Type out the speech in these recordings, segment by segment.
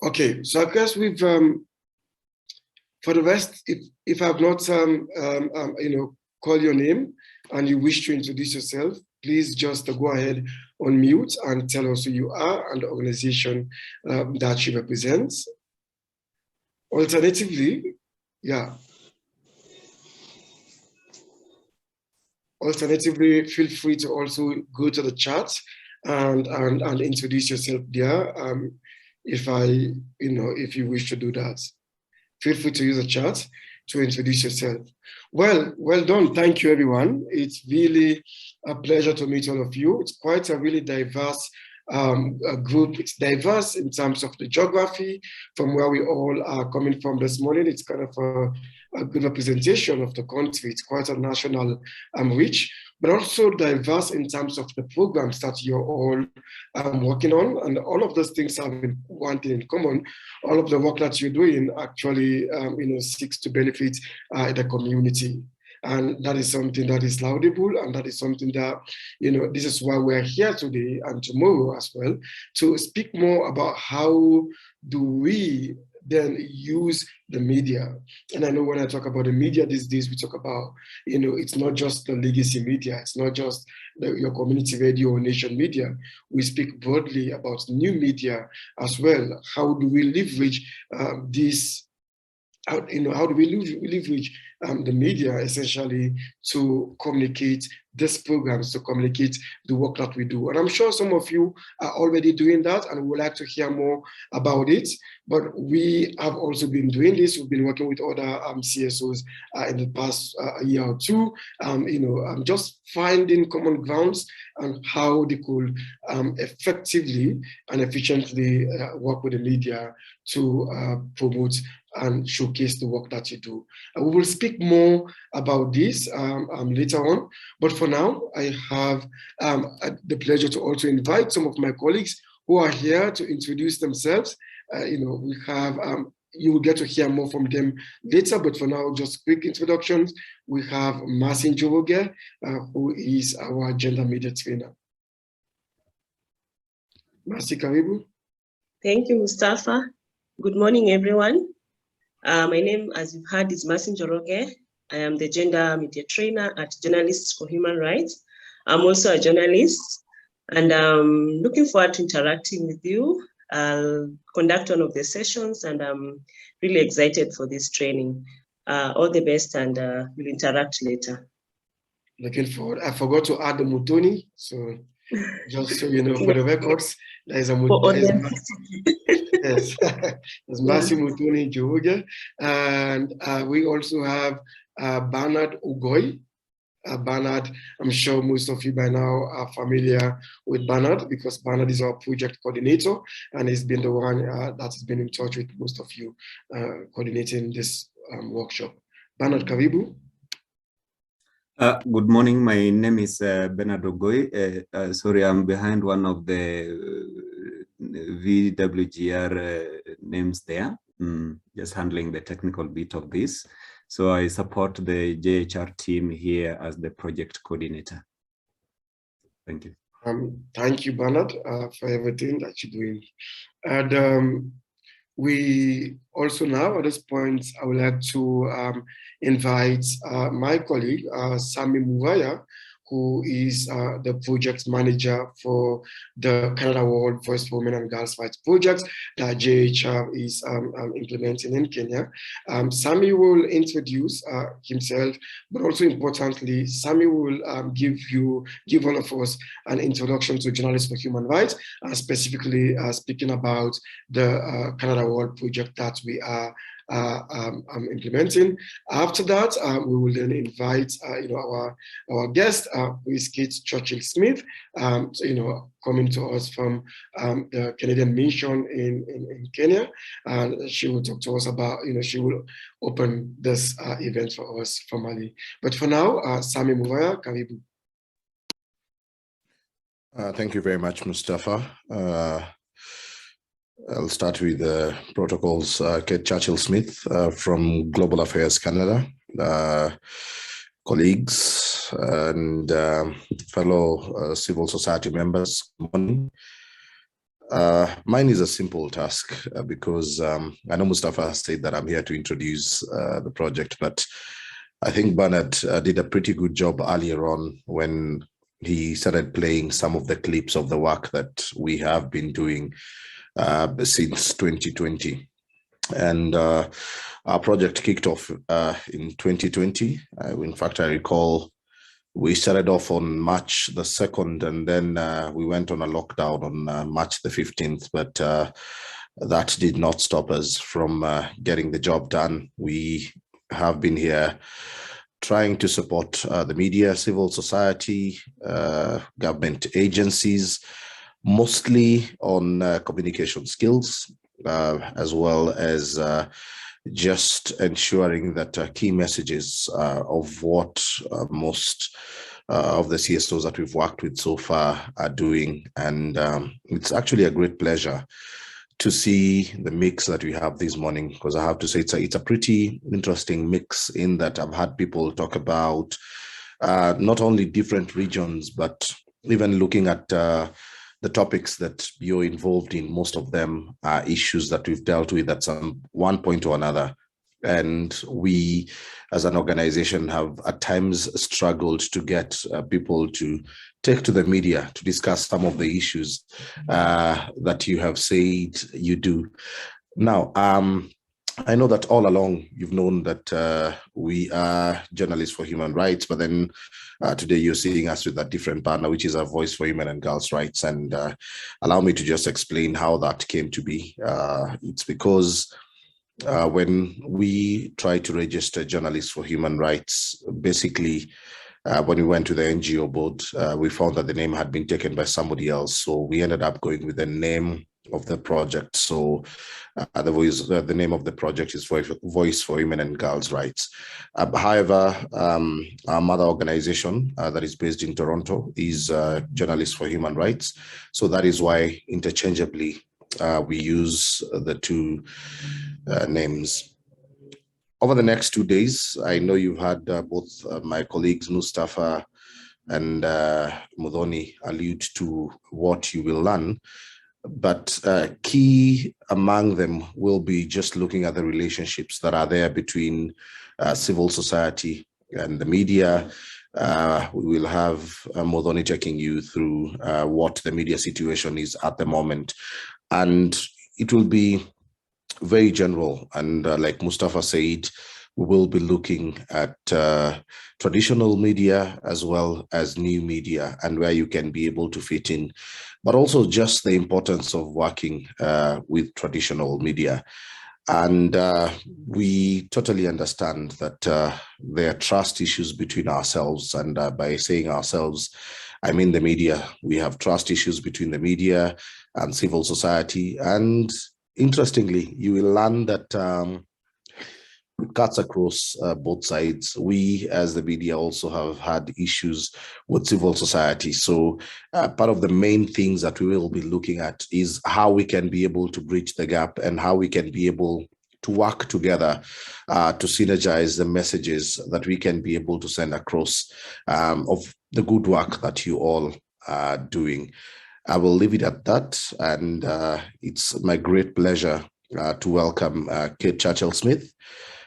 Okay, so I guess we've for the rest, if I've not call your name and you wish to introduce yourself, please just go ahead on mute and tell us who you are and the organization that you represent. Alternatively, feel free to also go to the chat and introduce yourself there. If you wish to do that, feel free to use the chat to introduce yourself. Well done. Thank you, everyone. It's really a pleasure to meet all of you. It's quite a really diverse group. It's diverse in terms of the geography from where we all are coming from this morning. It's kind of a good representation of the country. It's quite a national reach, but also diverse in terms of the programs that you're all working on. And all of those things have one thing in common. All of the work that you're doing actually seeks to benefit the community. And that is something that is laudable, and that is something that, this is why we're here today and tomorrow as well, to speak more about how do we then use the media. And I know when I talk about the media these days, we talk about, it's not just the legacy media, it's not just your community radio or nation media. We speak broadly about new media as well. How do we leverage this? How do we leverage the media essentially to communicate these programs, to communicate the work that we do? And I'm sure some of you are already doing that and would like to hear more about it. But we have also been doing this. We've been working with other CSOs in the past year or two, just finding common grounds and how they could effectively and efficiently work with the media to promote and showcase the work that you do. We will speak more about this later on, but for now, I have the pleasure to also invite some of my colleagues who are here to introduce themselves. We have, you will get to hear more from them later, but for now, just quick introductions. We have Marcin Njoroge, who is our gender media trainer. Marci, karibu. Thank you, Mustafa. Good morning, everyone. My name, as you've heard, is Marcin Njoroge. I am the gender media trainer at Journalists for Human Rights. I'm also a journalist, and I'm looking forward to interacting with you. I'll conduct one of the sessions, and I'm really excited for this training. All the best, and we'll interact later. Looking forward. I forgot to add the Mutoni, so just so you know, for the records, there is a Mutoni. Yes, there's Marci Mutoni Njoroge, and we also have Bernard Ogoy. Bernard, I'm sure most of you by now are familiar with Bernard because Bernard is our project coordinator and he's been the one that has been in touch with most of you coordinating this workshop. Bernard, karibu. Good morning. My name is Bernard Ogoy. Sorry, I'm behind one of the VWGR names there, just handling the technical bit of this. So I support the JHR team here as the project coordinator. Thank you. Thank you, Bernard, for everything that you're doing. And we also now, at this point, I would like to invite my colleague, Sami Muvaya, who is the project manager for the Canada World First Women and Girls Rights Project that JHR is implementing in Kenya. Sami will introduce himself, but also importantly, Sami will give all of us an introduction to Journalists for Human Rights, specifically speaking about the Canada World Project that we are implementing. After that, we will then invite our guest, who is Kate Churchill-Smith, coming to us from the Canadian Mission in Kenya, and she will talk to us about, she will open this event for us formally. But for now, Sami Muvaya, karibu. Thank you very much, Mustafa. I'll start with the protocols. Kate Churchill-Smith from Global Affairs Canada, colleagues and fellow civil society members. Good morning. Mine is a simple task because I know Mustafa said that I'm here to introduce the project, but I think Bernard did a pretty good job earlier on when he started playing some of the clips of the work that we have been doing since 2020. And our project kicked off in 2020. In fact, I recall we started off on March the 2nd, and then we went on a lockdown on March the 15th, but that did not stop us from getting the job done. We have been here trying to support the media, civil society, government agencies, mostly on communication skills, as well as just ensuring that key messages of what most of the CSOs that we've worked with so far are doing. And it's actually a great pleasure to see the mix that we have this morning, because I have to say it's a pretty interesting mix in that I've had people talk about not only different regions, but even looking at the topics that you're involved in. Most of them are issues that we've dealt with at one point or another. And we, as an organization, have at times struggled to get people to take to the media to discuss some of the issues that you have said you do. Now, I know that all along you've known that we are journalists for human rights, but then today you're seeing us with a different banner, which is a voice for women and girls' rights. And allow me to just explain how that came to be. It's because when we tried to register journalists for human rights, basically, when we went to the NGO board, we found that the name had been taken by somebody else. So we ended up going with the name of the project. So the name of the project is Voice for Women and Girls' Rights. However, our mother organization that is based in Toronto is Journalists for Human Rights. So that is why interchangeably we use the two names. Over the next 2 days, I know you've had both my colleagues, Mustafa and Mudhoni, allude to what you will learn. But key among them will be just looking at the relationships that are there between civil society and the media. We will have Mudhoni taking you through what the media situation is at the moment. And it will be very general. And like Mustafa said, we will be looking at traditional media as well as new media and where you can be able to fit in, but also just the importance of working with traditional media. And we totally understand that there are trust issues between ourselves. And by saying ourselves, I mean the media. We have trust issues between the media and civil society. And interestingly, you will learn that it cuts across both sides. We, as the media, also have had issues with civil society. So part of the main things that we will be looking at is how we can be able to bridge the gap and how we can be able to work together to synergize the messages that we can be able to send across of the good work that you all are doing. I will leave it at that. And it's my great pleasure to welcome Kate Churchill-Smith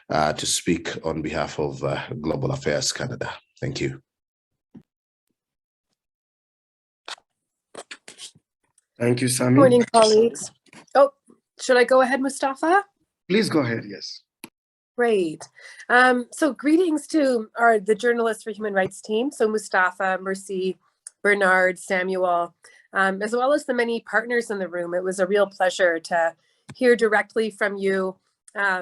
to speak on behalf of Global Affairs Canada. Thank you. Thank you, Sami. Morning, colleagues. Oh, should I go ahead, Mustafa? Please go ahead, yes. Great. So greetings to the Journalists for Human Rights team. So Mustafa, Mercy, Bernard, Samuel, as well as the many partners in the room. It was a real pleasure to hear directly from you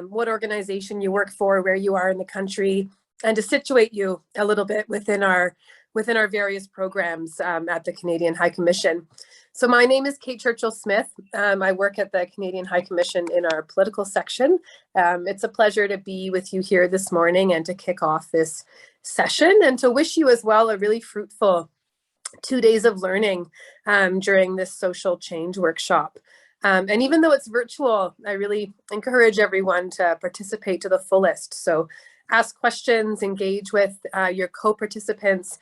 what organization you work for, where you are in the country, and to situate you a little bit within our various programs at the Canadian High Commission. So my name is Kate Churchill-Smith. I work at the Canadian High Commission in our political section. It's a pleasure to be with you here this morning and to kick off this session, and to wish you as well a really fruitful 2 days of learning during this social change workshop. And even though it's virtual, I really encourage everyone to participate to the fullest. So ask questions, engage with your co-participants.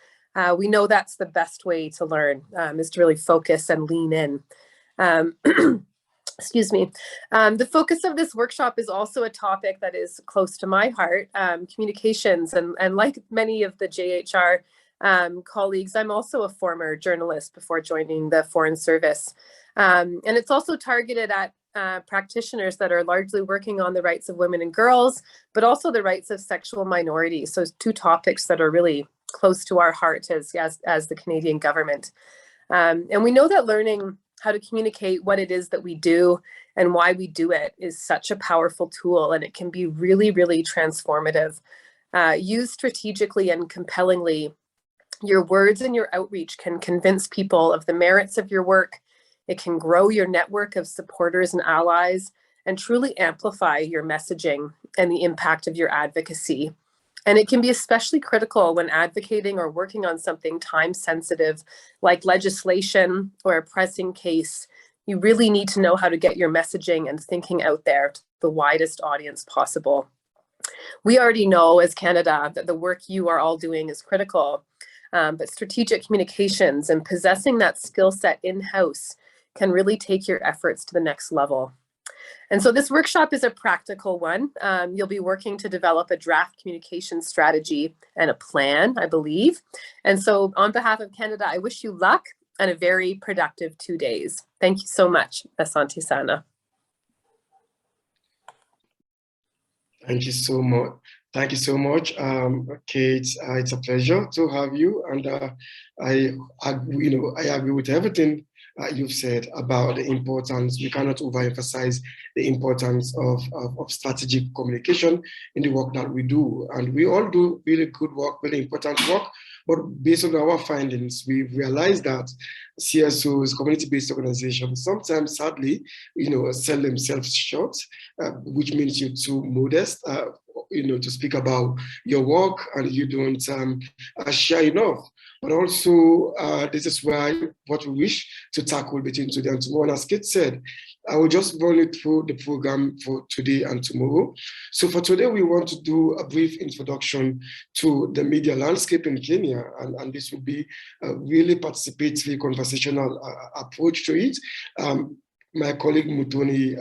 We know that's the best way to learn, is to really focus and lean in. Excuse me. The focus of this workshop is also a topic that is close to my heart, communications. And like many of the JHR colleagues, I'm also a former journalist before joining the Foreign Service. And it's also targeted at practitioners that are largely working on the rights of women and girls, but also the rights of sexual minorities. So two topics that are really close to our heart as the Canadian government. And we know that learning how to communicate what it is that we do and why we do it is such a powerful tool, and it can be really, really transformative. Used strategically and compellingly, your words and your outreach can convince people of the merits of your work. It can grow your network of supporters and allies and truly amplify your messaging and the impact of your advocacy. And it can be especially critical when advocating or working on something time sensitive like legislation or a pressing case. You really need to know how to get your messaging and thinking out there to the widest audience possible. We already know as Canada that the work you are all doing is critical, but strategic communications and possessing that skill set in-house can really take your efforts to the next level. And so this workshop is a practical one. You'll be working to develop a draft communication strategy and a plan, I believe. And so on behalf of Canada, I wish you luck and a very productive 2 days. Thank you so much. Asante sana. Thank you so much. Thank you so much, Kate. It's a pleasure to have you, and I agree with everything you've said about the importance. We cannot overemphasize the importance of strategic communication in the work that we do, and we all do really good work, really important work. But based on our findings, we've realized that CSOs, community-based organizations, sometimes, sadly, sell themselves short, which means you're too modest, to speak about your work, and you don't share enough. But also, this is why what we wish to tackle between today and tomorrow. And as Kate said, I will just run it through the program for today and tomorrow. So for today, we want to do a brief introduction to the media landscape in Kenya, and this will be a really participatory conversational approach to it. My colleague Mutoni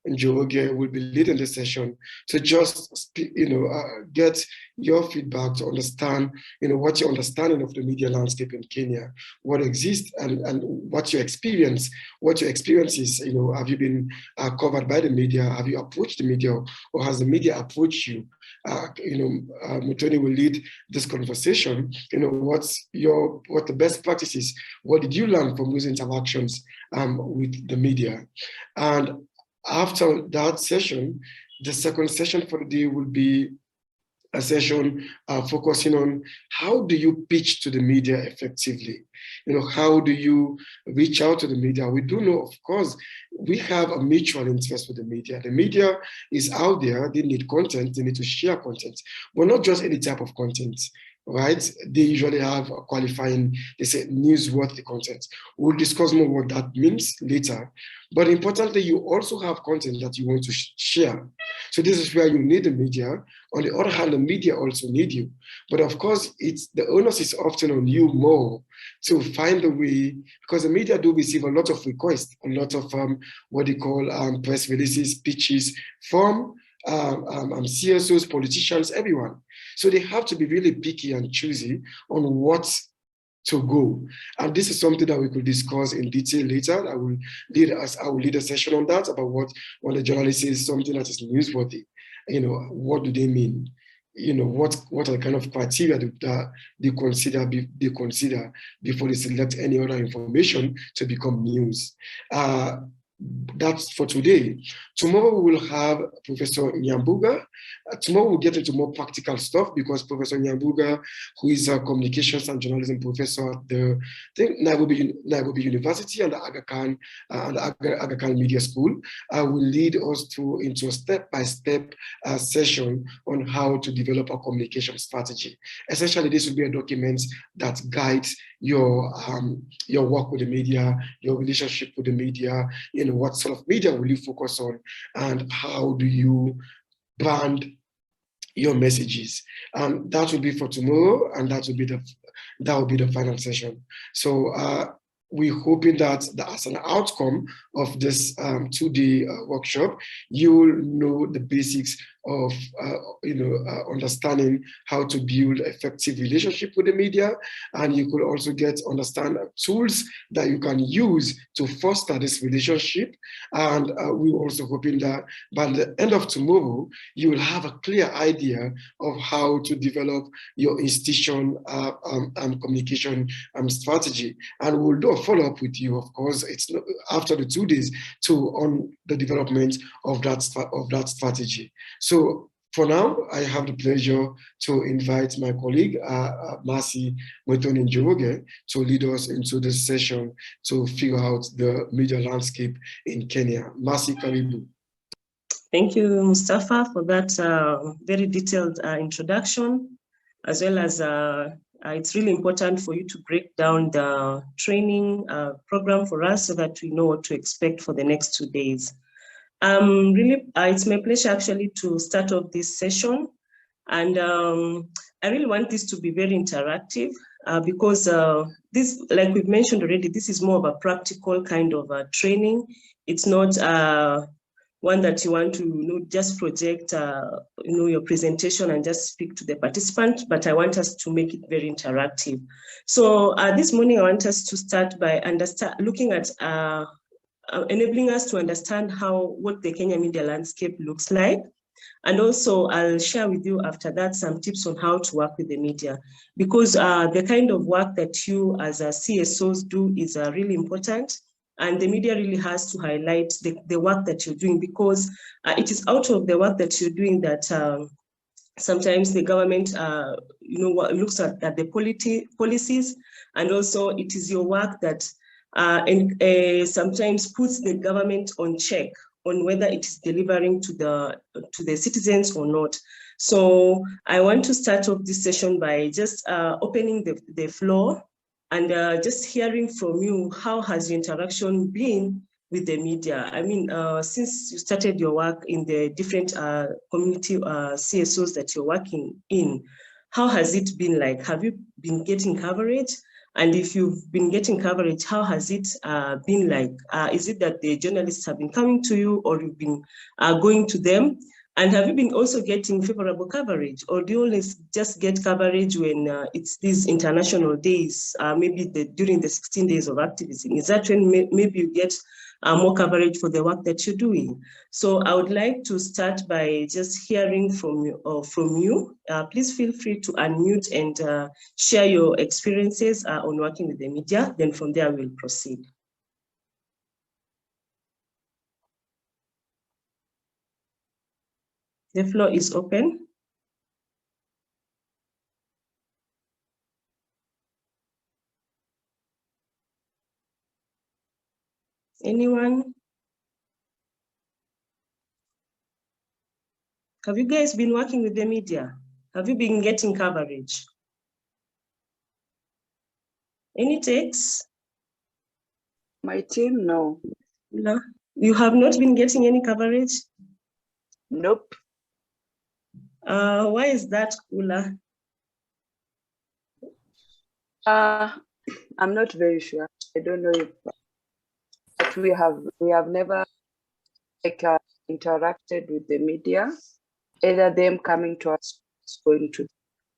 Njoroge will be leading the session to just get your feedback to understand what your understanding of the media landscape in Kenya, what exists, and what your experience is. Have you been covered by the media? Have you approached the media, or has the media approached you? Mutoni will lead this conversation. What the best practices? What did you learn from those interactions with the media? And after that session, the second session for the day will be a session focusing on how do you pitch to the media effectively? How do you reach out to the media? We do know, of course, we have a mutual interest with the media. The media is out there, they need content, they need to share content, but not just any type of content. Right? They usually have a qualifying, they say newsworthy content. We'll discuss more what that means later. But importantly, you also have content that you want to share. So this is where you need the media. On the other hand, the media also need you. But of course, the onus is often on you more to find a way, because the media do receive a lot of requests, a lot of what they call press releases, pitches from CSOs, politicians, everyone. So they have to be really picky and choosy on what to go. And this is something that we could discuss in detail later. I will lead a session on that, about what when a journalist says something that is newsworthy, what do they mean? What are the kind of criteria that they consider before they select any other information to become news. That's for today. Tomorrow we will have Professor Nyambuga. Tomorrow we'll get into more practical stuff, because Professor Nyambuga, who is a communications and journalism professor at the Nairobi University and the Aga Khan Media School, will lead us into a step-by-step session on how to develop a communication strategy. Essentially, this will be a document that guides your work with the media, your relationship with the media, what sort of media will you focus on, and how do you brand your messages. That will be for tomorrow, and that will be the final session. So we're hoping that as an outcome of this 2-day workshop, you'll know the basics of understanding how to build effective relationship with the media, and you could also understand tools that you can use to foster this relationship. And we're also hoping that by the end of tomorrow, you will have a clear idea of how to develop your institution communication strategy. And we'll do a follow-up with you, of course, it's not, after the 2 days, on the development of that strategy. So for now, I have the pleasure to invite my colleague, Mercy Njoroge, to lead us into this session to figure out the media landscape in Kenya. Mercy, karibu. Thank you, Mustafa, for that very detailed introduction, as well as it's really important for you to break down the training program for us so that we know what to expect for the next 2 days. Really, it's my pleasure actually to start off this session. And I really want this to be very interactive because this, like we've mentioned already, this is more of a practical kind of training. It's not one that you want to just project your presentation and just speak to the participant, but I want us to make it very interactive. So this morning I want us to start by looking at enabling us to understand what the Kenya media landscape looks like. And also I'll share with you after that some tips on how to work with the media, because the kind of work that you as CSOs do is really important. And the media really has to highlight the work that you're doing, because it is out of the work that you're doing that sometimes the government looks at the policies, and also it is your work that sometimes puts the government on check on whether it is delivering to the citizens or not. So I want to start off this session by just opening the floor and just hearing from you, how has your interaction been with the media? I mean, since you started your work in the different community CSOs that you're working in, how has it been like? Have you been getting coverage? And if you've been getting coverage, how has it been like? Is it that the journalists have been coming to you, or you've been going to them? And have you been also getting favorable coverage, or do you always just get coverage when it's these international days, maybe during the 16 days of activism? Is that when maybe you get more coverage for the work that you're doing? So I would like to start by just hearing from you. Please feel free to unmute and share your experiences on working with the media. Then from there, we'll proceed. The floor is open. Anyone? Have you guys been working with the media? Have you been getting coverage? Any takes? My team, no. No. You have not been getting any coverage? Nope. Why is that, Kula? I'm not very sure. I don't know if but we have never interacted with the media, either them coming to us, going to.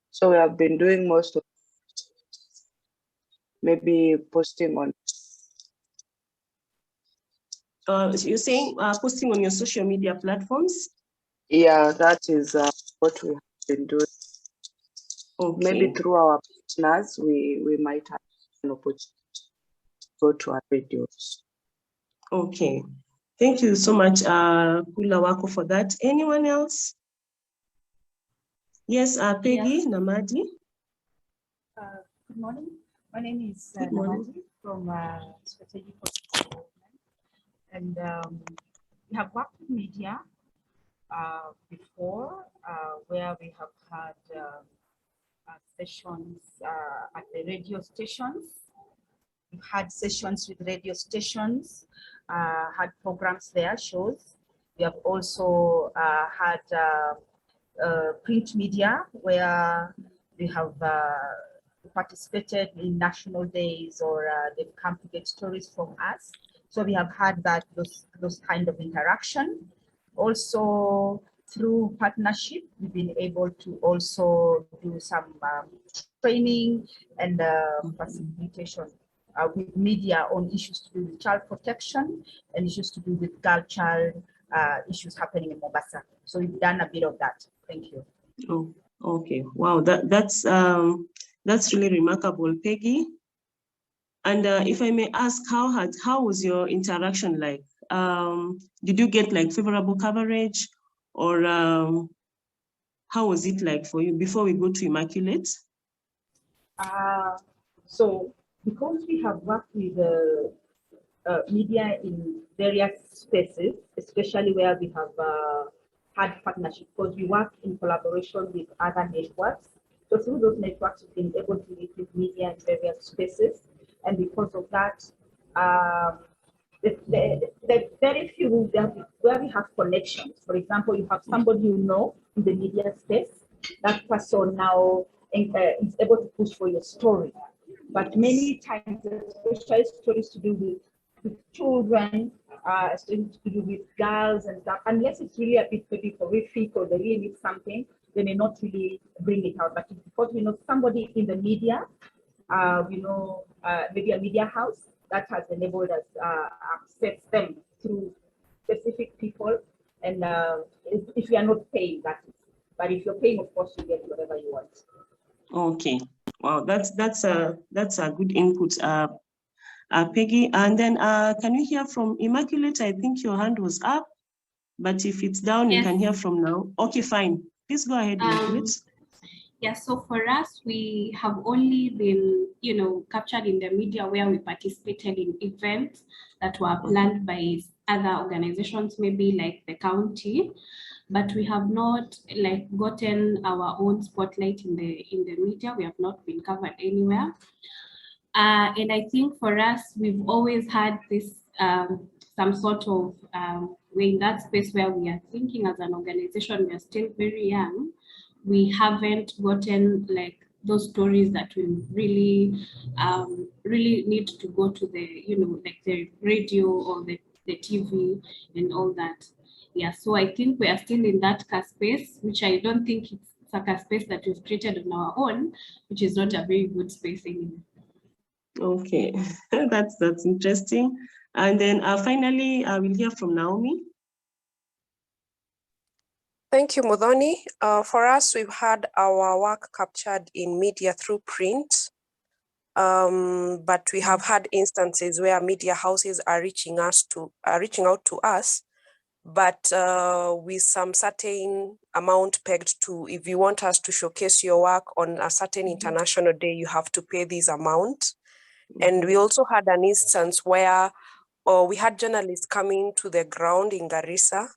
So we have been doing most of maybe posting on. You're saying posting on your social media platforms? Yeah, that is what we have been doing. Okay. Maybe through our partners, we might have an opportunity to go to our radios. Okay. Thank you so much, Kula Wako, for that. Anyone else? Yes, Peggy, yes. Namadi. Good morning. My name is Namadi from Strategic Development. And we have worked with media before, where we have had sessions at the radio stations. We've had sessions with radio stations, had programs there, shows. We have also had print media, where we have participated in national days, or they've come to get stories from us. So we have had those kind of interaction. Also, through partnership, we've been able to also do some training and facilitation with media on issues to do with child protection and issues to do with girl-child issues happening in Mombasa. So we've done a bit of that. Thank you. Oh, okay. Wow, that's really remarkable, Peggy. And if I may ask, how was your interaction like? Did you get like favorable coverage, or how was it like for you before we go to Immaculate? So because we have worked with media in various spaces, especially where we have had partnership, because we work in collaboration with other networks. So through those networks, we've been able to meet with media in various spaces. And because of that, the very few where we have connections. For example, you have somebody you know in the media space, that person now is able to push for your story. But many times, especially stories to do with children, stories to do with girls and stuff, unless it's really a bit maybe horrific or they really need something, they may not really bring it out. But because we know somebody in the media, we know maybe a media house, that has enabled us access them through specific people. And if you are not paying, that is. But if you're paying, of course, you get whatever you want. Okay. Wow, that's a good input, Peggy. And then can you hear from Immaculate? I think your hand was up, but if it's down, yes, you can hear from now. Okay, fine. Please go ahead, Immaculate. Yeah, so for us, we have only been, captured in the media where we participated in events that were planned by other organizations, maybe like the county, but we have not gotten our own spotlight in the media. We have not been covered anywhere. And I think for us, we've always had this some sort of we're in that space where we are thinking as an organization, we are still very young. We haven't gotten those stories that we really need to go to the the radio or the TV and all that. Yeah, so I think we are still in that space, which I don't think it's like a space that we've created on our own, which is not a very good space anymore. Okay, that's interesting. And then finally, I will hear from Naomi. Thank you, Muthoni. For us, we've had our work captured in media through print, but we have had instances where media houses are reaching out to us, but with some certain amount pegged to, if you want us to showcase your work on a certain international day, you have to pay this amount. And we also had an instance where we had journalists coming to the ground in Garissa.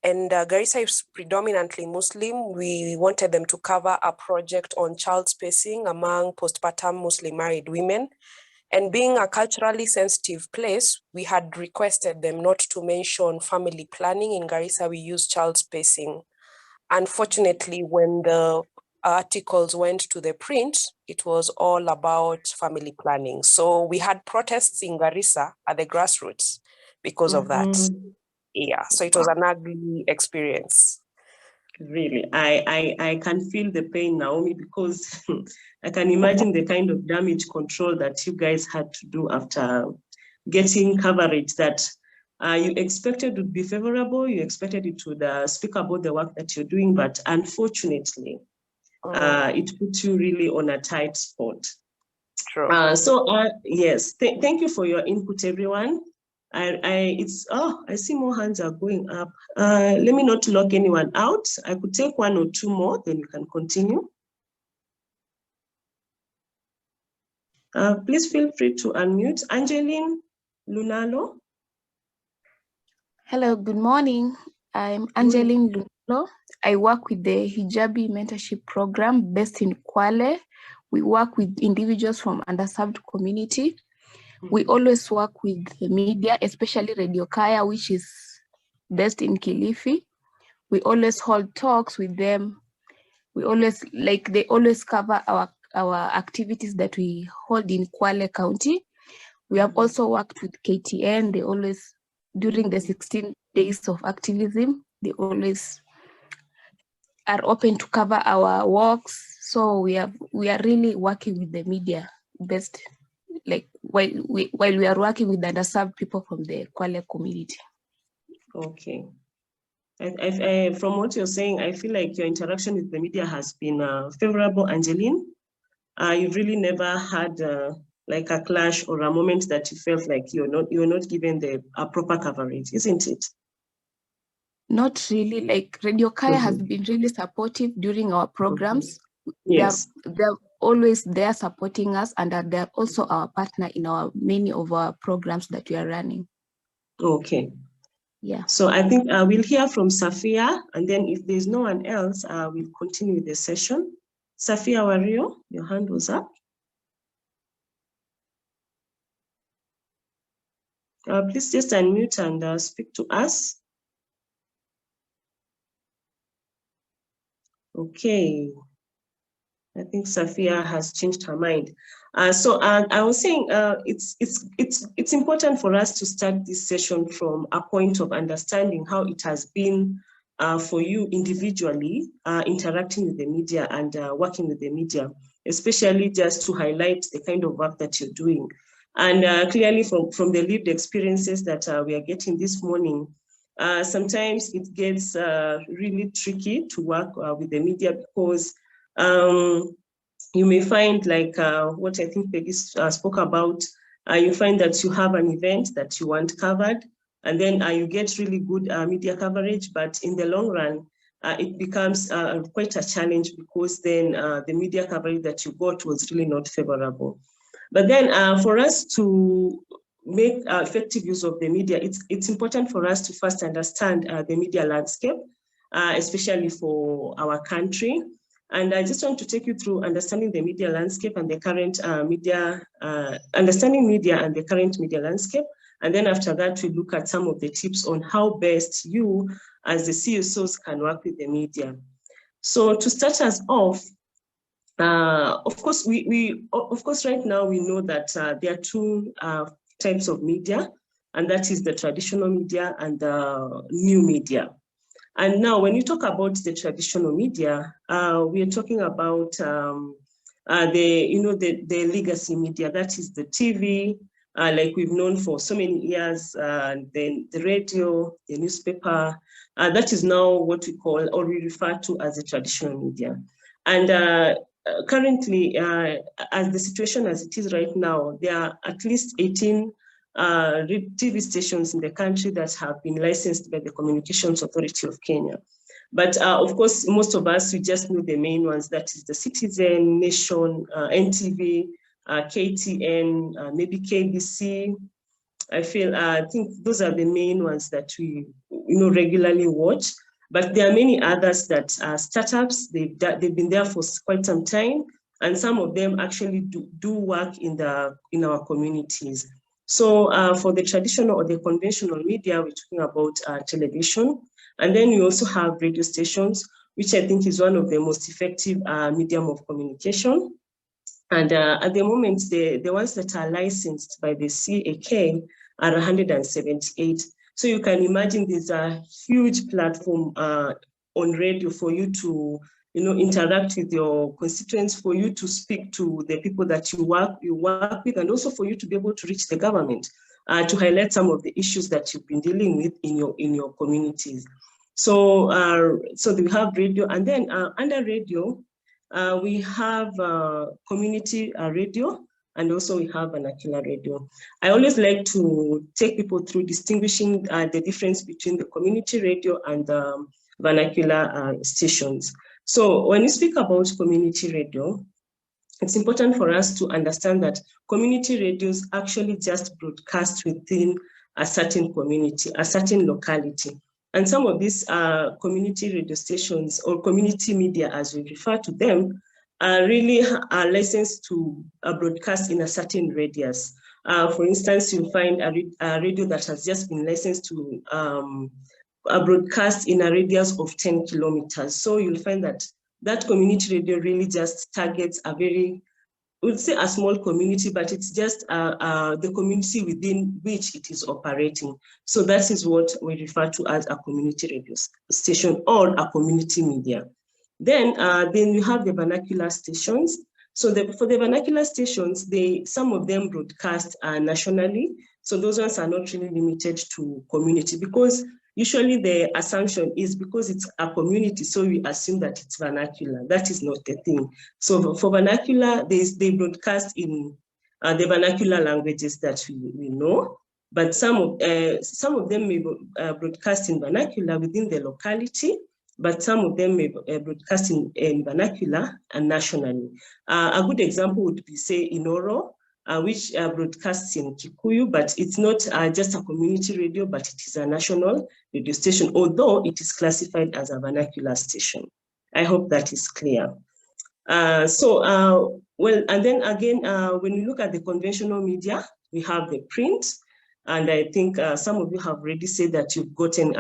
And Garissa is predominantly Muslim. We wanted them to cover a project on child spacing among postpartum Muslim married women. And being a culturally sensitive place, we had requested them not to mention family planning. In Garissa, we use child spacing. Unfortunately, when the articles went to the print, it was all about family planning. So we had protests in Garissa at the grassroots because of that. Yeah, so it was an ugly experience. Really, I can feel the pain, Naomi, because I can imagine the kind of damage control that you guys had to do after getting coverage that you expected would be favorable. You expected it would speak about the work that you're doing, but unfortunately, it puts you really on a tight spot. True. Yes, thank you for your input, everyone. I see more hands are going up. Let me not lock anyone out. I could take one or two more, then you can continue. Please feel free to unmute. Angeline Lunalo. Hello, good morning. I'm Angeline Lunalo. I work with the Hijabi Mentorship Program based in Kwale. We work with individuals from underserved community. We always work with the media, especially Radio Kaya, which is based in Kilifi. We always hold talks with them. We always, they always cover our our activities that we hold in Kwale County. We have also worked with KTN. They always, during the 16 days of activism, they always are open to cover our works. So we are really working with the media best, like while we are working with underserved people from the Kwale community. Okay. From what you're saying, I feel like your interaction with the media has been favorable, Angeline. You've really never had like a clash or a moment that you felt like you're not given the proper coverage, isn't it? Not really. Like Radio Kaya has been really supportive during our programs. Yes. They're always there supporting us, and they're also our partner in many of our programs that we are running. Okay. Yeah. So I think we'll hear from Safia, and then if there's no one else, we'll continue with the session. Safia Wario, your hand was up. Please just unmute and speak to us. Okay. I think Safia has changed her mind. So I was saying it's important for us to start this session from a point of understanding how it has been for you individually interacting with the media and working with the media, especially just to highlight the kind of work that you're doing. And clearly from the lived experiences that we are getting this morning, sometimes it gets really tricky to work with the media because you may find, like what I think Peggy spoke about, you find that you have an event that you want covered, and then you get really good media coverage, but in the long run, it becomes quite a challenge because then the media coverage that you got was really not favorable. But then for us to make effective use of the media, it's important for us to first understand the media landscape, especially for our country. And I just want to take you through understanding the media landscape and the current understanding media and the current media landscape. And then after that, we look at some of the tips on how best you as the CSOs can work with the media. So to start us off, of course, right now we know that there are two types of media, and that is the traditional media and the new media. And now when you talk about the traditional media, we are talking about the legacy media, that is the TV, like we've known for so many years, then the radio, the newspaper, that is now what we call or we refer to as the traditional media. And currently, as the situation as it is right now, there are at least 18 TV stations in the country that have been licensed by the Communications Authority of Kenya. But of course, most of us, we just know the main ones, that is the Citizen, Nation, NTV, KTN, maybe KBC. I think those are the main ones that we regularly watch. But there are many others that are startups. They've been there for quite some time, and some of them actually do work in our communities. So for the traditional or the conventional media, we're talking about television. And then we also have radio stations, which I think is one of the most effective medium of communication. And at the moment, the ones that are licensed by the CAK are 178. So you can imagine there's a huge platform on radio for you to interact with your constituents, for you to speak to the people that you work with, and also for you to be able to reach the government to highlight some of the issues that you've been dealing with in your communities. So we have radio, and then under radio, we have community radio, and also we have vernacular radio. I always like to take people through distinguishing the difference between the community radio and the vernacular stations. So when we speak about community radio, it's important for us to understand that community radios actually just broadcast within a certain community, a certain locality. And some of these community radio stations or community media, as we refer to them, really are licensed to broadcast in a certain radius. For instance, you'll find a radio that has just been licensed to broadcast in a radius of 10 kilometers. So you'll find that that community radio really just targets a very, I would say a small community, but it's just the community within which it is operating. So that is what we refer to as a community radio station or a community media. Then we have the vernacular stations. So for the vernacular stations, some of them broadcast nationally. So those ones are not really limited to community, because usually the assumption is because it's a community, so we assume that it's vernacular. That is not the thing. So for vernacular, they broadcast in the vernacular languages that we know, but some of them may broadcast in vernacular within the locality, but some of them may broadcast in vernacular and nationally. A good example would be, say, Inoro, which broadcasts in Kikuyu, but it's not just a community radio, but it is a national radio station, although it is classified as a vernacular station. I hope that is clear. Well, and then again, when we look at the conventional media, we have the print, and I think some of you have already said that you've gotten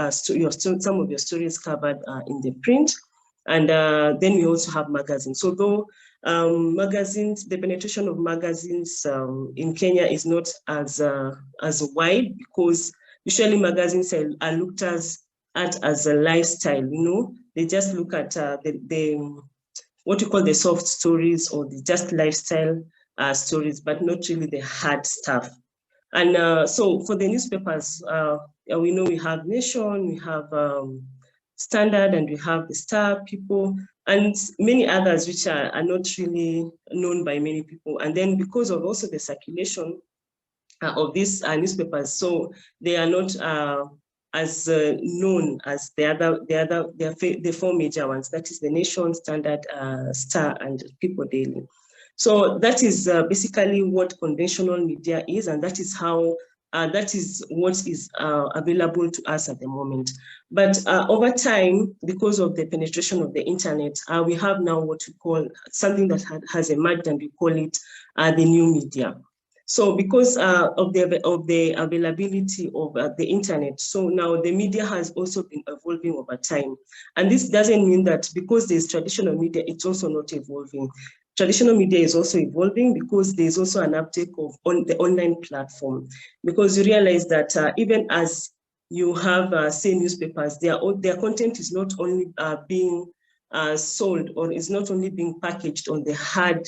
some of your stories covered in the print. And then we also have magazines. So though magazines, the penetration of magazines in Kenya is not as wide, because usually magazines are looked at as a lifestyle, you know. They just look at what you call the soft stories or the just lifestyle stories, but not really the hard stuff. And so for the newspapers, we know we have Nation, we have Standard, and we have the Star, People, and many others which are not really known by many people. And then because of also the circulation of these newspapers, so they are not as known as the four major ones. That is the Nation, Standard, Star, and People Daily. So that is basically what conventional media is, and that is how that is what is available to us at the moment. But over time, because of the penetration of the internet, we have now what we call something that has emerged, and we call it the new media. So because of the availability of the internet, so now the media has also been evolving over time. And this doesn't mean that because there's traditional media, it's also not evolving. Traditional media is also evolving because there's also an uptake of the online platform. Because you realize that even as you have, say, newspapers, their content is not only being sold, or is not only being packaged on the hard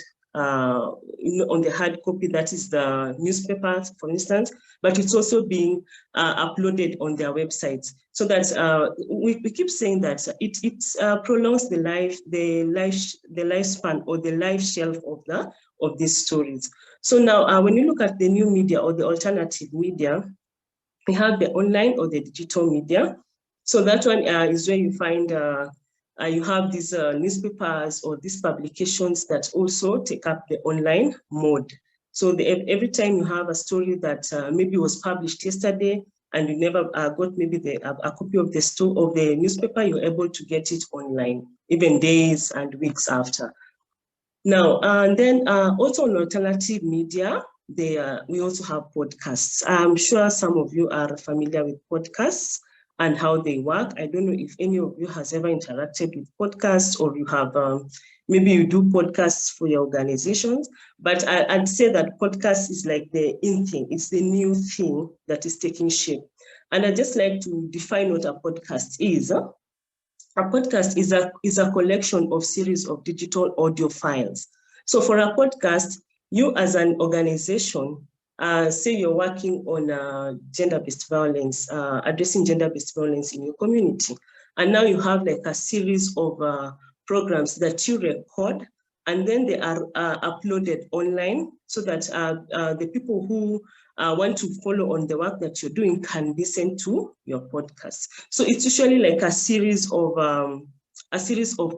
copy, that is the newspaper, for instance, but it's also being uploaded on their websites. So that we keep saying that it prolongs the lifespan or the life shelf of these stories. So now when you look at the new media or the alternative media, we have the online or the digital media. So that one is where you find you have these newspapers or these publications that also take up the online mode. So every time you have a story that maybe was published yesterday and you never got maybe a copy of the newspaper, you're able to get it online, even days and weeks after. Now, and then also on alternative media, we also have podcasts. I'm sure some of you are familiar with podcasts and how they work. I don't know if any of you has ever interacted with podcasts, or you have, maybe you do podcasts for your organizations, but I'd say that podcast is like the in thing. It's the new thing that is taking shape. And I'd just like to define what a podcast is. A podcast is a collection of series of digital audio files. So for a podcast, you as an organization, say you're working on gender-based violence, addressing gender-based violence in your community. And now you have like a series of programs that you record, and then they are uploaded online so that the people who want to follow on the work that you're doing can listen to your podcast. So it's usually like a series of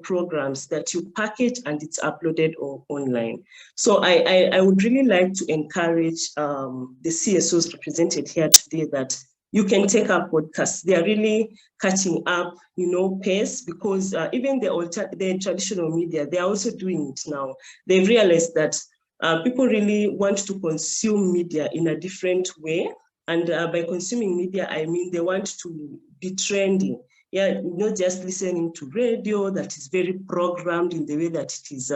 programs that you package and it's uploaded online. So I would really like to encourage the CSOs represented here today that you can take up podcasts. They are really catching up, pace, because even the traditional media, they are also doing it now. They've realized that people really want to consume media in a different way. And by consuming media, I mean they want to be trending. Yeah, not just listening to radio that is very programmed in the way that it is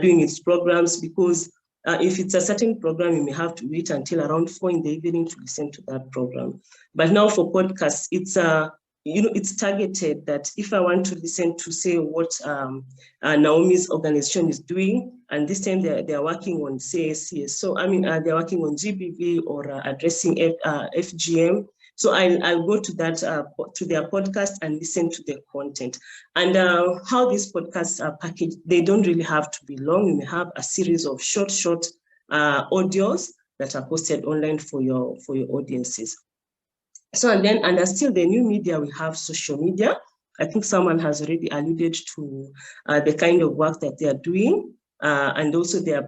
doing its programs, because if it's a certain program, you may have to wait until around 4 in the evening to listen to that program. But now for podcasts, it's it's targeted that if I want to listen to, say, what Naomi's organization is doing, and this time they're working on, say, CSO, I mean, they're working on GBV or addressing FGM. So I'll go to that, to their podcast and listen to their content. And how these podcasts are packaged, they don't really have to be long. You may have a series of short audios that are posted online for your audiences. So and still the new media, we have social media. I think someone has already alluded to the kind of work that they are doing. And also they are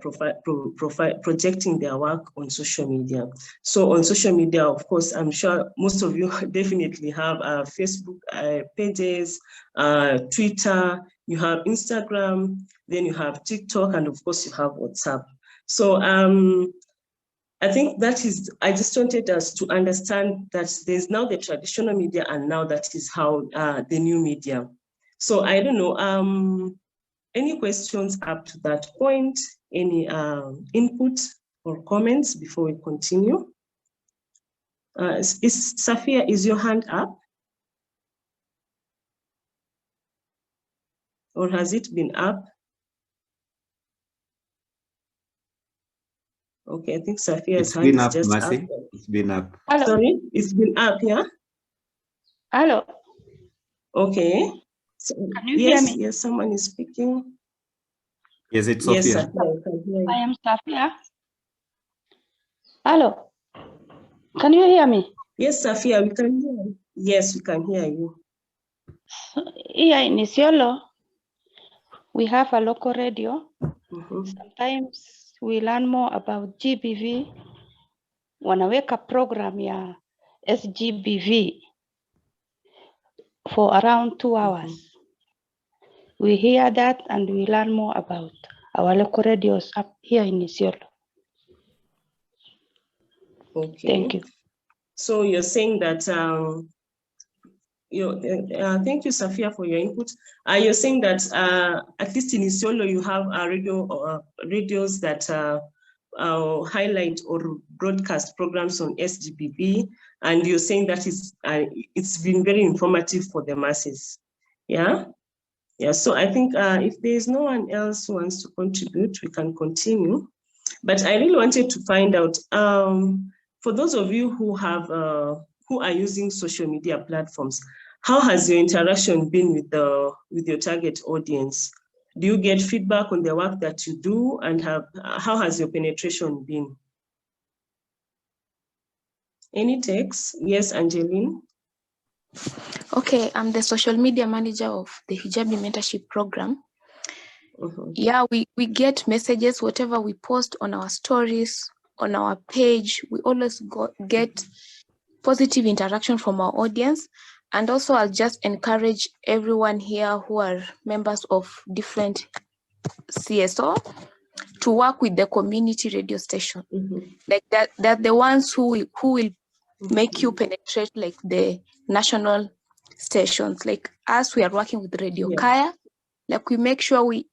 projecting their work on social media. So on social media, of course, I'm sure most of you definitely have Facebook pages, Twitter, you have Instagram, then you have TikTok, and of course you have WhatsApp. So I think that is, I just wanted us to understand that there's now the traditional media, and now that is how the new media. So I don't know, any questions up to that point? Any input or comments before we continue? Safia, is your hand up? Or has it been up? Okay, I think Safia's hand is just Mercy. up. It's been up. Hello. Sorry, it's been up, yeah? Hello. Okay. So, Can you hear me? Yes, someone is speaking. Yes, it's Yes, Sophia. Safia, I can hear you. I am Safia. Hello. Can you hear me? Yes, Safia, we can hear you. Yes, we can hear you. Here in Isiolo, we have a local radio. Sometimes we learn more about GBV. Wanaweka program ya SGBV for around 2 hours. We hear that and we learn more about our local radios up here in Isiolo. Okay. Thank you. So you're saying that, thank you, Safia, for your input. You're saying that at least in Isiolo, you have radios that highlight or broadcast programs on SGBV, and you're saying that it's been very informative for the masses. Yeah? Yeah, so I think if there's no one else who wants to contribute, we can continue. But I really wanted to find out, for those of you who are using social media platforms, how has your interaction been with your target audience? Do you get feedback on the work that you do, and how has your penetration been? Any takes? Yes, Angeline. Okay, I'm the social media manager of the Hijabi mentorship program. Yeah, we get messages, whatever we post on our stories, on our page, we always get positive interaction from our audience. And also I'll just encourage everyone here who are members of different CSO to work with the community radio station. Like they're the ones who will make you penetrate like the national stations. Like us, we are working with Radio Kaya. Like we make sure we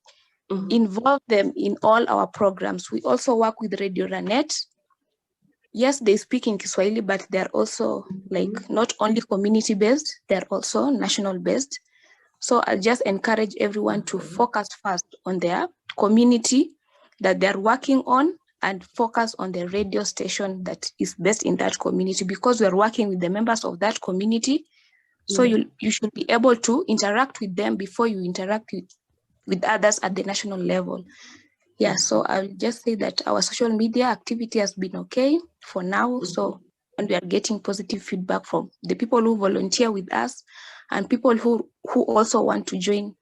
involve them in all our programs. We also work with Radio Ranet. Yes, they speak in Kiswahili, but they're also like not only community based, they're also national based. So I'll just encourage everyone to focus first on their community that they're working on, and focus on the radio station that is based in that community, because we're working with the members of that community. So you should be able to interact with them before you interact with others at the national level. Yeah, so I'll just say that our social media activity has been okay for now. So, and we are getting positive feedback from the people who volunteer with us, and people who also want to join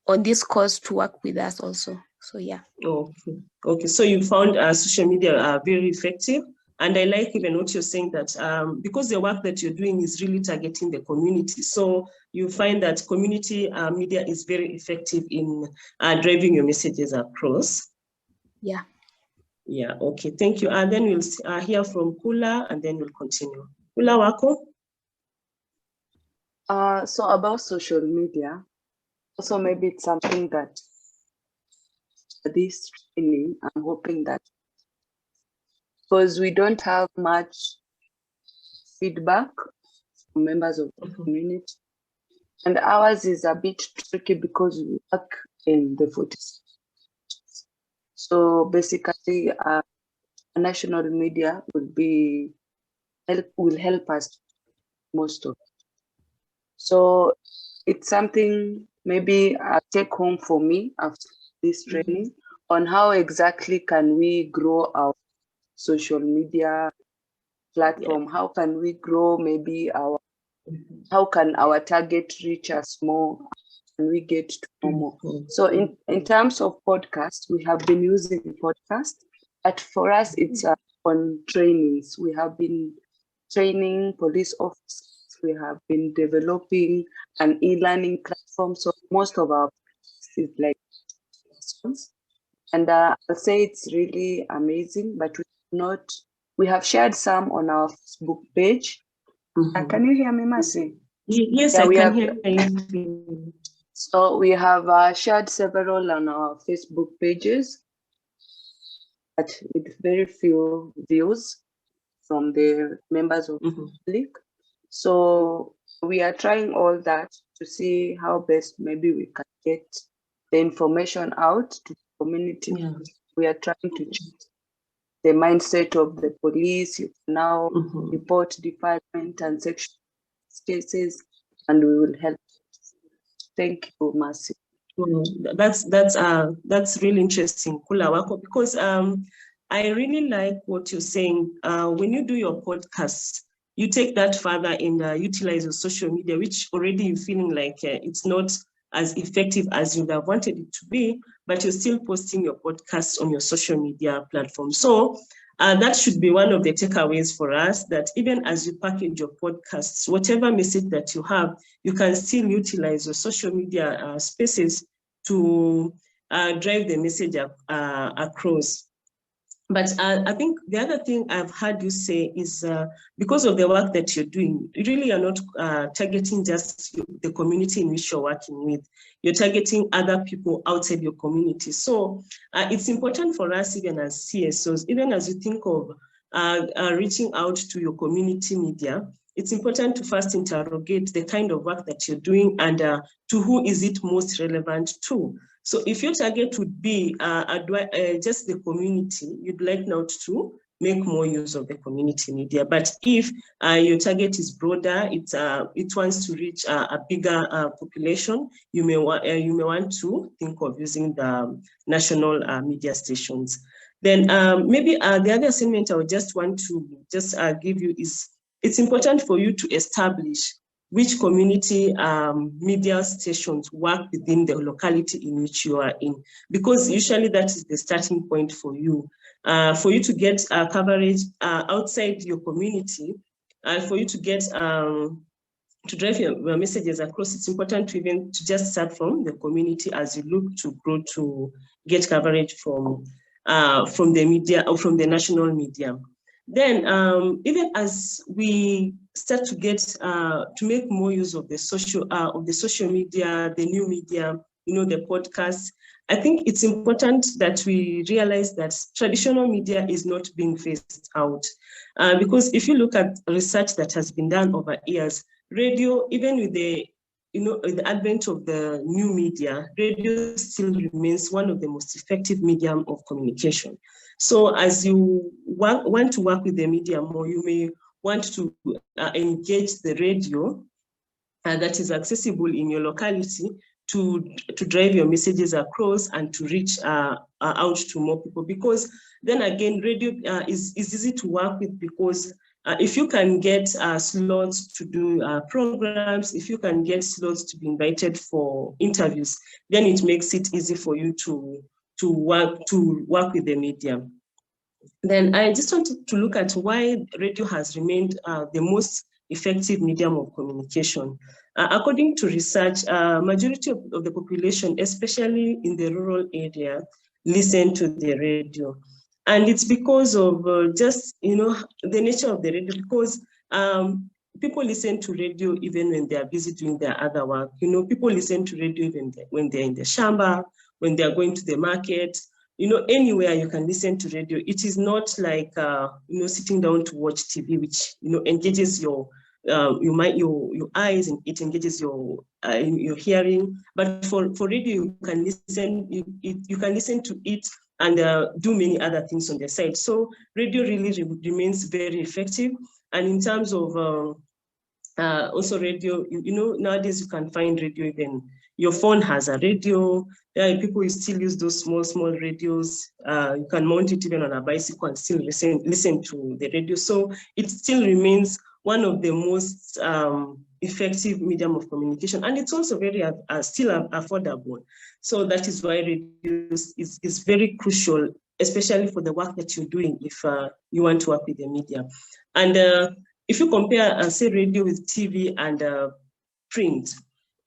on this cause to work with us also. So yeah. Okay. So you found social media very effective. And I like even what you're saying, that because the work that you're doing is really targeting the community. So you find that community media is very effective in driving your messages across. Yeah. Yeah, okay, thank you. Then we'll hear from Kula, and then we'll continue. Kula wako? So about social media, also maybe it's something that this training, I'm hoping that, because we don't have much feedback from members of the community, and ours is a bit tricky because we work in the 40s. So basically, national media will help us most of it. So it's something maybe a take home for me after this training on how exactly can we grow our social media platform. Yeah. How can we grow maybe how can our target reach us more? Can we get to know more? So in terms of podcast, we have been using podcast, but for us it's on trainings. We have been training police officers. We have been developing an e-learning platform. So most of our is like lessons. And I'll say it's really amazing, but we have shared some on our Facebook page. Can you hear me, Mercy? Yes, yeah, I can hear you. So we have shared several on our Facebook pages, but with very few views from the members of the public. So we are trying all that to see how best maybe we can get the information out to the community. Yeah. We are trying to change the mindset of the police. You can now report defilement and sexual cases, and we will help. Thank you, Mercy. That's really interesting, Kulawako, because I really like what you're saying. When you do your podcasts, you take that further and utilize your social media, which already you're feeling like it's not as effective as you would have wanted it to be, but you're still posting your podcasts on your social media platform. So that should be one of the takeaways for us, that even as you package your podcasts, whatever message that you have, you can still utilize your social media spaces to drive the message across. But I think the other thing I've heard you say is because of the work that you're doing, you really are not targeting just the community in which you're working with. You're targeting other people outside your community. So it's important for us, even as CSOs, even as you think of reaching out to your community media, it's important to first interrogate the kind of work that you're doing and to who is it most relevant to. So if your target would be just the community, you'd like now to make more use of the community media. But if your target is broader, it wants to reach a bigger population, you may want to think of using the national media stations. Then maybe the other assignment I would just want to give you is, it's important for you to establish which community media stations work within the locality in which you are in, because usually that is the starting point for you to get coverage outside your community, for you to get to drive your messages across. It's important to just start from the community as you look to grow to get coverage from the media or from the national media. Then, even as we start to get to make more use of the social media, the new media, the podcasts, I think it's important that we realize that traditional media is not being phased out, because if you look at research that has been done over years, radio, even with the with the advent of the new media, radio still remains one of the most effective medium of communication. So as you want to work with the media more, you may want to engage the radio that is accessible in your locality to drive your messages across and to reach out to more people. Because then again, radio is easy to work with, because if you can get slots to do programs, if you can get slots to be invited for interviews, then it makes it easy for you to work with the media. Then I just wanted to look at why radio has remained the most effective medium of communication. According to research, majority of the population, especially in the rural area, listen to the radio. And it's because of just, the nature of the radio, because people listen to radio even when they are busy doing their other work. You know, people listen to radio even when they're in the shamba, when they're going to the market, you know, anywhere you can listen to radio. It is not like, you know, sitting down to watch TV, which, you know, engages your eyes, and it engages your hearing. But for radio, you can listen. You can listen to it and do many other things on the side. So radio really remains very effective. And in terms of also radio, you know, nowadays you can find radio even. Your phone has a radio. People still use those small radios. You can mount it even on a bicycle and still listen to the radio. So it still remains one of the most effective medium of communication, and it's also very still affordable. So that is why radio is very crucial, especially for the work that you're doing if you want to work with the media. And if you compare, say, radio with TV and print,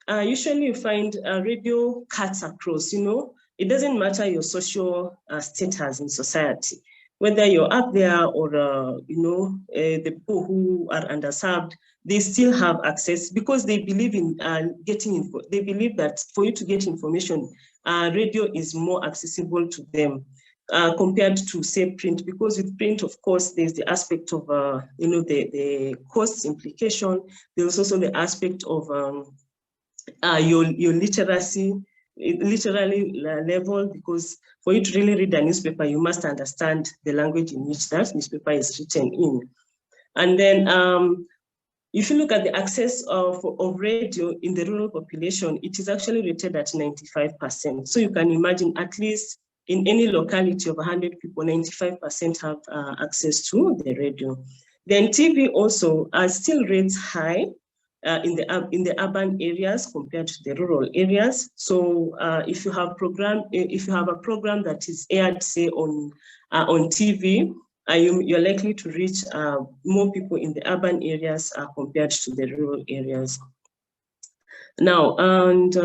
usually you find radio cuts across, you know. It doesn't matter your social status in society, whether you're up there or, you know, the people who are underserved, they still have access because they believe in getting info. They believe that for you to get information, radio is more accessible to them compared to, say, print, because with print, of course, there's the aspect of, you know, the cost implication. There's also the aspect of your literacy, literally level, because for you to really read a newspaper, you must understand the language in which that newspaper is written in. And then if you look at the access of radio in the rural population, it is actually rated at 95%. So you can imagine at least in any locality of 100 people, 95% have access to the radio. Then TV also still rates high in the urban areas compared to the rural areas. So if you have a program that is aired, say, on TV, you're likely to reach more people in the urban areas compared to the rural areas. Now, and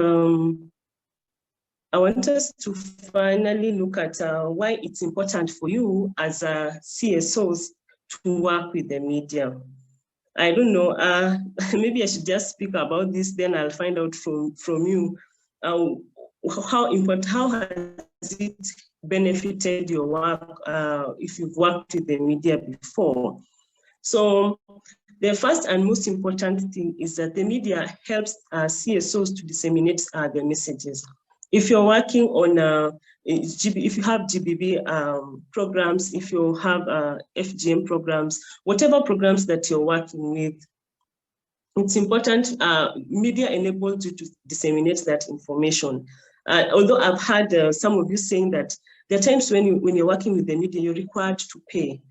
I want us to finally look at why it's important for you as CSOs to work with the media. I don't know, maybe I should just speak about this, then I'll find out from you how has it benefited your work if you've worked with the media before. So the first and most important thing is that the media helps CSOs to disseminate the messages. If you're working on, if you have GBB programs, if you have FGM programs, whatever programs that you're working with, it's important, media enables you to disseminate that information. Although I've had some of you saying that there are times when you're working with the media, you're required to pay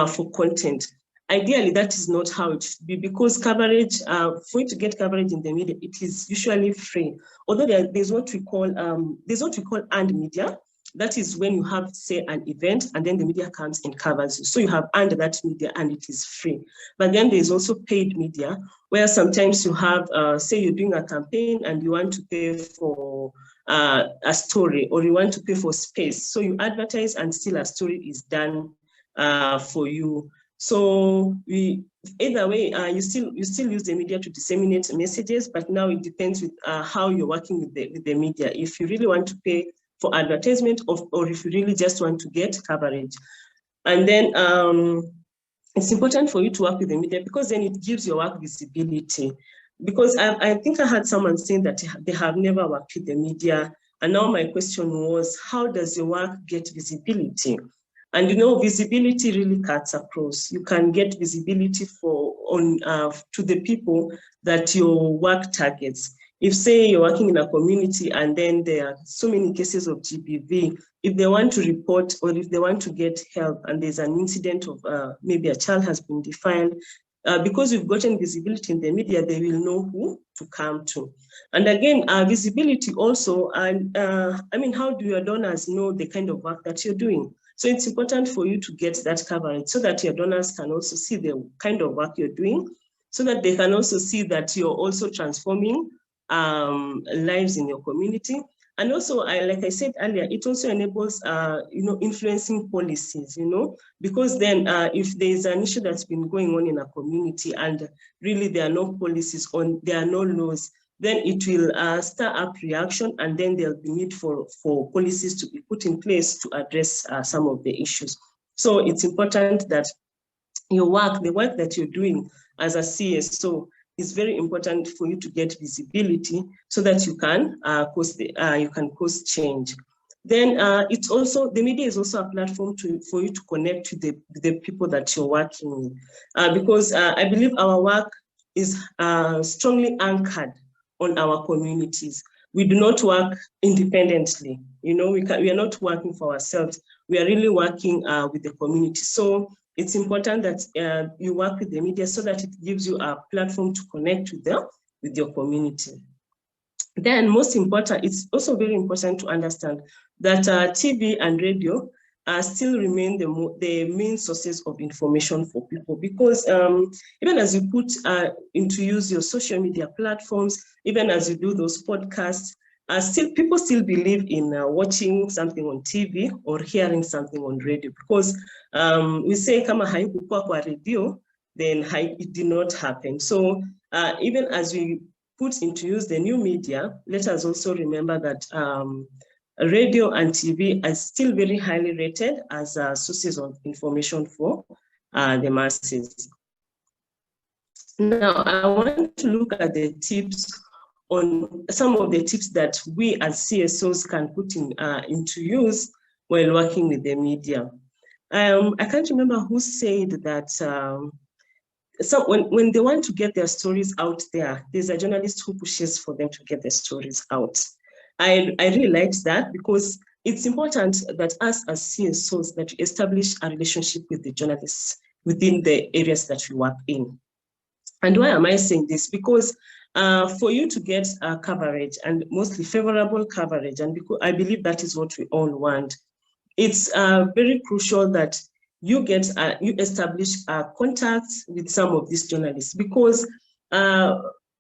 for content. Ideally, that is not how it should be, because coverage, for you to get coverage in the media, it is usually free. Although there's what we call earned media. That is when you have, say, an event and then the media comes and covers you. So you have earned that media and it is free. But then there's also paid media, where sometimes you have, say, you're doing a campaign and you want to pay for a story, or you want to pay for space. So you advertise and still a story is done for you. So either way, you still use the media to disseminate messages, but now it depends with how you're working with the media. If you really want to pay for advertisement, or if you really just want to get coverage. And then it's important for you to work with the media, because then it gives your work visibility. Because I think I had someone saying that they have never worked with the media. And now my question was, how does your work get visibility? And you know, visibility really cuts across. You can get visibility to the people that your work targets. If, say, you're working in a community and then there are so many cases of GBV, if they want to report or if they want to get help and there's an incident of maybe a child has been defiled, because we've gotten visibility in the media, they will know who to come to. And again, visibility also, and I mean, how do your donors know the kind of work that you're doing? So it's important for you to get that coverage so that your donors can also see the kind of work you're doing, so that they can also see that you're also transforming lives in your community. And also, like I said earlier, it also enables, influencing policies, because then if there's an issue that's been going on in a community and really there are no policies on, there are no laws, then it will stir up reaction, and then there'll be need for policies to be put in place to address some of the issues. So it's important that your work, the work that you're doing as a CSO, is very important for you to get visibility so that you can cause change. Then it's also, the media is also a platform for you to connect to the people that you're working with, because I believe our work is strongly anchored on our communities. We do not work independently. We are not working for ourselves. We are really working with the community. So it's important that you work with the media so that it gives you a platform to connect with your community. Then most important, it's also very important to understand that TV and radio still remain the main sources of information for people, because even as you put into use your social media platforms, even as you do those podcasts, people still believe in watching something on TV or hearing something on radio, because we say kama haikukuwa kwa radio, then it did not happen. So even as we put into use the new media, let us also remember that radio and TV are still very highly rated as sources of information for the masses. Now, I want to look at the tips on some of the tips that we as CSOs can put into use while working with the media. I can't remember who said that so when they want to get their stories out there, there's a journalist who pushes for them to get their stories out. I really liked that, because it's important that us as CSOs that we establish a relationship with the journalists within the areas that we work in. And why am I saying this? Because for you to get coverage, and mostly favorable coverage, and because I believe that is what we all want, it's very crucial that you establish contacts with some of these journalists, because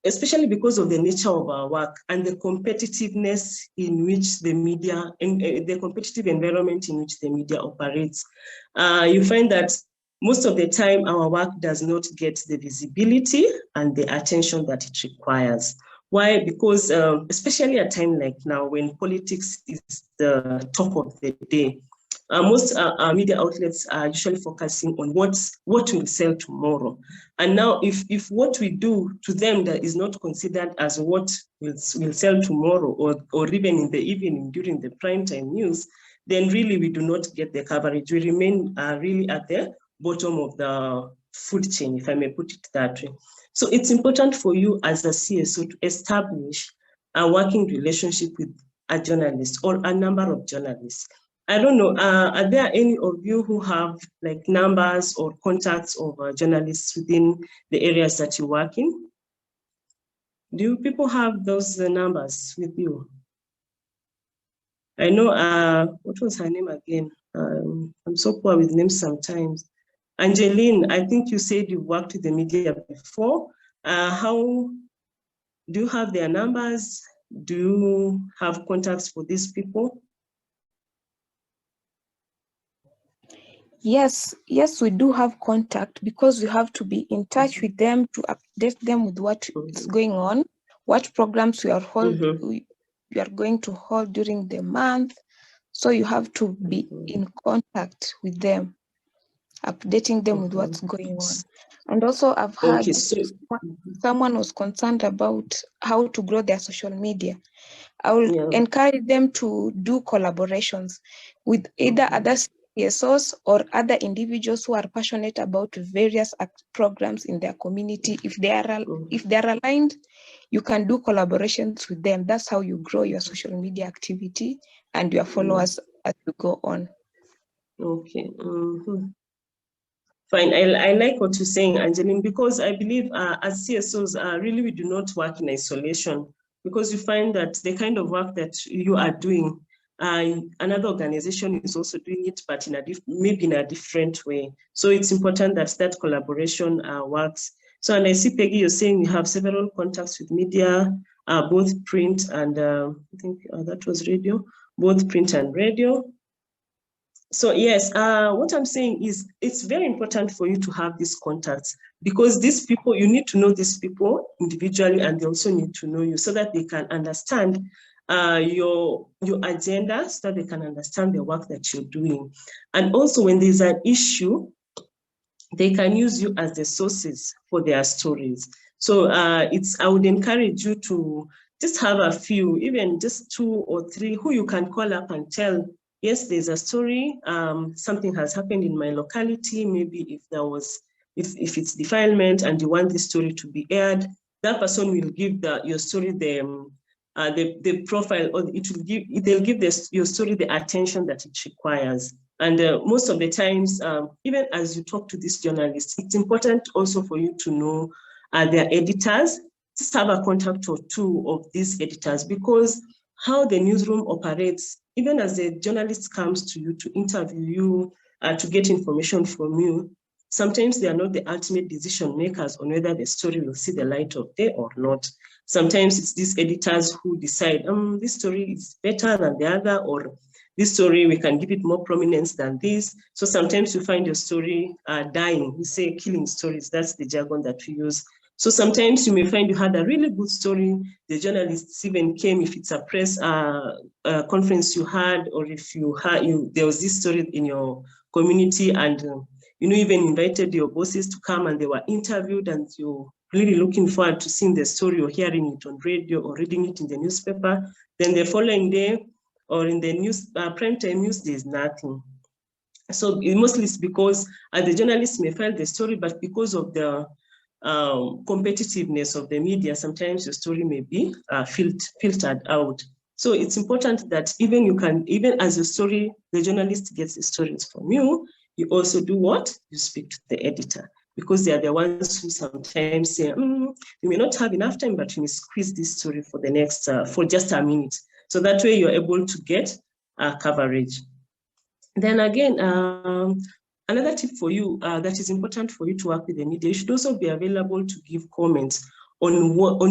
especially because of the nature of our work and the competitiveness in which the media, the competitive environment in which the media operates, you find that most of the time our work does not get the visibility and the attention that it requires. Why? Because especially at a time like now, when politics is the talk of the day, most media outlets are usually focusing on what will sell tomorrow. And now if what we do to them that is not considered as what will sell tomorrow, or even in the evening during the primetime news, then really we do not get the coverage. We remain really at the bottom of the food chain, if I may put it that way. So it's important for you as a CSO to establish a working relationship with a journalist or a number of journalists. I don't know, are there any of you who have like numbers or contacts of journalists within the areas that you work in? Do people have those numbers with you? I know, what was her name again? I'm so poor with names sometimes. Angeline, I think you said you worked with the media before. How do you have their numbers? Do you have contacts for these people? Yes, we do have contact, because we have to be in touch with them to update them with what is going on, what programs we are going to hold during the month. So you have to be in contact with them, updating them with what's going on. And also I've heard someone was concerned about how to grow their social media. I will encourage them to do collaborations with either other CSOs or other individuals who are passionate about various programs in their community. If they are aligned, you can do collaborations with them. That's how you grow your social media activity and your followers as you go on. Okay. Fine. I like what you're saying, Angeline, because I believe as CSOs, really we do not work in isolation, because you find that the kind of work that you are doing, another organization is also doing it, but maybe in a different way. So it's important that that collaboration works. So, and I see, Peggy, you're saying you have several contacts with media both print and I think that was radio, both print and radio. So yes, what I'm saying is it's very important for you to have these contacts, because these people, you need to know these people individually, and they also need to know you so that they can understand your agenda, so that they can understand the work that you're doing. And also when there's an issue, they can use you as the sources for their stories. So I would encourage you to just have a few, even just 2 or 3 who you can call up and tell, yes, there's a story, something has happened in my locality, maybe if it's defilement and you want this story to be aired, that person will give your story the profile, or they'll give your story the attention that it requires. And most of the times, even as you talk to these journalists, it's important also for you to know their editors. Just have a contact or 2 of these editors, because how the newsroom operates, even as the journalist comes to you to interview you, to get information from you, sometimes they are not the ultimate decision makers on whether the story will see the light of day or not. Sometimes it's these editors who decide, this story is better than the other, or this story, we can give it more prominence than this. So sometimes you find your story dying. We say killing stories, that's the jargon that we use. So sometimes you may find you had a really good story. The journalists even came, if it's a press conference you had, or if there was this story in your community, and you even invited your bosses to come and they were interviewed, and you're really looking forward to seeing the story or hearing it on radio or reading it in the newspaper. Then the following day, or in the news, primetime news, there's nothing. So mostly it's because the journalists may file the story, but because of the competitiveness of the media, sometimes your story may be filtered out. So it's important that even as your story, the journalist gets the stories from you, you also do what? You speak to the editor, because they are the ones who sometimes say, we may not have enough time, but we may squeeze this story for the next, for just a minute. So that way you're able to get coverage. Then again, another tip for you that is important for you to work with the media, you should also be available to give comments on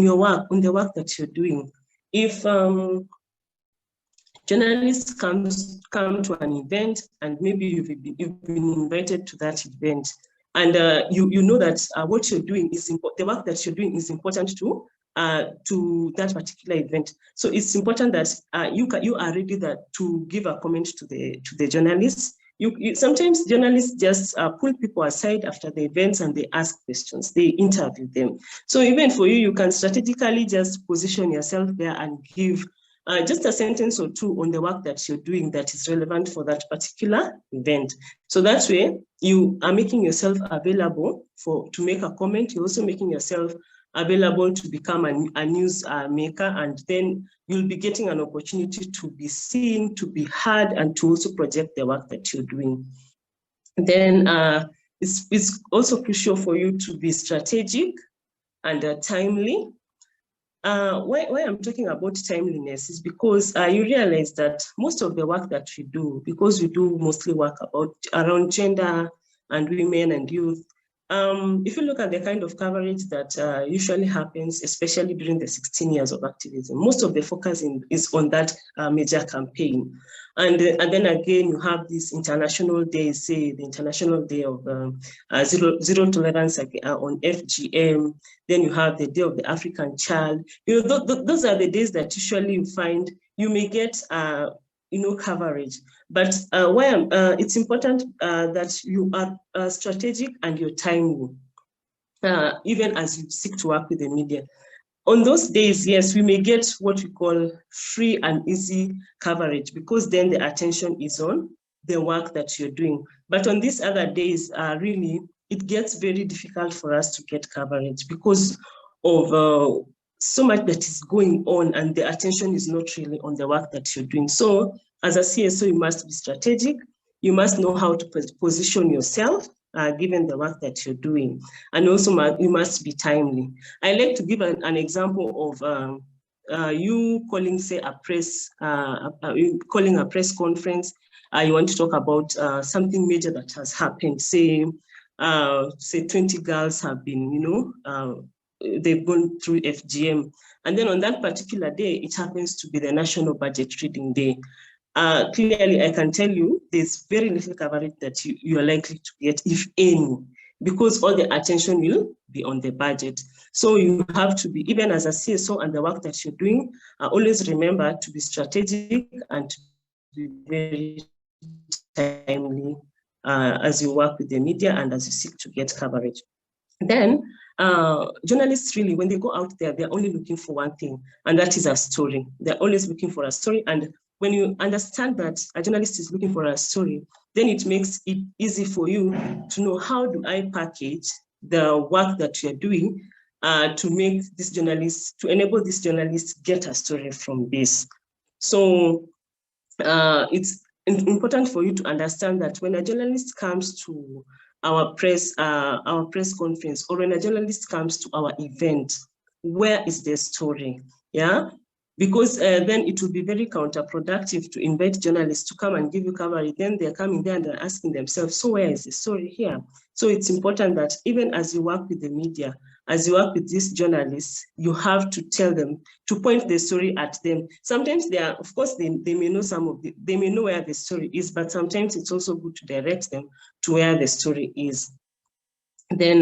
your work, on the work that you're doing. If journalists come to an event and maybe you've been invited to that event, and you know that what you're doing is the work that you're doing is important to that particular event. So it's important that you are ready to give a comment to the journalists. Sometimes journalists just pull people aside after the events and they ask questions, they interview them. So even for you, you can strategically just position yourself there and give just a sentence or 2 on the work that you're doing that is relevant for that particular event. So that way you are making yourself available to make a comment. You're also making yourself available to become a news maker, and then you'll be getting an opportunity to be seen, to be heard, and to also project the work that you're doing. Then it's also crucial for you to be strategic and timely. Why I'm talking about timeliness is because you realize that most of the work that we do, because we do mostly work around gender and women and youth, if you look at the kind of coverage that usually happens, especially during the 16 years of activism, most of the focus is on that major campaign. And then again, you have these international days, say the International Day of Zero Tolerance on FGM. Then you have the Day of the African Child. Those are the days that usually you find you may get coverage. But it's important that you are strategic and you're timely, even as you seek to work with the media. On those days, yes, we may get what we call free and easy coverage, because then the attention is on the work that you're doing. But on these other days, really, it gets very difficult for us to get coverage because of so much that is going on and the attention is not really on the work that you're doing. So as a CSO, you must be strategic. You must know how to position yourself given the work that you're doing. And also you must be timely. I like to give an example of you calling, say, calling a press conference. You want to talk about something major that has happened. Say 20 girls have been, they've gone through FGM. And then on that particular day, it happens to be the National Budget Reading Day. Clearly, I can tell you there's very little coverage that you are likely to get, if any, because all the attention will be on the budget. So you have to be, even as a CSO and the work that you're doing, always remember to be strategic and to be very timely as you work with the media and as you seek to get coverage. Then journalists really, when they go out there, they're only looking for one thing, and that is a story. They're always looking for a story. And when you understand that a journalist is looking for a story, then it makes it easy for you to know, how do I package the work that you're doing to make this journalist, to enable this journalist get a story from this. So it's important for you to understand that when a journalist comes to our press conference, or when a journalist comes to our event, where is their story? Yeah, because then it will be very counterproductive to invite journalists to come and give you coverage. Then they're coming there and they're asking themselves, so where is the story here? So it's important that even as you work with the media, as you work with these journalists, you have to tell them, to point the story at them. Sometimes they are, of course, they may know they may know where the story is, but sometimes it's also good to direct them to where the story is. Then,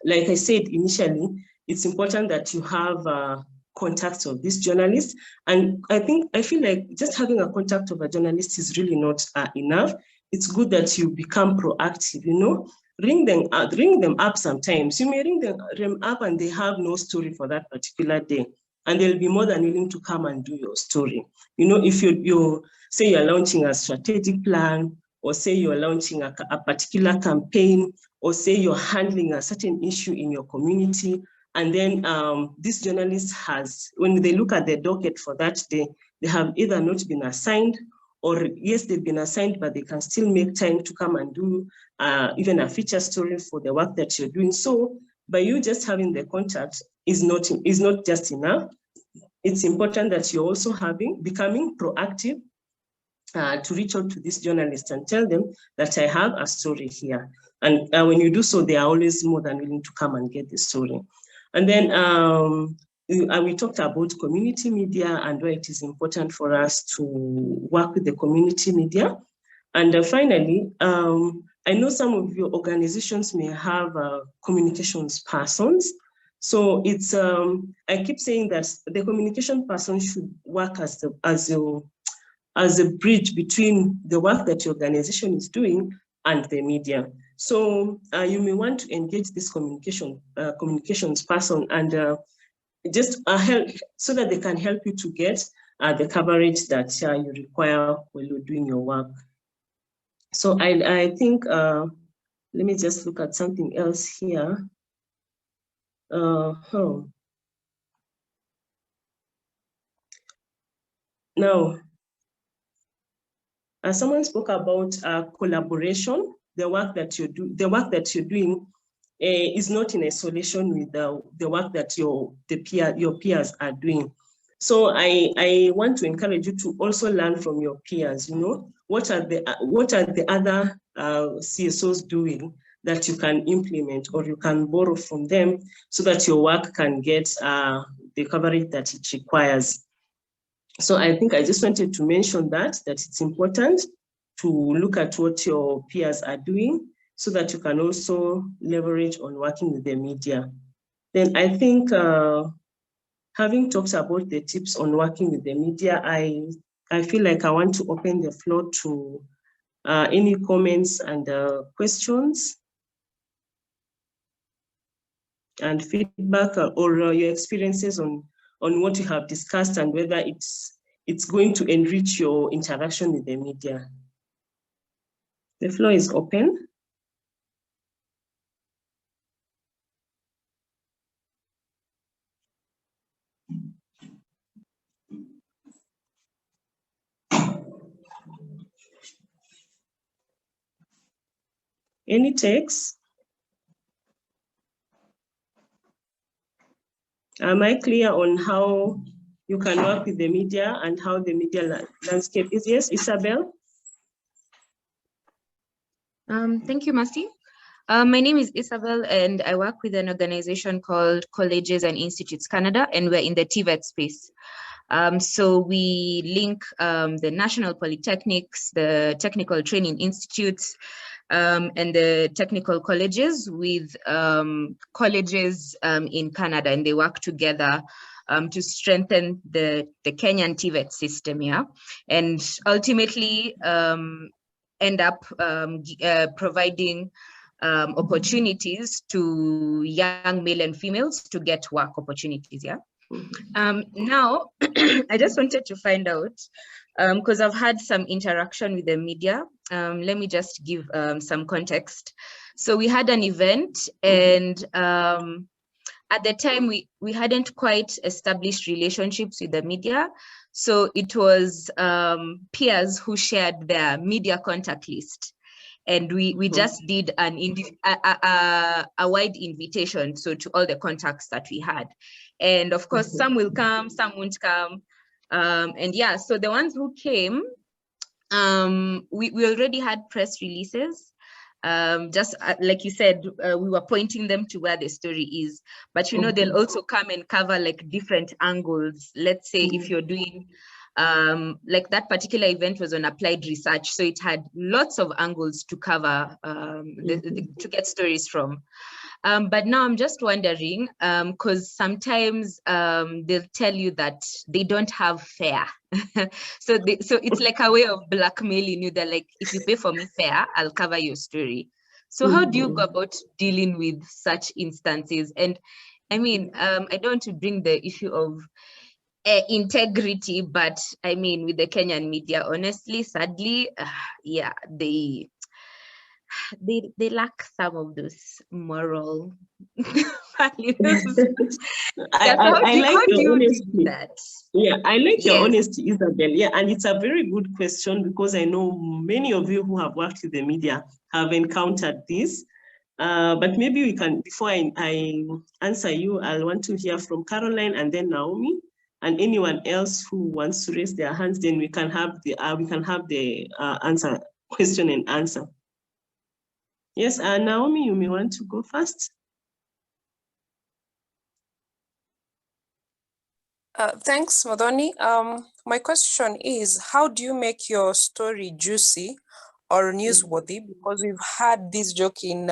like I said initially, it's important that you have contacts of these journalists. And I feel like just having a contact of a journalist is really not enough. It's good that you become proactive, you know. Ring them up sometimes. You may ring them up and they have no story for that particular day, and they'll be more than willing to come and do your story. You know, if you say you're launching a strategic plan, or say you're launching a particular campaign, or say you're handling a certain issue in your community, and then this journalist when they look at the docket for that day, they have either not been assigned, or yes, they've been assigned, but they can still make time to come and do even a feature story for the work that you're doing. So by you just having the contact is not just enough. It's important that you're also becoming proactive to reach out to these journalists and tell them that I have a story here. And when you do so, they are always more than willing to come and get the story. And then we talked about community media and why it is important for us to work with the community media. And finally, I know some of your organizations may have communications persons. So it's, I keep saying that the communication person should work as a bridge between the work that your organization is doing and the media. So you may want to engage this communications person and just help, so that they can help you to get the coverage that you require when you're doing your work. So I think, let me just look at something else here. Now, someone spoke about collaboration. The work that you're doing is not in isolation with the work that your peers are doing. So I want to encourage you to also learn from your peers. You know, what are the other CSOs doing that you can implement, or you can borrow from them, so that your work can get the coverage that it requires. So I think I just wanted to mention that it's important to look at what your peers are doing, so that you can also leverage on working with the media. Then I think, having talked about the tips on working with the media, I feel like I want to open the floor to any comments and questions and feedback, or your experiences on what you have discussed, and whether it's going to enrich your interaction with the media. The floor is open. Any takes? Am I clear on how you can work with the media and how the media landscape is? Yes, Isabel? Thank you, Mercy. My name is Isabel, and I work with an organization called Colleges and Institutes Canada, and we're in the TVET space. So we link the national polytechnics, the technical training institutes, and the technical colleges with colleges in Canada, and they work together to strengthen the Kenyan TVET system, yeah, and ultimately end up providing opportunities to young male and females to get work opportunities, yeah. Now, I just wanted to find out, because I've had some interaction with the media. Let me just give some context. So we had an event, and at the time we hadn't quite established relationships with the media. So it was peers who shared their media contact list. And we just did a wide invitation, so to all the contacts that we had. And of course, some will come, some won't come. And yeah, so the ones who came, we already had press releases. Just like you said, we were pointing them to where the story is. But you know, they'll also come and cover like different angles. Let's say if you're doing, like that particular event was on applied research, so it had lots of angles to cover, to get stories from. But now I'm just wondering, because sometimes they'll tell you that they don't have fare. So it's like a way of blackmailing you. They're like, if you pay for me fare, I'll cover your story. So how do you go about dealing with such instances? And I mean, I don't want to bring the issue of integrity, but I mean, with the Kenyan media, honestly, sadly, yeah, they lack some of those moral values. I like your honesty. That? Yeah, I like your Yes. honesty, Isabel. Yeah, and it's a very good question, because I know many of you who have worked with the media have encountered this. But maybe we can, before I answer you, I'll want to hear from Caroline and then Naomi, and anyone else who wants to raise their hands. Then we can have the answer, question and answer. Yes, Naomi, you may want to go first. Thanks, Modoni. My question is, how do you make your story juicy or newsworthy? Because we've had this joke in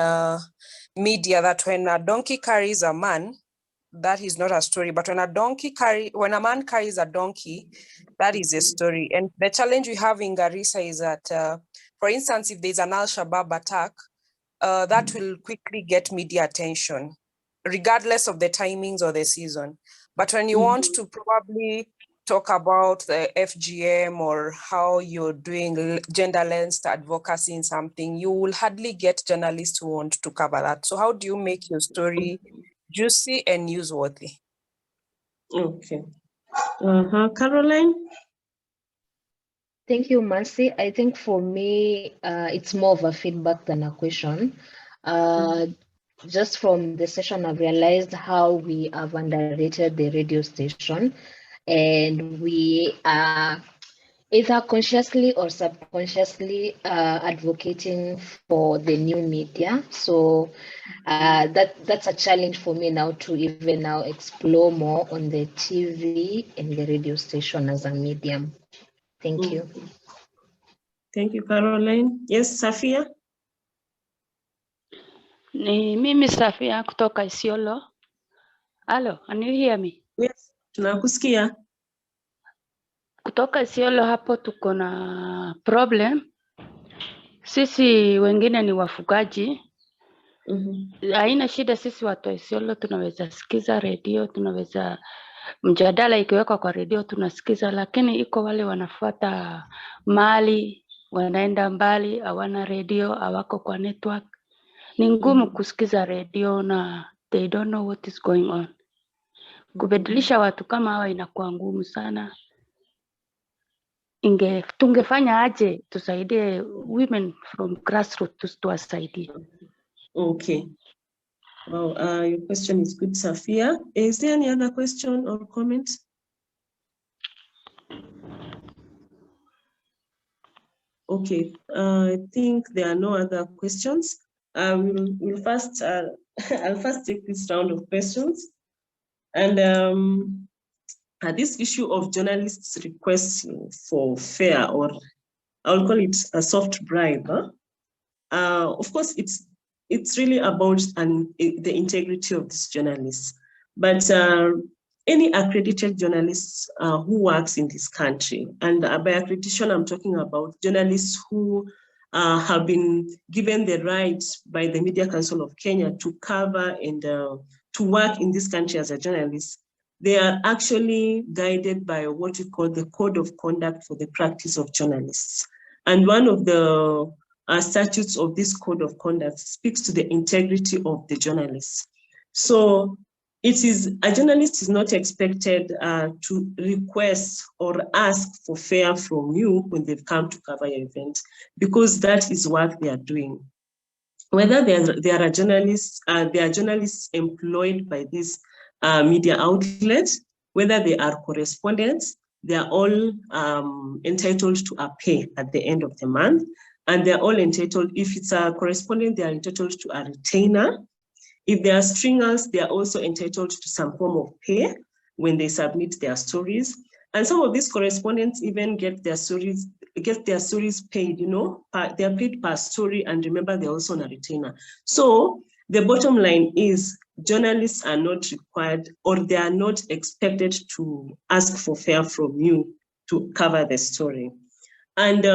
media that when a donkey carries a man, that is not a story. But when a man carries a donkey, that is a story. And the challenge we have in Garissa is that, for instance, if there's an Al-Shabaab attack, that will quickly get media attention, regardless of the timings or the season. But when you want to probably talk about the FGM or how you're doing gender-lensed advocacy in something, you will hardly get journalists who want to cover that. So how do you make your story juicy and newsworthy? Okay. Caroline? Thank you, Mercy. I think for me, it's more of a feedback than a question. Just from the session, I've realized how we have underrated the radio station, and we are either consciously or subconsciously advocating for the new media. So that's a challenge for me now to even now explore more on the TV and the radio station as a medium. Thank you. Thank you, Caroline. Yes, Safia? Ni mimi Safia kutoka Isiolo. Hello, can you hear me? Yes, tunakusikia. Kutoka Isiolo hapo tuko na problem. Sisi wengine ni wafugaji. Haina shida, sisi watu wa Isiolo tunaweza sikiza redio, tunaweza mjadala ikiwekwa kwa redio tunasikiza, lakini iko wale wanafuata mali, wanaenda mbali, hawana redio, hawako kwa network. Ni ngumu kusikiza redio na they don't know what is going on. Kubadilisha watu kama hawa inakuwa ngumu sana. Tungefanya aje tusaidie women from grassroots tuwasaidie. Okay. Well, your question is good, Safia. Is there any other question or comment? Okay, I think there are no other questions. we'll first, I'll first take this round of questions. And this issue of journalists requesting for fair, or I'll call it a soft bribe, of course, it's really about the integrity of these journalists. But any accredited journalists who works in this country, and by accreditation, I'm talking about journalists who have been given the right by the Media Council of Kenya to cover and to work in this country as a journalist. They are actually guided by what we call the Code of Conduct for the Practice of Journalists. And one of the statutes of this Code of Conduct speaks to the integrity of the journalists. So a journalist is not expected to request or ask for fare from you when they've come to cover your event, because that is what they are doing. Whether they are journalists employed by this media outlet, whether they are correspondents, they are all entitled to a pay at the end of the month. And they're all entitled, if it's a correspondent, they are entitled to a retainer. If they are stringers, they are also entitled to some form of pay when they submit their stories. And some of these correspondents even get their stories paid, they're paid per story, and remember, they're also on a retainer. So the bottom line is journalists are not required, or they are not expected to ask for fare from you to cover the story. And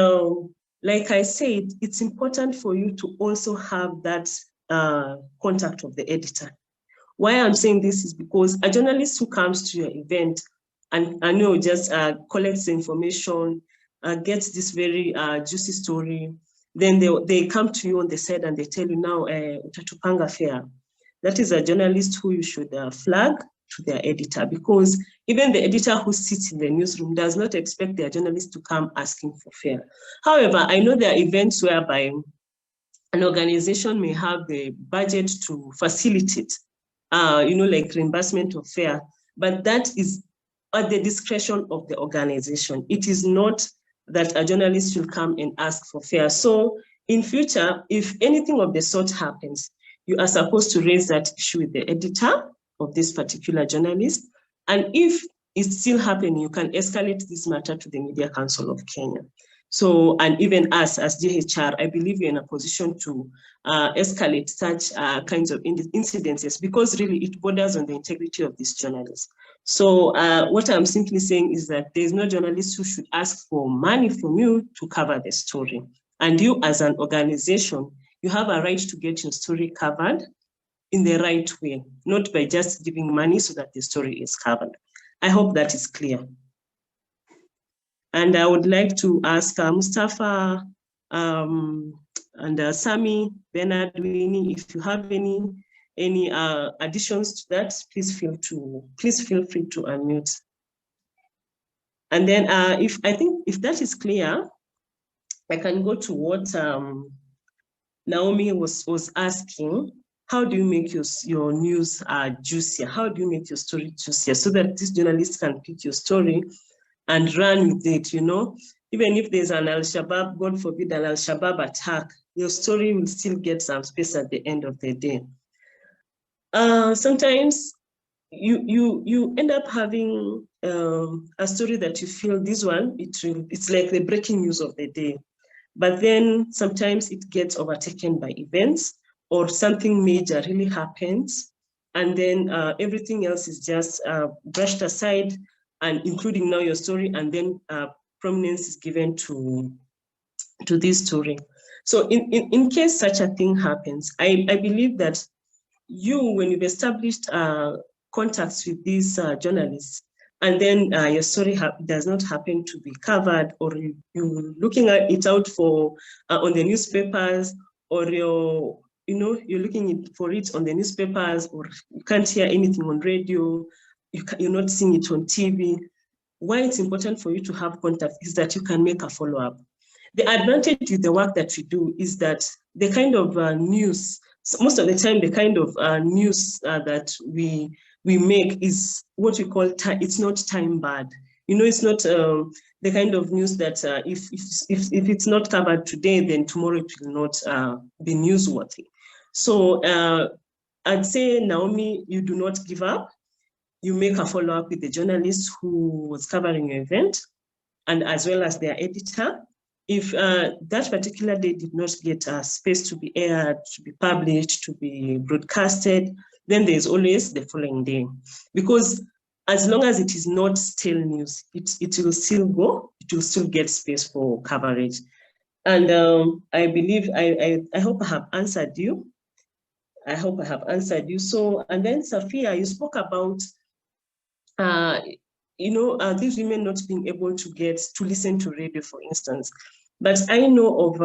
like I said, it's important for you to also have that contact of the editor. Why I'm saying this is because a journalist who comes to your event and I know just collects the information, gets this very juicy story, then they come to you on the side and they tell you, now utatupanga fair. That is a journalist who you should flag to their editor, because even the editor who sits in the newsroom does not expect their journalist to come asking for fare. However, I know there are events whereby an organization may have the budget to facilitate, like reimbursement of fare, but that is at the discretion of the organization. It is not that a journalist will come and ask for fare. So in future, if anything of the sort happens, you are supposed to raise that issue with the editor of this particular journalist. And if it's still happening, you can escalate this matter to the Media Council of Kenya. So, and even us as JHR, I believe we're in a position to escalate such kinds of incidences, because really it borders on the integrity of these journalists. So what I'm simply saying is that there's no journalist who should ask for money from you to cover the story. And you as an organization, you have a right to get your story covered in the right way, not by just giving money so that the story is covered. I hope that is clear. And I would like to ask Mustafa and Sami, Bernard, Winnie, if you have any additions to that, please feel free to unmute. And then if that is clear, I can go to what Naomi was asking. How do you make your news juicier? How do you make your story juicier so that these journalists can pick your story and run with it, Even if there's an Al-Shabaab, God forbid, an Al-Shabaab attack, your story will still get some space at the end of the day. Sometimes you end up having a story that you feel this one, it's like the breaking news of the day. But then sometimes it gets overtaken by events, or something major really happens, and then everything else is just brushed aside, and including now your story, and then prominence is given to this story. So in case such a thing happens, I believe that when you've established contacts with these journalists, and then your story does not happen to be covered, or you're looking at it out for on the newspapers, or you're looking for it on the newspapers, or you can't hear anything on radio, you're not seeing it on TV. Why it's important for you to have contact is that you can make a follow-up. The advantage with the work that we do is that the kind of news, most of the time, the kind of news that we make is what we call it's not time barred. It's not the kind of news that if it's not covered today, then tomorrow it will not be newsworthy. So I'd say, Naomi, you do not give up. You make a follow-up with the journalist who was covering your event, and as well as their editor. If that particular day did not get a space to be aired, to be published, to be broadcasted, then there's always the following day. Because as long as it is not stale news, it will still go, it will still get space for coverage. And I believe, I hope I have answered you. I hope I have answered you. So, and then Safia, you spoke about, these women not being able to listen to radio, for instance. But I know of,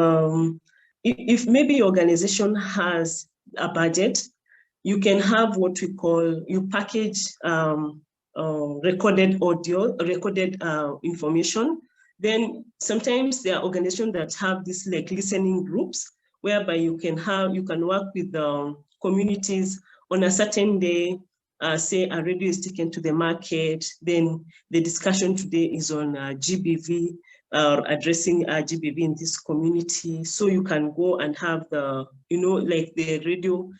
if maybe your organization has a budget, you can have what we call, you package recorded audio, recorded information. Then sometimes there are organizations that have this like listening groups, whereby you can work with communities on a certain day. Say a radio is taken to the market, then the discussion today is on GBV, addressing GBV in this community. So you can go and have the, like the radio,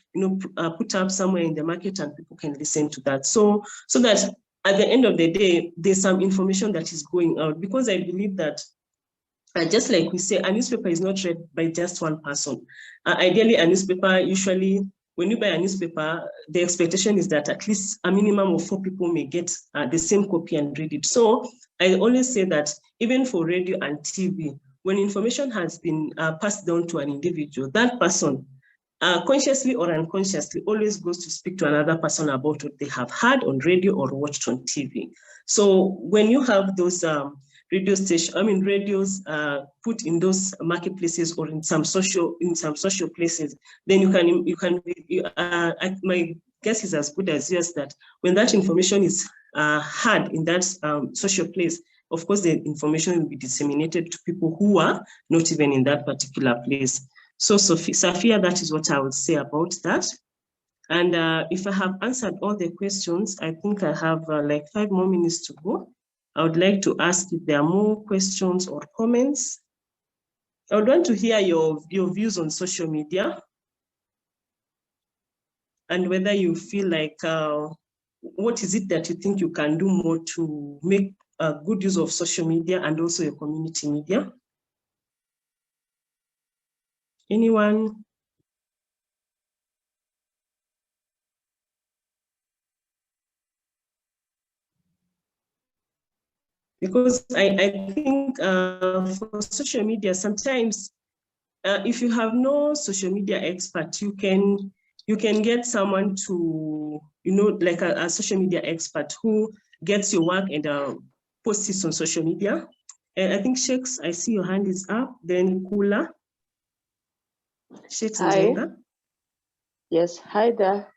put up somewhere in the market and people can listen to that. So that at the end of the day, there's some information that is going out, because I believe that just like we say, a newspaper is not read by just one person. Ideally, a newspaper, usually, when you buy a newspaper, the expectation is that at least a minimum of 4 people may get the same copy and read it. So I always say that even for radio and TV, when information has been passed down to an individual, that person, consciously or unconsciously, always goes to speak to another person about what they have heard on radio or watched on TV. So when you have those radio station, radios put in those marketplaces or in some social places, then you can my guess is as good as yours, that when that information is heard in that social place, of course the information will be disseminated to people who are not even in that particular place. So Safia, that is what I would say about that. And if I have answered all the questions, I think I have like 5 more minutes to go. I would like to ask if there are more questions or comments. I would want to hear your views on social media and whether you feel like, what is it that you think you can do more to make good use of social media and also your community media? Anyone? Because I think for social media, sometimes if you have no social media expert, you can get someone to, like a social media expert who gets your work and posts it on social media. And I think Shakes, I see your hand is up, then Kula. Shakes Njenga. Yes, hi there.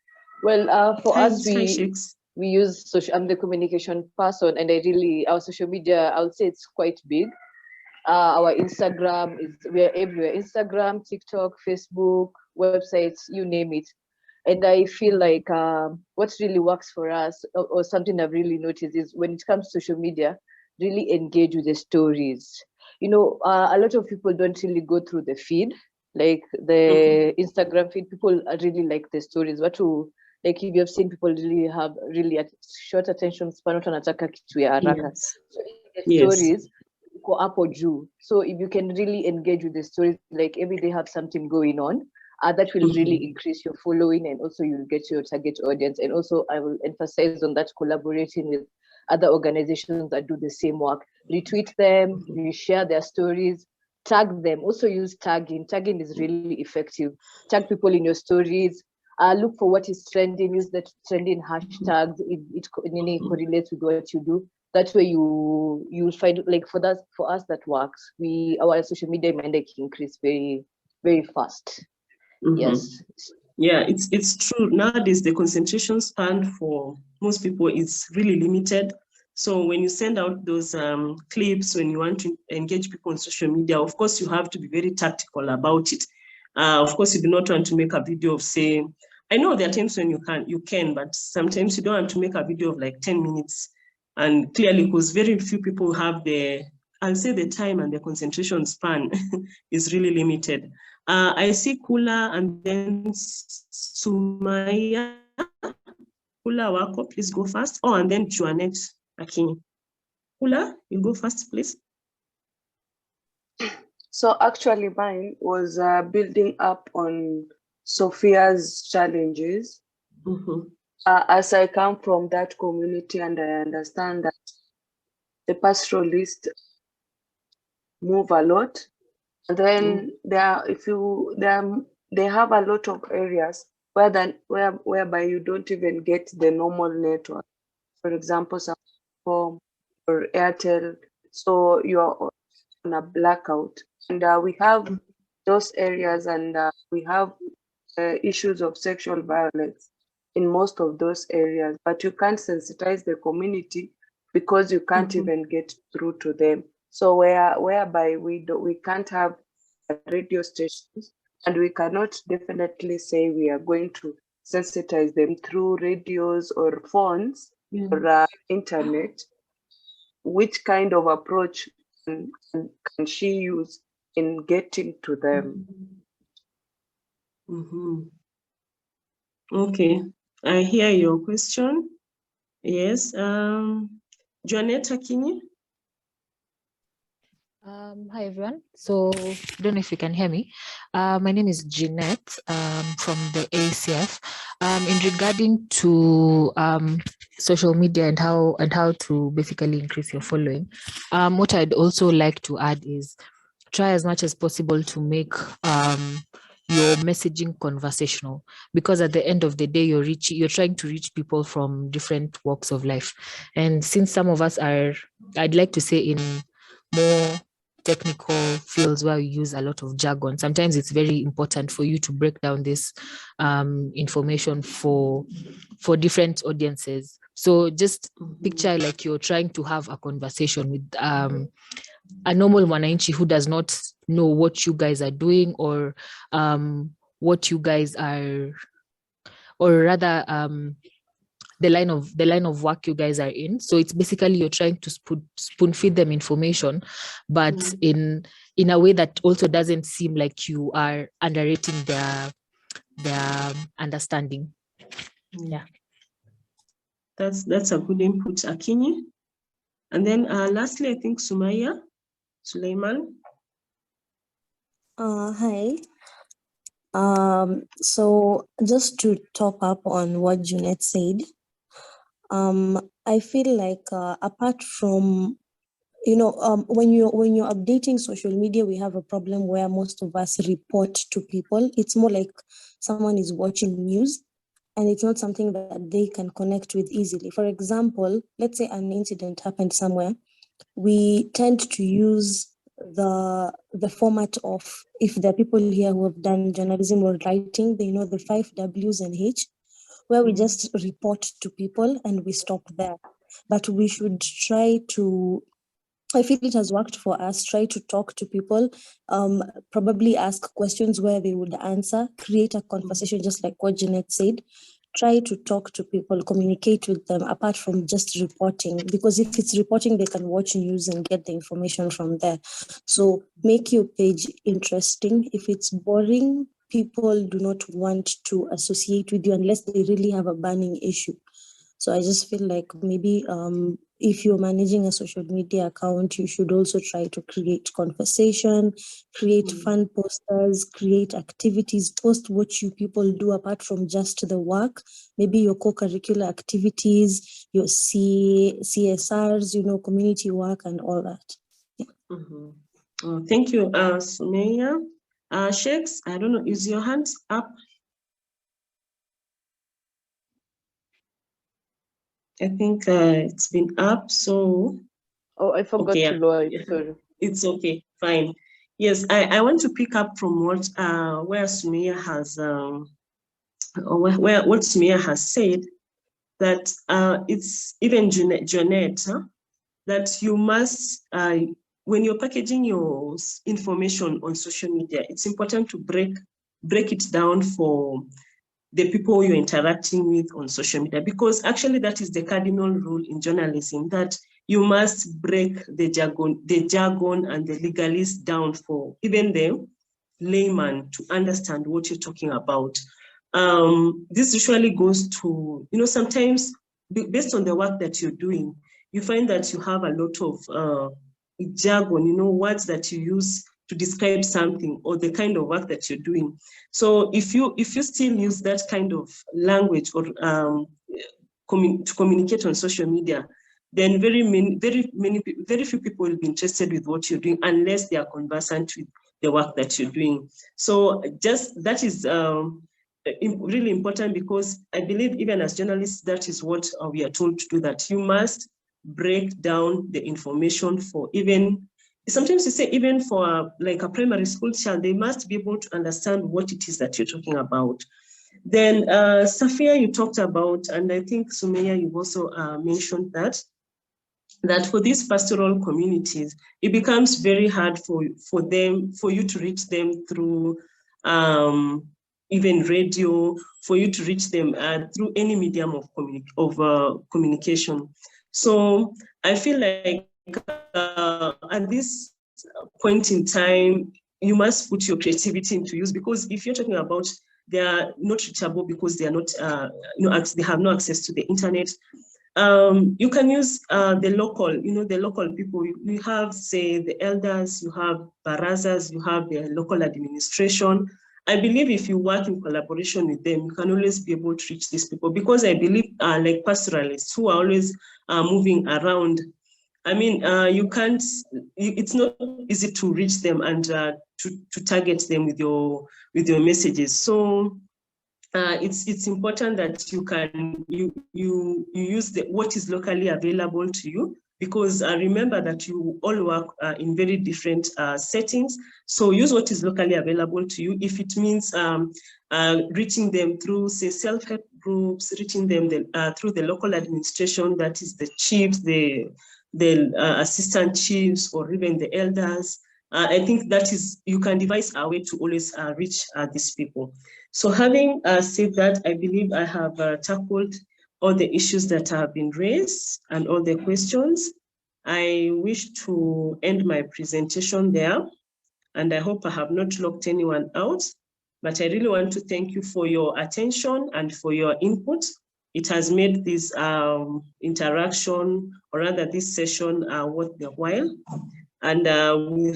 Well, for us, we use social. I'm the communication person, and our social media, I would say it's quite big. Our Instagram we're everywhere: Instagram, TikTok, Facebook, websites, you name it. And I feel like what really works for us, or something I've really noticed, is when it comes to social media, really engage with the stories. A lot of people don't really go through the feed, like the Instagram feed. People really like the stories. Like if you have seen, people really have a short attention span. So the stories go up or due. So if you can really engage with the stories, like every day have something going on, that will really increase your following, and also you'll get your target audience. And also I will emphasize on that, collaborating with other organizations that do the same work. Retweet them, reshare their stories, tag them. Also use tagging. Tagging is really effective. Tag people in your stories. Look for what is trending. Use the trending hashtags. It correlates with what you do. That way you'll find, like for us that works. Our social media mandate increase very, very fast. Yes. Yeah, it's true. Nowadays the concentration span for most people is really limited. So when you send out those clips, when you want to engage people on social media, of course you have to be very tactical about it. Of course, you do not want to make a video of, say, I know there are times when you can, but sometimes you don't want to make a video of like 10 minutes. And clearly, because very few people have the time and the concentration span is really limited. I see Kula and then Sumaya. Kula Wako, please go first. Oh, and then Juanet Akinyi. Kula, you go first, please. So actually mine was building up on Sophia's challenges. As I come from that community and I understand that the pastoralists move a lot. And then they have a lot of areas whereby you don't even get the normal network. For example, Safaricom or Airtel, so you are on a blackout. And we have those areas, and we have issues of sexual violence in most of those areas, but you can't sensitize the community because you can't even get through to them. So whereby we can't have radio stations, and we cannot definitely say we are going to sensitize them through radios or phones or internet. Which kind of approach can she use in getting to them? Okay, I hear your question. Yes, Juanet Akinyi. Hi everyone. So I don't know if you can hear me. My name is Jeanette from the ACF. In regarding to social media and how to basically increase your following, what I'd also like to add is try as much as possible to make your messaging conversational, because at the end of the day you're trying to reach people from different walks of life. And since some of us are, I'd like to say, in more technical fields where we use a lot of jargon, sometimes it's very important for you to break down this information for different audiences. So just picture like you're trying to have a conversation with a normal mwananchi who does not know what you guys are doing, or what you guys are, or rather the line of work you guys are in. So it's basically you're trying to spoon feed them information, but in a way that also doesn't seem like you are underrating their understanding. Yeah, that's a good input, Akinyi. And then lastly, I think Sumaya Suleiman. Hi. So just to top up on what Junet said, I feel like apart from, when you're updating social media, we have a problem where most of us report to people. It's more like someone is watching news, and it's not something that they can connect with easily. For example, let's say an incident happened somewhere. We tend to use the format of, if there are people here who have done journalism or writing, they know the 5 W's and H, where we just report to people and we stop there. But we should try to, I feel it has worked for us, try to talk to people, probably ask questions where they would answer, create a conversation, just like what Jeanette said. Try to talk to people, communicate with them, apart from just reporting, because if it's reporting, they can watch news and get the information from there. So make your page interesting. If it's boring, people do not want to associate with you unless they really have a burning issue. So I just feel like maybe if you're managing a social media account, you should also try to create conversation, create fun posters, create activities, post what you people do apart from just the work, maybe your co-curricular activities, your CSRs, community work and all that. Yeah. Thank you, Sumaya. Sheiks, I don't know, is your hand up? I think it's been up, so. Oh, I forgot to lower it, sorry. It's okay, fine. Yes, I want to pick up from what where Sumaya has, what Sumaya has said, that it's even Jeanette, that you must, when you're packaging your information on social media, it's important to break it down for the people you're interacting with on social media, because actually that is the cardinal rule in journalism, that you must break the jargon and the legalese down for even the layman to understand what you're talking about. This usually goes to, sometimes based on the work that you're doing, you find that you have a lot of jargon, words that you use to describe something or the kind of work that you're doing. So if you still use that kind of language or to communicate on social media, then very few people will be interested with what you're doing unless they are conversant with the work that you're doing. So that is really important, because I believe even as journalists, that is what we are told to do, that you must break down the information for sometimes you say even for like a primary school child, they must be able to understand what it is that you're talking about. Then Safia, you talked about, and I think Sumaya, you've also mentioned that for these pastoral communities, it becomes very hard for you to reach them through even radio, for you to reach them through any medium of communication. So I feel like at this point in time, you must put your creativity into use, because if you're talking about they are not reachable because they are not, they have no access to the internet, you can use the local people. You have, say, the elders, you have barazas, you have the local administration. I believe if you work in collaboration with them, you can always be able to reach these people, because I believe like pastoralists who are always moving around, I mean, it's not easy to reach them and to target them with your messages. So it's important that you use what is locally available to you, because remember that you all work in very different settings. So use what is locally available to you. If it means reaching them through, say, self-help groups, reaching them through the local administration, that is the chiefs, the assistant chiefs, or even the elders. I think that is, you can devise a way to always reach these people. So having said that, I believe I have tackled all the issues that have been raised and all the questions. I wish to end my presentation there, and I hope I have not locked anyone out, but I really want to thank you for your attention and for your input. It has made this interaction, or rather this session, worth the while. And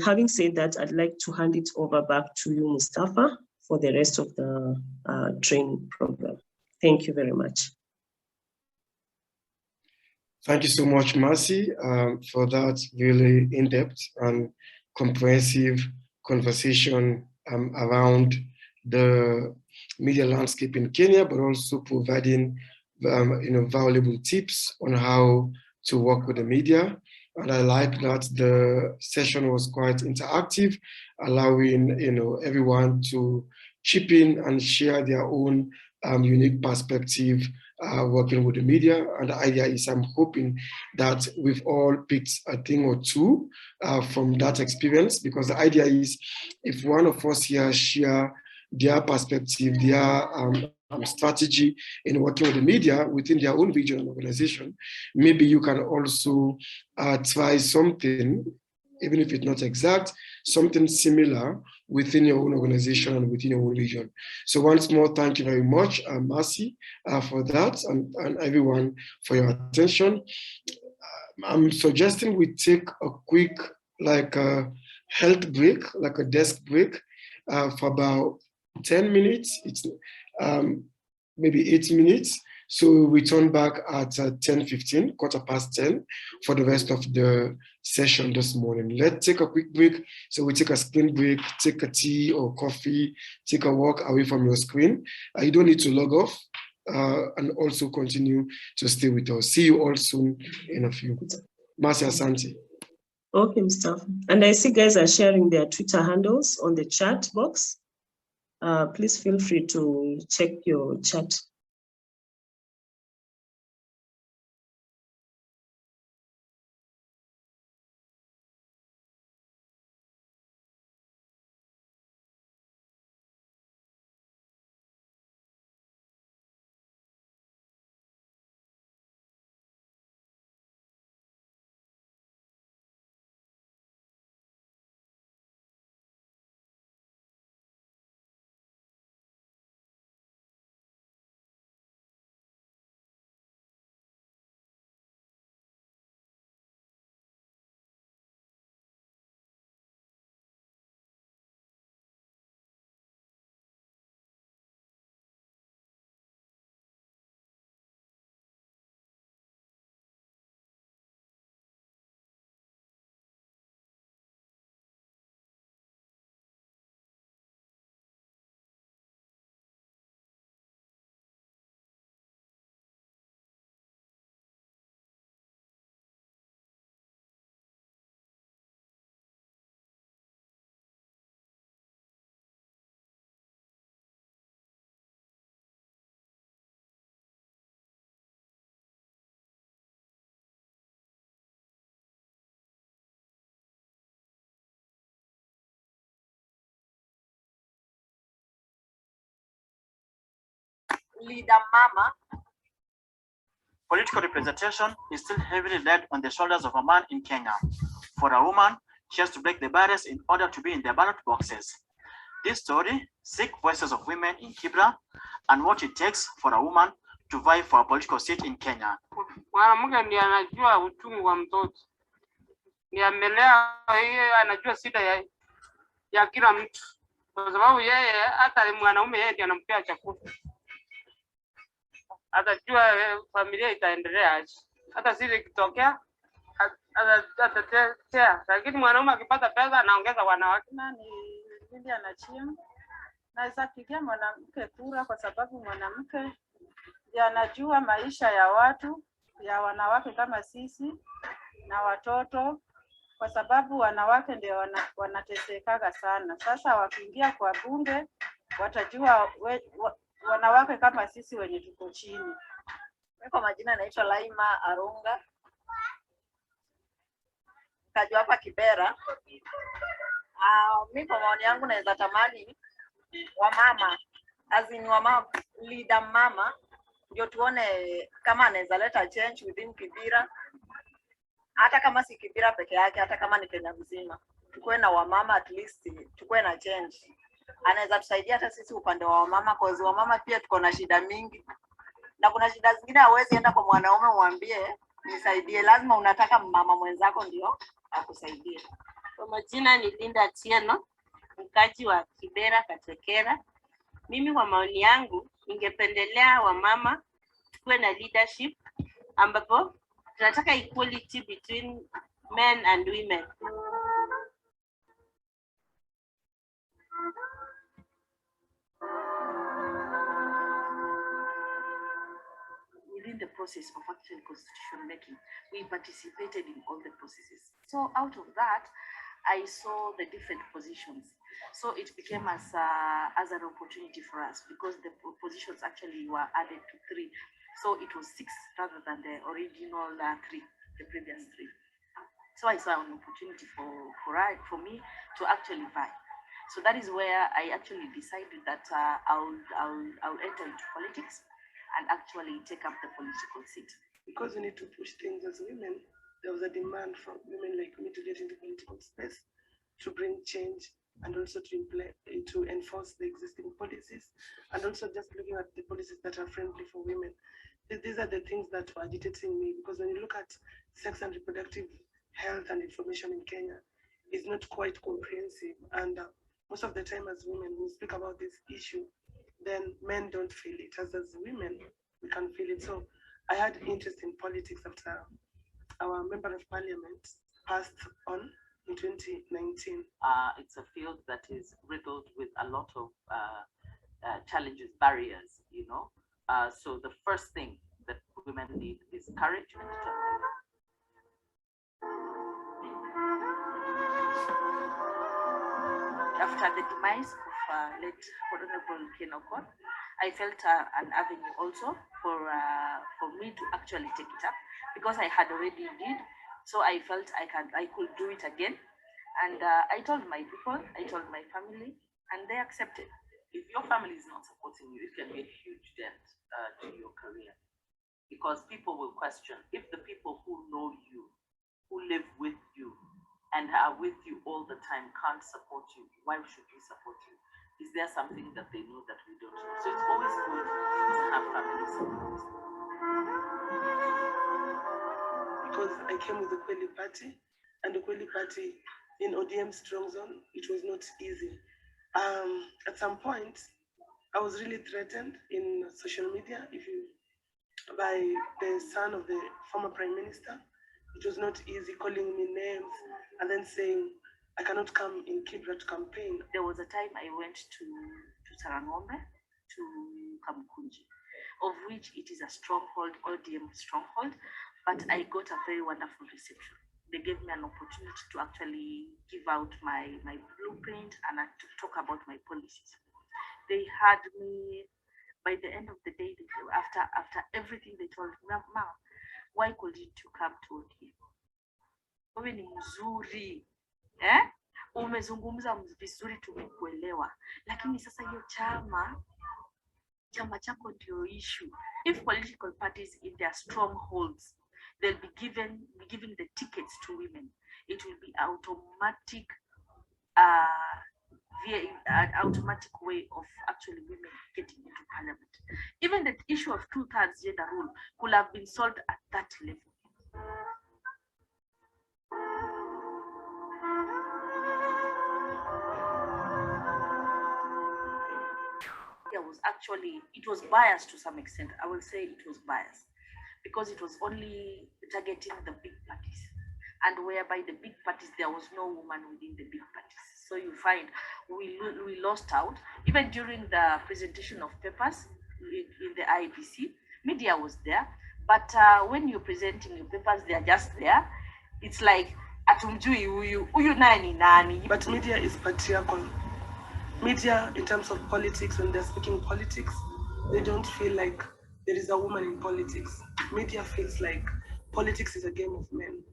having said that, I'd like to hand it over back to you, Mustafa, for the rest of the training program. Thank you very much. Thank you so much, Mercy, for that really in-depth and comprehensive conversation around the media landscape in Kenya, but also providing valuable tips on how to work with the media. And I like that the session was quite interactive, allowing everyone to chip in and share their own unique perspective working with the media. And the idea is, I'm hoping that we've all picked a thing or two from that experience, because the idea is, if one of us here share their perspective, their strategy in working with the media within their own region and organization, maybe you can also try something, even if it's not exact, something similar within your own organization and within your own region. So once more, thank you very much, Mercy, for that, and everyone for your attention. I'm suggesting we take a quick, health break, like a desk break, for about 10 minutes. It's maybe 8 minutes. So we return back at 10:15, 10:15, for the rest of the session this morning. Let's take a quick break. So we take a screen break, take a tea or coffee, take a walk away from your screen. You don't need to log off, and also continue to stay with us. See you all soon in a few. Mercy, Asante. Okay, Mustafa. And I see guys are sharing their Twitter handles on the chat box. Please feel free to check your chat. leader mama. Political representation is still heavily laid on the shoulders of a man in Kenya. For a woman, she has to break the barriers in order to be in the ballot boxes. This story seeks voices of women in Kibra and what it takes for a woman to vie for a political seat in Kenya. Mwanamke ndiye anajua uchungu wa mtoto. Ndiye amelea yeye, anajua shida ya kila mtu. Kwa sababu yeye hata mwanaume yeye ndiye anampea chakula. Atajua familia itaendelea aje. Hata sisi kitokea atatetea. Lakini mwanaume akipata pesa anaongeza wanawake. Ndio anachia. Naweza pigia mwanamke kura kwa sababu mwanamke ndiye anajua maisha ya watu, ya wanawake kama sisi na watoto, kwa sababu wanawake ndio wanatesekaga sana. Sasa wakiingia kwa bunge watajua wanawake kama sisi wenye tuko chini. Kwa majina naitwa Laima Arunga. Kajua hapa Kibera. Mimi kwa maoni yangu naweza tamani wamama, azini wamama, leader mama, ndio tuone kama anaweza leta change within Kibera. Hata kama si Kibera peke yake, hata kama ni Kenya mzima. Tukue na wamama, at least tukue na change. Anaweza tusaidia hata sisi upande wa wamama, kwa sababu wamama pia tuko na shida mingi. Na kuna shida zingine hauwezi enda kwa mwanaume mwambie nisaidie, lazima unataka mama mwenzako ndio akusaidie. Kwa majina ni Linda Tieno, mkaji wa Kibera Katekera. Mimi kwa maoni yangu ningependelea wamama tuwe na leadership ambapo tunataka equality between men and women. Within the process of actual constitution making, we participated in all the processes. So out of that, I saw the different positions. So it became as an opportunity for us because the positions actually were added to 3. So it was 6 rather than the original 3, the previous 3. So I saw an opportunity for me to actually vie. So that is where I actually decided that I'll enter into politics and actually take up the political seat. Because we need to push things as women, there was a demand from women like me to get into political space, to bring change, and also to enforce the existing policies, and also just looking at the policies that are friendly for women. These are the things that were agitating me, because when you look at sex and reproductive health and information in Kenya, it's not quite comprehensive, and most of the time as women, we speak about this issue, then men don't feel it. As women, we can feel it. So I had interest in politics after our member of parliament passed on in 2019. It's a field that is riddled with a lot of challenges, barriers, you know. So the first thing that women need is courage and determination. After the demise of late Honorable Kenokon, I felt an avenue also for me to actually take it up, because I had already did. So I felt I could do it again. And I told my people, I told my family, and they accepted. If your family is not supporting you, it can be a huge dent to your career, because people will question if the people who know you, who live with you, and are with you all the time can't support you, why should we support you? Is there something that they know that we don't know? So it's always good to have family support. Because I came with the Kweli Party, and the Kweli Party in ODM Strong Zone, it was not easy. At some point, I was really threatened in social media by the son of the former Prime Minister. It was not easy, calling me names and then saying I cannot come in Kibra to campaign. There was a time I went to Sarangombe, to Kamkunji, of which it is a stronghold, ODM stronghold, but I got a very wonderful reception. They gave me an opportunity to actually give out my blueprint and to talk about my policies. They had me, by the end of the day, after everything they told me, Ma, why couldn't you come to ODM? Wewe ni mzuri, umezungumza vizuri, tumekuelewa, lakini sasa hiyo chama chama chako ndio issue. If political parties in their strongholds, they'll be giving the tickets to women, it will be automatic an automatic way of actually women getting into parliament. Even the issue of 2/3 gender rule could have been solved at that level. It was biased to some extent. I will say it was biased because it was only targeting the big parties, and whereby the big parties, there was no woman within the big parties. So you find we lost out. Even during the presentation of papers in the IBC, media was there, but when you're presenting your papers, they're just there. It's like atumjui huyu nani nani. But media is patriarchal. Media, in terms of politics, when they're speaking politics, they don't feel like there is a woman in politics. Media feels like politics is a game of men,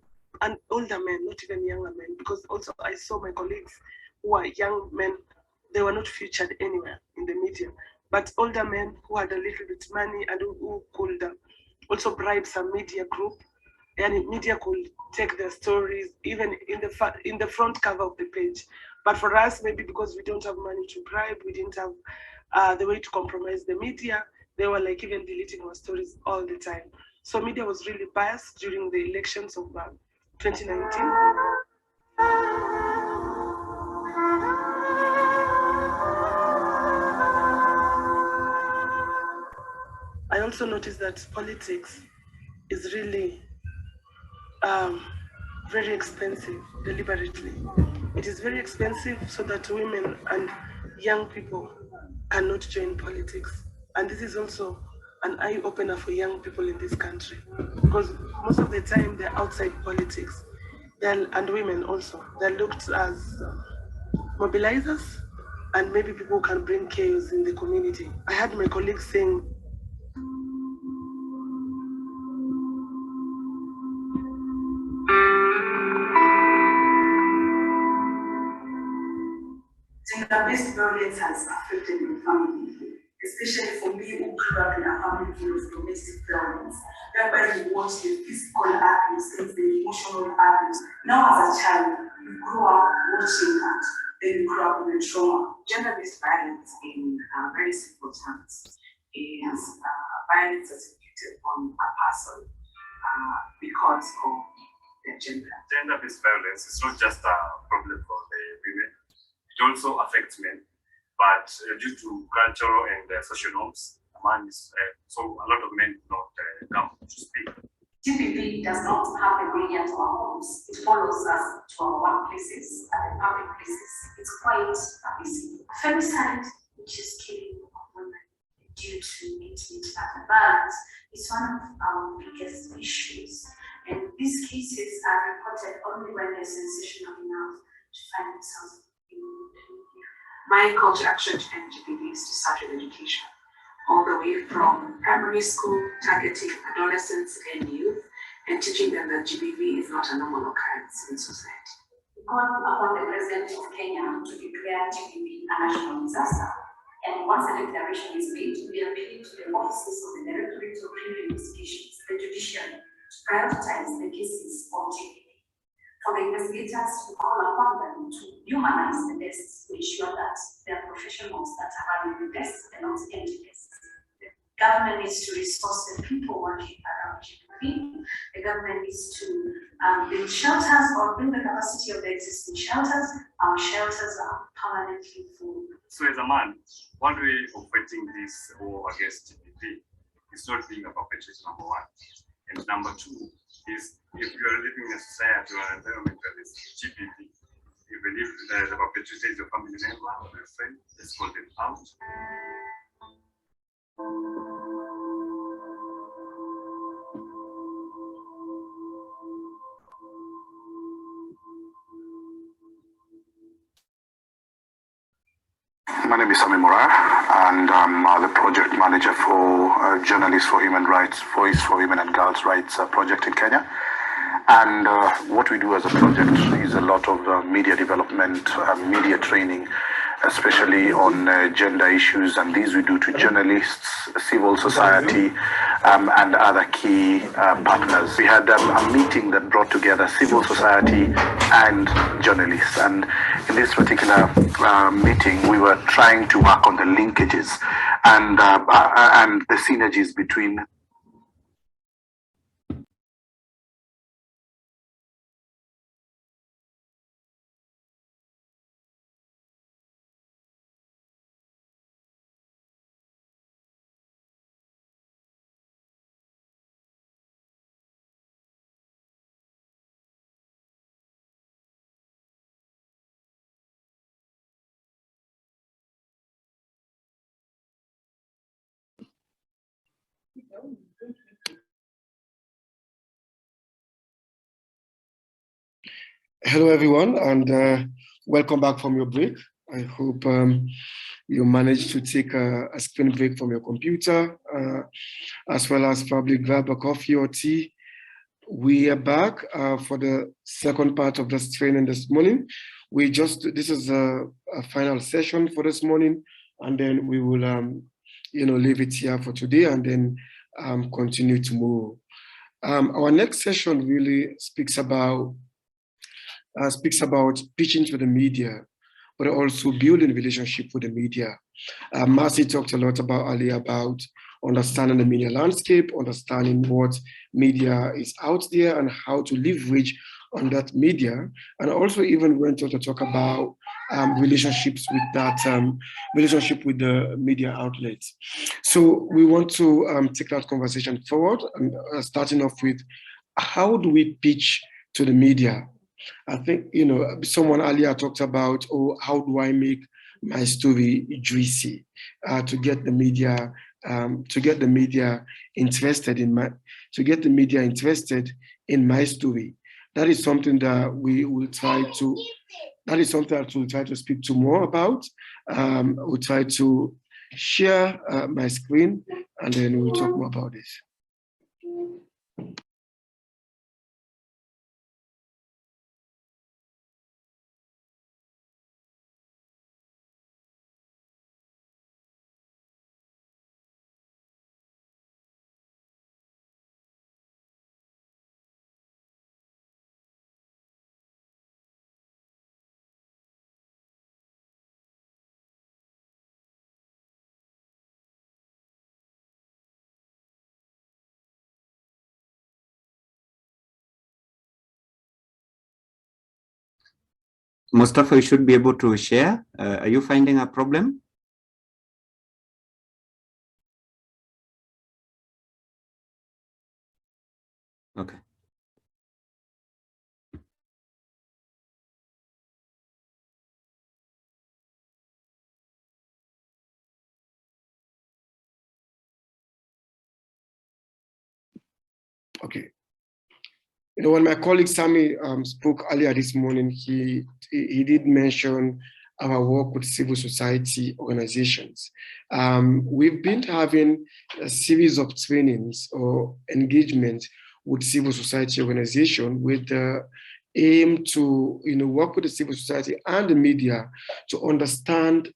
and older men, not even younger men, because also I saw my colleagues who are young men, they were not featured anywhere in the media, but older men who had a little bit money and who could also bribe some media group, and media could take their stories even in the front cover of the page. But for us, maybe because we don't have money to bribe, we didn't have the way to compromise the media, they were like even deleting our stories all the time. So media was really biased during the elections of 2019. I also noticed that politics is really very expensive deliberately. It is very expensive so that women and young people cannot join politics. And this is also an eye-opener for young people in this country, because most of the time they're outside politics. And women also, they're looked as mobilizers and maybe people who can bring chaos in the community. I had my colleagues saying, gender-based violence has affected my family, especially for me who grew up in a family full of domestic violence, whereby you watch the physical abuse and the emotional abuse. Now as a child, you grew up watching that, then you grew up with the trauma. Gender-based violence in very simple terms is violence executed on a person because of their gender. Gender-based violence is not just a problem for the women. It also affects men, but due to cultural and social norms, a man is so a lot of men do not come to speak. GBV does not have a brilliant to our homes. It follows us to our workplaces and public places. It's quite easy. Femicide, which is killing of women due to intimate violence, is one of our biggest issues. And these cases are reported only when they're sensational enough to find themselves. My call to action to end GBV is to start with education, all the way from primary school, targeting adolescents and youth, and teaching them that GBV is not a normal occurrence in society. We call upon the President of Kenya to declare GBV a national disaster. And once a declaration is made, we appeal to the offices of the Directorate of Criminal Investigations, the judiciary, to prioritize the cases of GBV. For the investigators, we call upon them to humanize the tests to ensure that they are professionals that are running the tests and not empty tests. The government needs to resource the people working around GBV. The government needs to build shelters or build the capacity of the existing shelters. Our shelters are permanently full. So as a man, one way of fighting this war against GBV is not being a perpetrator, number one. And number two is, if you are living in a society or an environment where there's GBV, even if the perpetrator is your family member or your friend, let's call them out. My name is Sami Morar, and I'm the project manager for Journalists for Human Rights, Voice for Women and Girls' Rights project in Kenya. And what we do as a project is a lot of media development, media training, especially on gender issues, and these we do to journalists, civil society, and other key partners. We had a meeting that brought together civil society and journalists, and in this particular meeting, we were trying to work on the linkages and the synergies between Hello, everyone, and welcome back from your break. I hope you managed to take a screen break from your computer, as well as probably grab a coffee or tea. We are back for the second part of this training this morning. This is a final session for this morning, and then we will, leave it here for today and then continue tomorrow. Our next session really speaks about pitching to the media, but also building relationship with the media. Marcy talked a lot earlier about understanding the media landscape, understanding what media is out there and how to leverage on that media, and also even went on to talk about relationships with that relationship with the media outlets. So we want to take that conversation forward, and starting off with how do we pitch to the media? I think, someone earlier talked about, how do I make my story juicy to get the media interested in my story. That is something that we'll try to speak to more about. We'll try to share my screen, and then we'll talk more about this. Mustafa, you should be able to share. Are you finding a problem? Okay. Okay. When my colleague Sami spoke earlier this morning, he did mention our work with civil society organizations. We've been having a series of trainings or engagement with civil society organizations with the aim to work with the civil society and the media to understand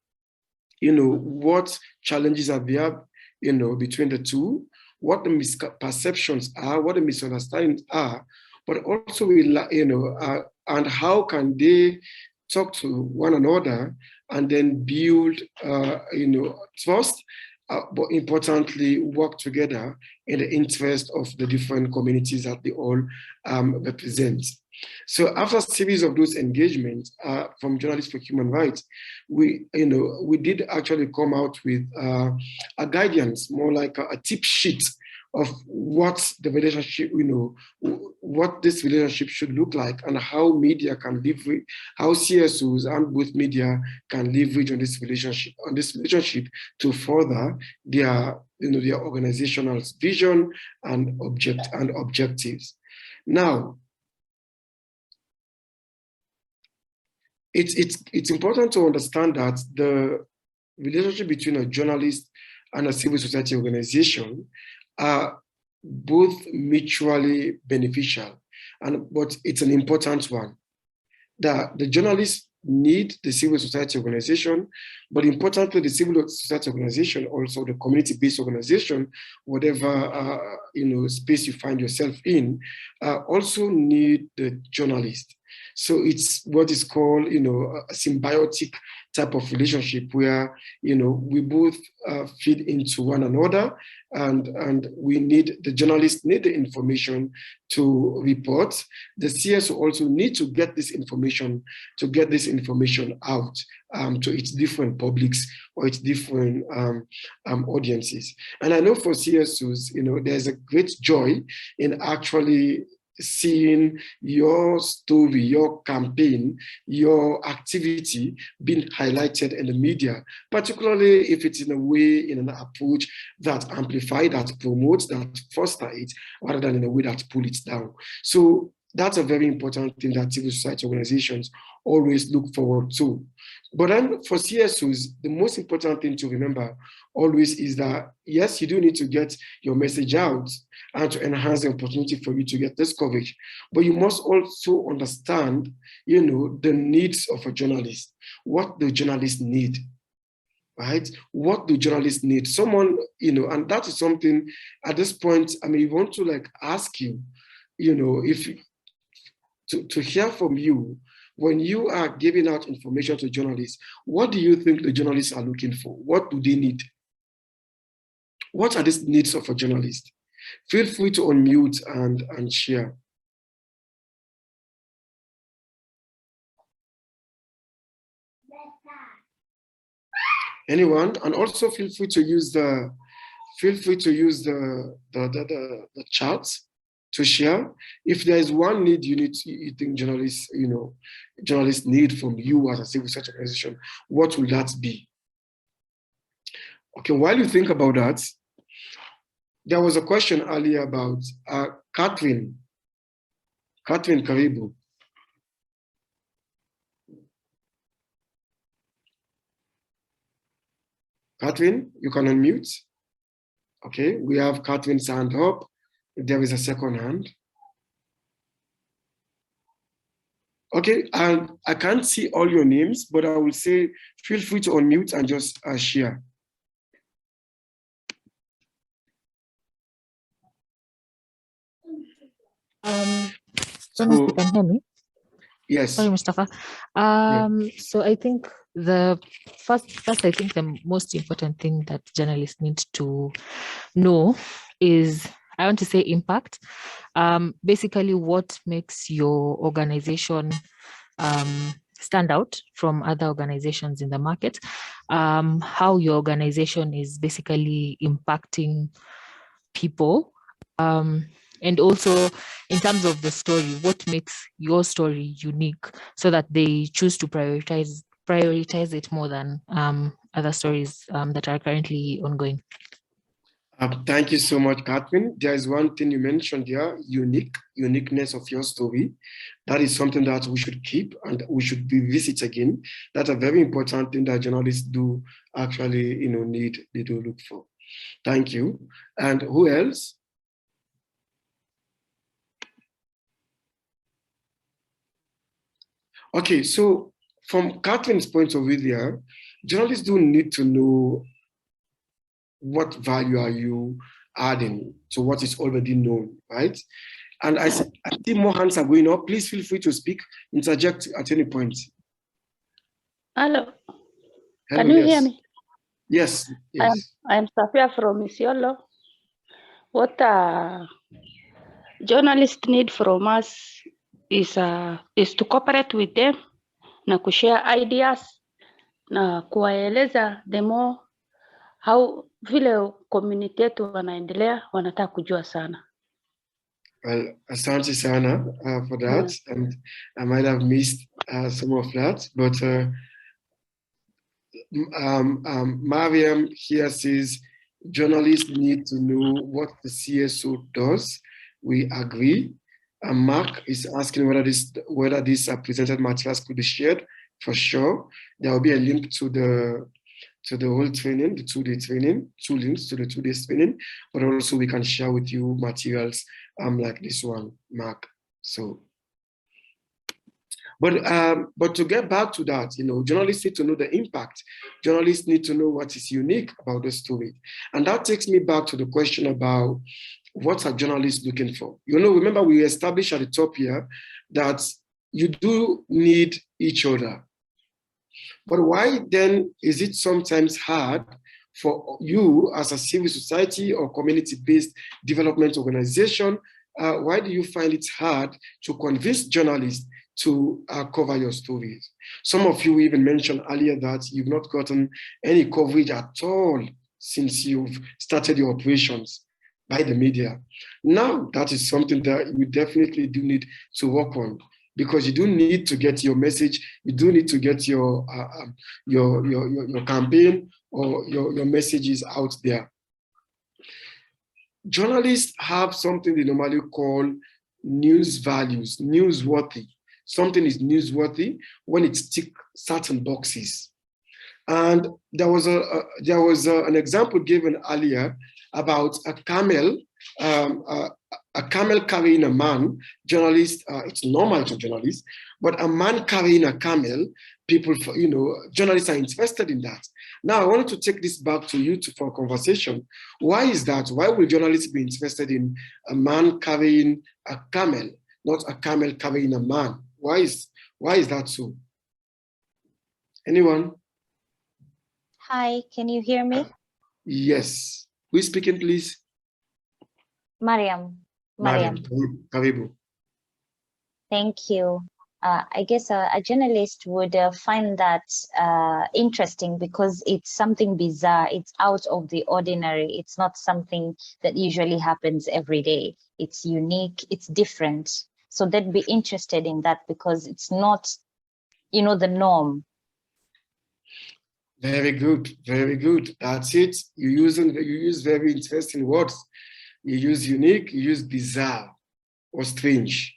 what challenges are there between the two, what the misperceptions are, what the misunderstandings are, but also and how can they talk to one another and then build trust, but importantly work together in the interest of the different communities that they all represent. So after a series of those engagements from Journalists for Human Rights, we did actually come out with a guidance, more like a tip sheet of what the relationship, what this relationship should look like, and how media can leverage, how CSOs and both media can leverage on this relationship to further their organizational vision and objectives. Now, it's important to understand that the relationship between a journalist and a civil society organization are both mutually beneficial, but it's an important one. The journalist need the civil society organization, but importantly, the civil society organization, also the community-based organization, whatever space you find yourself in, also need the journalist. So it's what is called, a symbiotic type of relationship where, we both feed into one another, and we need, the journalists need the information to report. The CSO also need to get this information out to its different publics or its different audiences. And I know for CSOs, there's a great joy in actually seeing your story, your campaign, your activity being highlighted in the media, particularly if it's in a way, in an approach that amplifies, that promotes, that fosters it, rather than in a way that pulls it down. So that's a very important thing that civil society organizations always look forward to. But then for CSOs, the most important thing to remember always is that, yes, you do need to get your message out and to enhance the opportunity for you to get this coverage. But you must also understand, the needs of a journalist, what the journalists need, right? What do journalists need? Someone, and that is something at this point, we want to ask you, if to hear from you, when you are giving out information to journalists, what do you think the journalists are looking for? What do they need? What are these needs of a journalist? Feel free to unmute and share. Anyone? And also feel free to use the chat to share. If there is one need you think journalists need from you as a civil society organization, what will that be? Okay, while you think about that, there was a question earlier about Catherine Karibu. Catherine, you can unmute. Okay, we have Catherine's hand up. There is a second hand. Okay, and I can't see all your names, but I will say feel free to unmute and just share. So you can hear me? Yes. Sorry, Mustafa. So I think the most important thing that journalists need to know is, I want to say, impact. Basically, what makes your organization stand out from other organizations in the market, how your organization is basically impacting people, and also in terms of the story, what makes your story unique so that they choose to prioritize it more than other stories that are currently ongoing. Thank you so much, Catherine. There is one thing you mentioned here, uniqueness of your story. That is something that we should keep and we should revisit again. That's a very important thing that journalists do actually, they do look for. Thank you. And who else? Okay, so from Catherine's point of view there, journalists do need to know what value are you adding to what is already known, right? And I see more hands are going up. Please feel free to speak, interject at any point. Hello. Hello, Can you hear me? Yes. I'm Safia from Isiolo. What journalists need from us is to cooperate with them na kushare ideas na kuwaeleza the more how vile community yetu wanaendelea, wanataka kujua sana. Well, asante sana for that, and I might have missed some of that, but Mariam here says journalists need to know what the CSO does. We agree. Mark is asking whether these presented materials could be shared. For sure, there will be a link to the whole training, the 2-day training, 2 links to the 2 days training, but also we can share with you materials like this one, Mark. So, But to get back to that, journalists need to know the impact. Journalists need to know what is unique about the story. And that takes me back to the question about what are journalists looking for? Remember we established at the top here that you do need each other. But why then is it sometimes hard for you as a civil society or community-based development organization? Why do you find it hard to convince journalists to cover your stories? Some of you even mentioned earlier that you've not gotten any coverage at all since you've started your operations by the media. Now, that is something that you definitely do need to work on, because you do need to get your message, you do need to get your campaign or your messages out there. Journalists have something they normally call news values, newsworthy. Something is newsworthy when it ticks certain boxes. And there was an example given earlier about a camel carrying a man. Journalists, it's normal to journalists, but a man carrying a camel, people, journalists are interested in that. Now, I wanted to take this back to you for a conversation. Why is that? Why will journalists be interested in a man carrying a camel, not a camel carrying a man? Why is that so? Anyone? Hi, can you hear me? Yes. Who is speaking, please? Mariam. Karibu. Thank you. I guess a journalist would find that interesting because it's something bizarre. It's out of the ordinary. It's not something that usually happens every day. It's unique. It's different. So they'd be interested in that because it's not, the norm. Very good, very good. That's it. You use very interesting words. You use unique, you use bizarre or strange.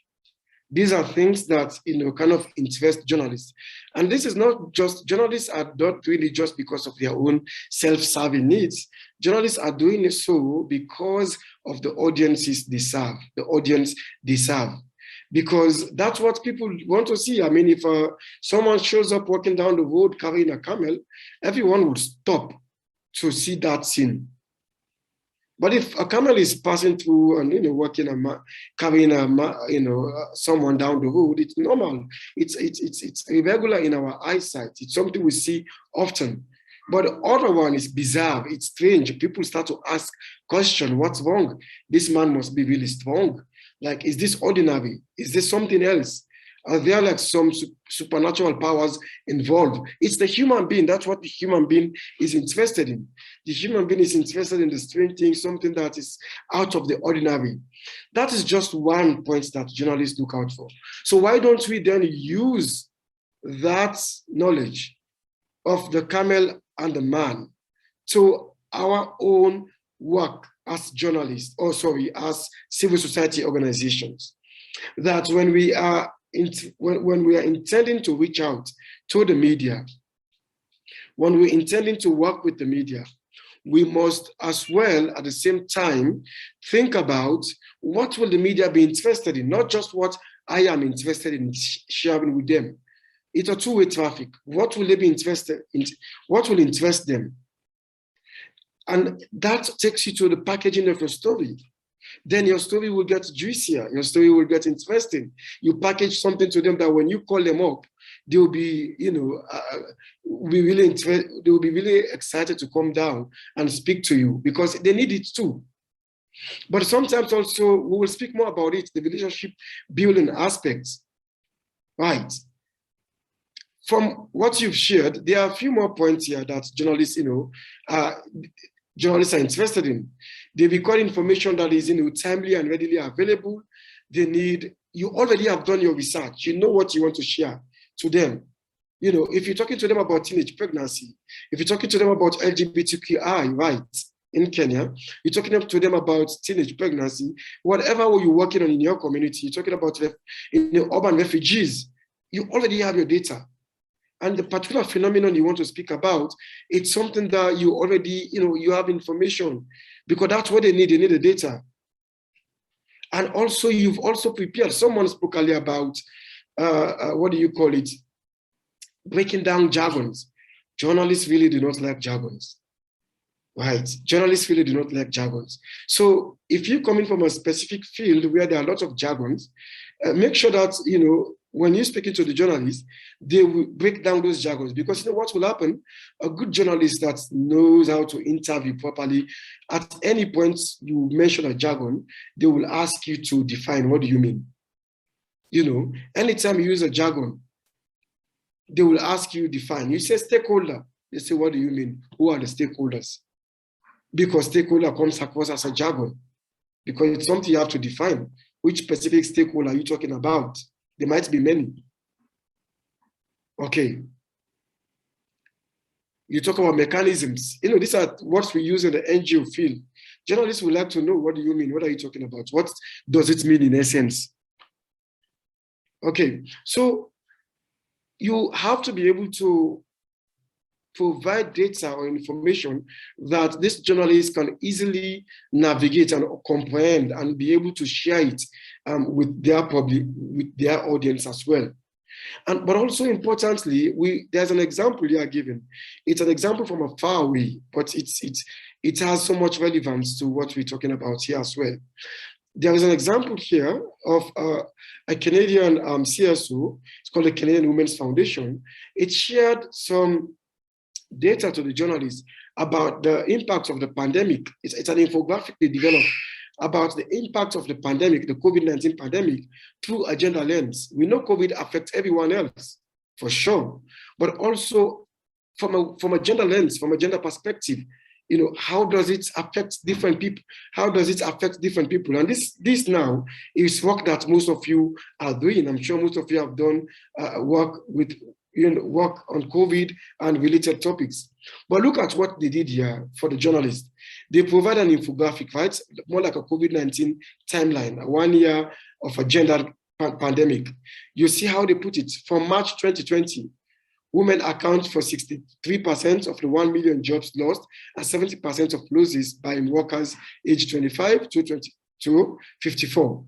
These are things that kind of interest journalists. And this is not just, journalists are not doing it just because of their own self-serving needs. Journalists are doing it so because of the audiences they serve, the audience they serve. Because that's what people want to see. I mean, if someone shows up walking down the road carrying a camel, everyone would stop to see that scene. But if a camel is passing through and carrying someone down the road, it's normal. It's irregular in our eyesight. It's something we see often. But the other one is bizarre. It's strange. People start to ask questions. What's wrong? This man must be really strong. Like, is this ordinary? Is this something else? Are there like some supernatural powers involved? It's the human being. That's what the human being is interested in. The human being is interested in the strange thing, something that is out of the ordinary. That is just one point that journalists look out for. So why don't we then use that knowledge of the camel and the man to our own work as journalists, as civil society organizations? That when we are intending to reach out to the media, when we're intending to work with the media, we must as well at the same time think about what will the media be interested in, not just what I am interested in sharing with them. It's a two-way traffic. What will they be interested in? What will interest them? And that takes you to the packaging of your story. Then your story will get juicier. Your story will get interesting. You package something to them that when you call them up, they will be, they will be really excited to come down and speak to you because they need it too. But sometimes also we will speak more about it, the relationship building aspects, right? From what you've shared, there are a few more points here that journalists, journalists are interested in. They require information that is timely and readily available. You already have done your research. You know what you want to share to them. If you're talking to them about teenage pregnancy, if you're talking to them about LGBTQI rights in Kenya, you're talking to them about teenage pregnancy, whatever you're working on in your community, you're talking about urban refugees, you already have your data. And the particular phenomenon you want to speak about, it's something that you already, you have information, because that's what they need the data. And also, you've also prepared, someone spoke earlier about what do you call it? Breaking down jargons. Journalists really do not like jargons. Right, journalists really do not like jargons. So if you're coming from a specific field where there are a lot of jargons, make sure that, when you're speaking to the journalists, they will break down those jargons, because what will happen? A good journalist that knows how to interview properly, at any point you mention a jargon, they will ask you to define, what do you mean? Anytime you use a jargon, they will ask you define. You say stakeholder, they say, what do you mean? Who are the stakeholders? Because stakeholder comes across as a jargon, because it's something you have to define. Which specific stakeholder are you talking about? There might be many. Okay. You talk about mechanisms. These are what we use in the NGO field. Journalists would like to know, what do you mean? What are you talking about? What does it mean in essence? Okay, so you have to be able to provide data or information that these journalists can easily navigate and comprehend and be able to share it with their public, with their audience as well. But also importantly, there's an example you are given. It's an example from a far away, but it has so much relevance to what we're talking about here as well. There is an example here of a Canadian CSO. It's called the Canadian Women's Foundation. It shared some data to the journalists about the impact of the pandemic. It's an infographic they developed about the impact of the pandemic, the COVID-19 pandemic, through a gender lens. We know COVID affects everyone else, for sure, but also from a gender lens, from a gender perspective, how does it affect different people? How does it affect different people? And this now is work that most of you are doing. I'm sure most of you have done work on COVID and related topics. But look at what they did here for the journalists. They provide an infographic, right? More like a COVID-19 timeline, 1 year of a gender pandemic. You see how they put it. From March 2020, women account for 63% of the 1 million jobs lost and 70% of losses by workers aged 25 to 54.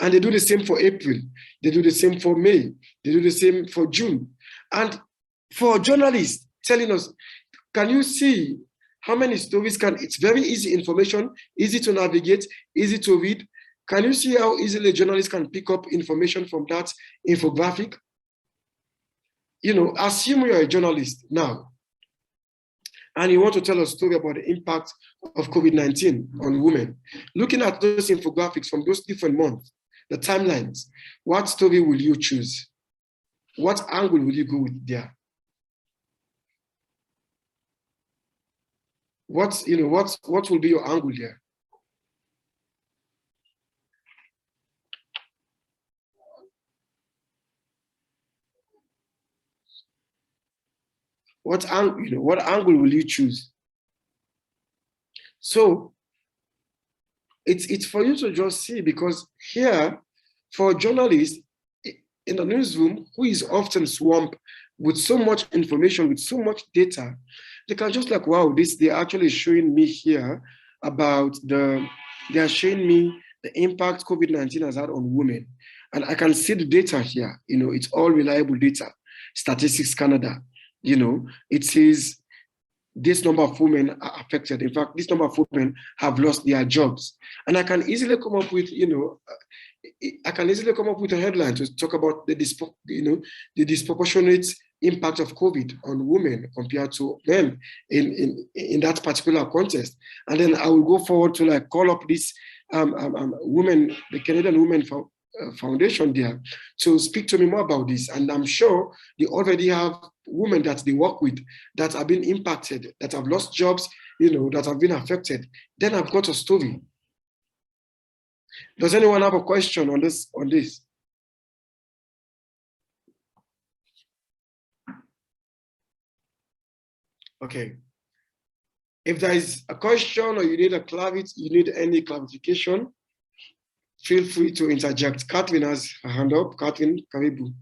And they do the same for April. They do the same for May. They do the same for June. And for journalists telling us, can you see how many stories it's very easy information, easy to navigate, easy to read. Can you see how easily journalists can pick up information from that infographic? Assume you're a journalist now, and you want to tell a story about the impact of COVID-19 on women. Looking at those infographics from those different months, the timelines, what story will you choose? What angle will you go with there? What will be your angle there? What angle will you choose? So it's for you to just see, because here, for journalists in the newsroom, who is often swamped with so much information, with so much data, they can just like, wow, they're actually showing me here about they are showing me the impact COVID-19 has had on women. And I can see the data here, it's all reliable data. Statistics Canada, it says this number of women are affected. In fact, this number of women have lost their jobs. And I can easily come up with, a headline to talk about the disproportionate impact of COVID on women compared to men in that particular context. And then I will go forward to like call up this women, the Canadian Women Foundation there, to speak to me more about this. And I'm sure they already have women that they work with that have been impacted, that have lost jobs, that have been affected. Then I've got a story. Does anyone have a question on this? Okay. If there is a question or you need any clarification, feel free to interject. Catherine has her hand up. Catherine, karibu.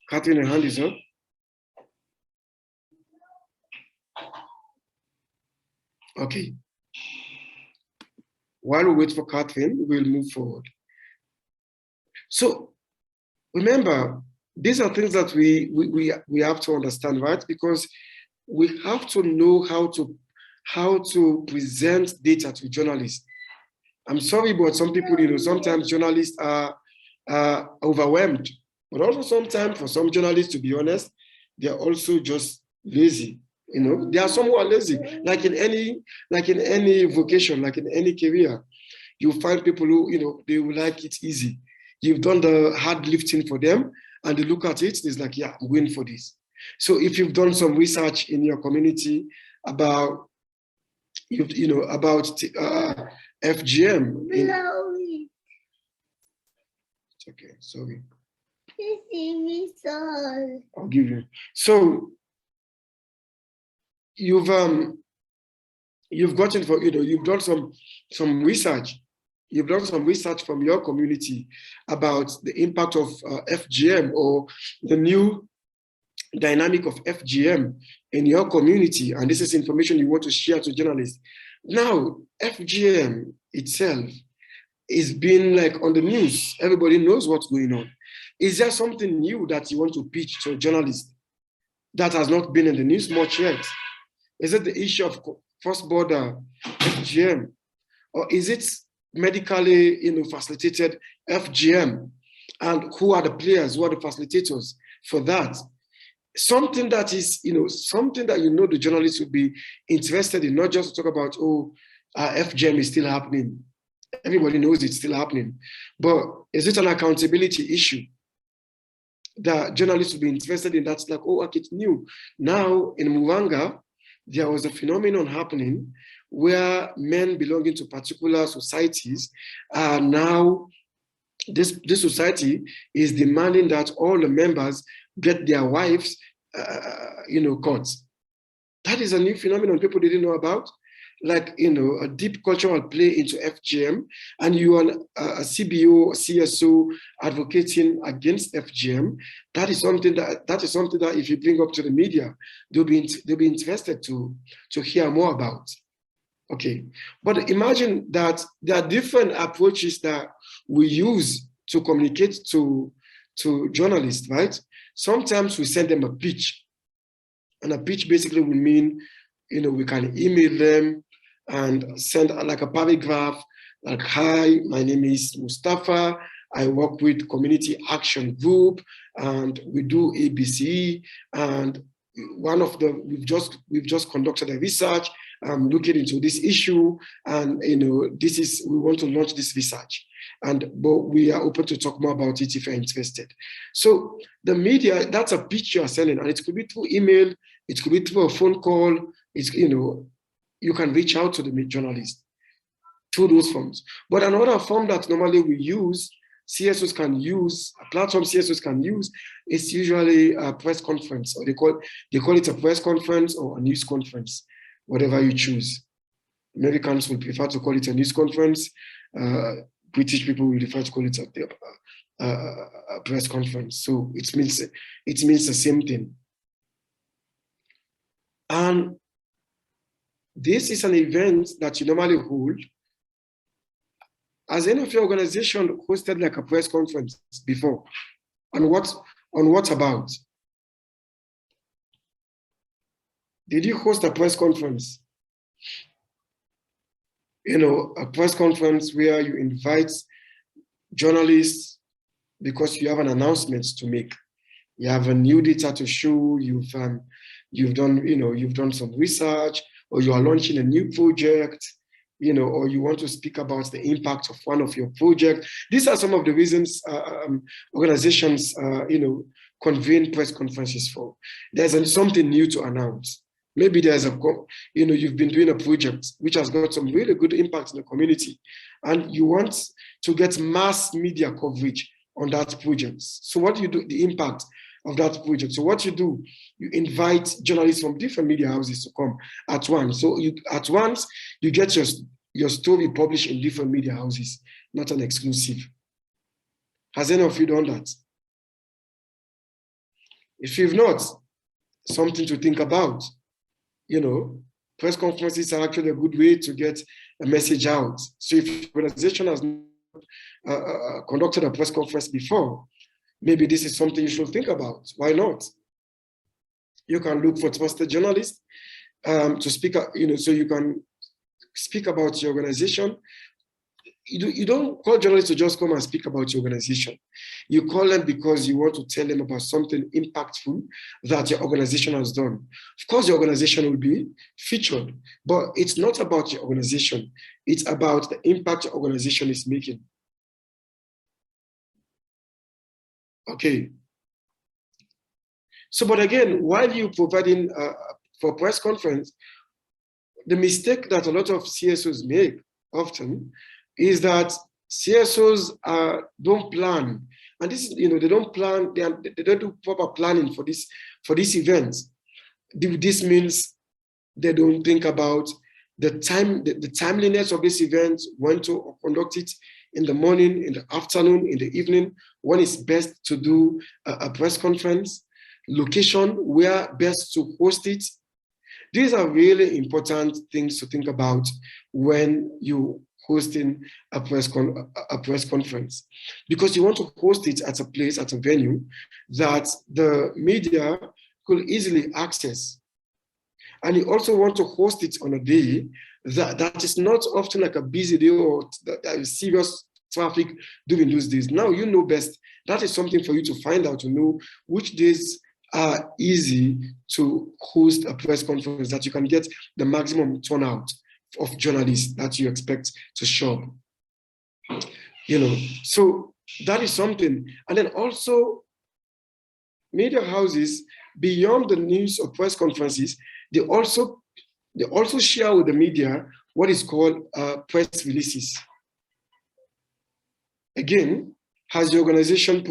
Catherine, your hand is up. Okay. While we wait for Catherine, we'll move forward. So remember, these are things that we have to understand, right? Because we have to know how to present data to journalists. I'm sorry, but some people, sometimes journalists are overwhelmed. But also sometimes, for some journalists, to be honest, they're also just lazy. There are some who are lazy. Like in any vocation, like in any career, you find people who, they will like it easy. You've done the hard lifting for them, and they look at it, it's like, yeah, I'm going for this. So if you've done some research in your community about, about FGM. It's okay, sorry. I'll give you. So you've gotten for, you've done some research. You've done some research from your community about the impact of FGM or the new dynamic of FGM in your community, and this is information you want to share to journalists. Now, FGM itself is being like on the news. Everybody knows what's going on. Is there something new that you want to pitch to journalists that has not been in the news much yet? Is it the issue of cross-border FGM, or is it medically, facilitated FGM? And who are the players? Who are the facilitators for that? Something that is, something that the journalists would be interested in, not just to talk about, FGM is still happening. Everybody knows it's still happening. But is it an accountability issue that journalists would be interested in? That's like, okay, it's new. Now in Mwanga, there was a phenomenon happening where men belonging to particular societies are now, this society is demanding that all the members get their wives, caught. That is a new phenomenon people didn't know about. Like, a deep cultural play into FGM, and you are a CBO, CSO advocating against FGM. That is something that if you bring up to the media, they'll be interested to hear more about. Okay, but imagine that there are different approaches that we use to communicate to journalists, right? Sometimes we send them a pitch, and a pitch basically will mean, we can email them and send like a paragraph, like, hi, my name is Mustafa. I work with Community Action Group, and we do ABC. And we've just conducted a research looking into this issue, and we want to launch this research. But we are open to talk more about it if you're interested. So the media, that's a pitch you are selling, and it could be through email, it could be through a phone call. It's, you can reach out to the journalist through those forms. But another form that normally we use, CSOs can use, a platform CSOs can use, is usually a press conference, or they call it a press conference or a news conference, whatever you choose. Americans will prefer to call it a news conference. British people will prefer to call it a press conference. So it means the same thing. And this is an event that you normally hold. Has any of your organization hosted like a press conference before? On what about? Did you host a press conference? A press conference where you invite journalists because you have an announcement to make. You have a new data to show. You've done some research, or you are launching a new project, or you want to speak about the impact of one of your projects. These are some of the reasons organizations, convene press conferences for. There's something new to announce. Maybe you've been doing a project which has got some really good impact in the community, and you want to get mass media coverage on that project. So what do you do? The impact of that project. So what you do, you invite journalists from different media houses to come at once. So at once you get your story published in different media houses, not an exclusive. Has any of you done that? If you've not, something to think about. press conferences are actually a good way to get a message out. So if the organization has conducted a press conference before, maybe this is something you should think about. Why not? You can look for trusted journalists to speak, so you can speak about your organization. You don't call journalists to just come and speak about your organization. You call them because you want to tell them about something impactful that your organization has done. Of course, your organization will be featured, but it's not about your organization. It's about the impact your organization is making. Okay. So, but again, while you're providing for press conference, the mistake that a lot of CSOs make often is that CSOs don't plan, and this is, they don't plan. They don't do proper planning for this event. This means they don't think about the timeliness of this event, when to conduct it, in the morning, in the afternoon, in the evening, when it's best to do a press conference, location, where best to host it. These are really important things to think about when you hosting a press conference, because you want to host it at a place, at a venue that the media could easily access. And you also want to host it on a day that is not often like a busy day or that is serious traffic during those days. Now you know best. That is something for you to find out, to know which days are easy to host a press conference that you can get the maximum turnout of journalists that you expect to show up. So that is something. And then also, media houses, beyond the news or press conferences, they also share with the media what is called press releases. Again, has the organization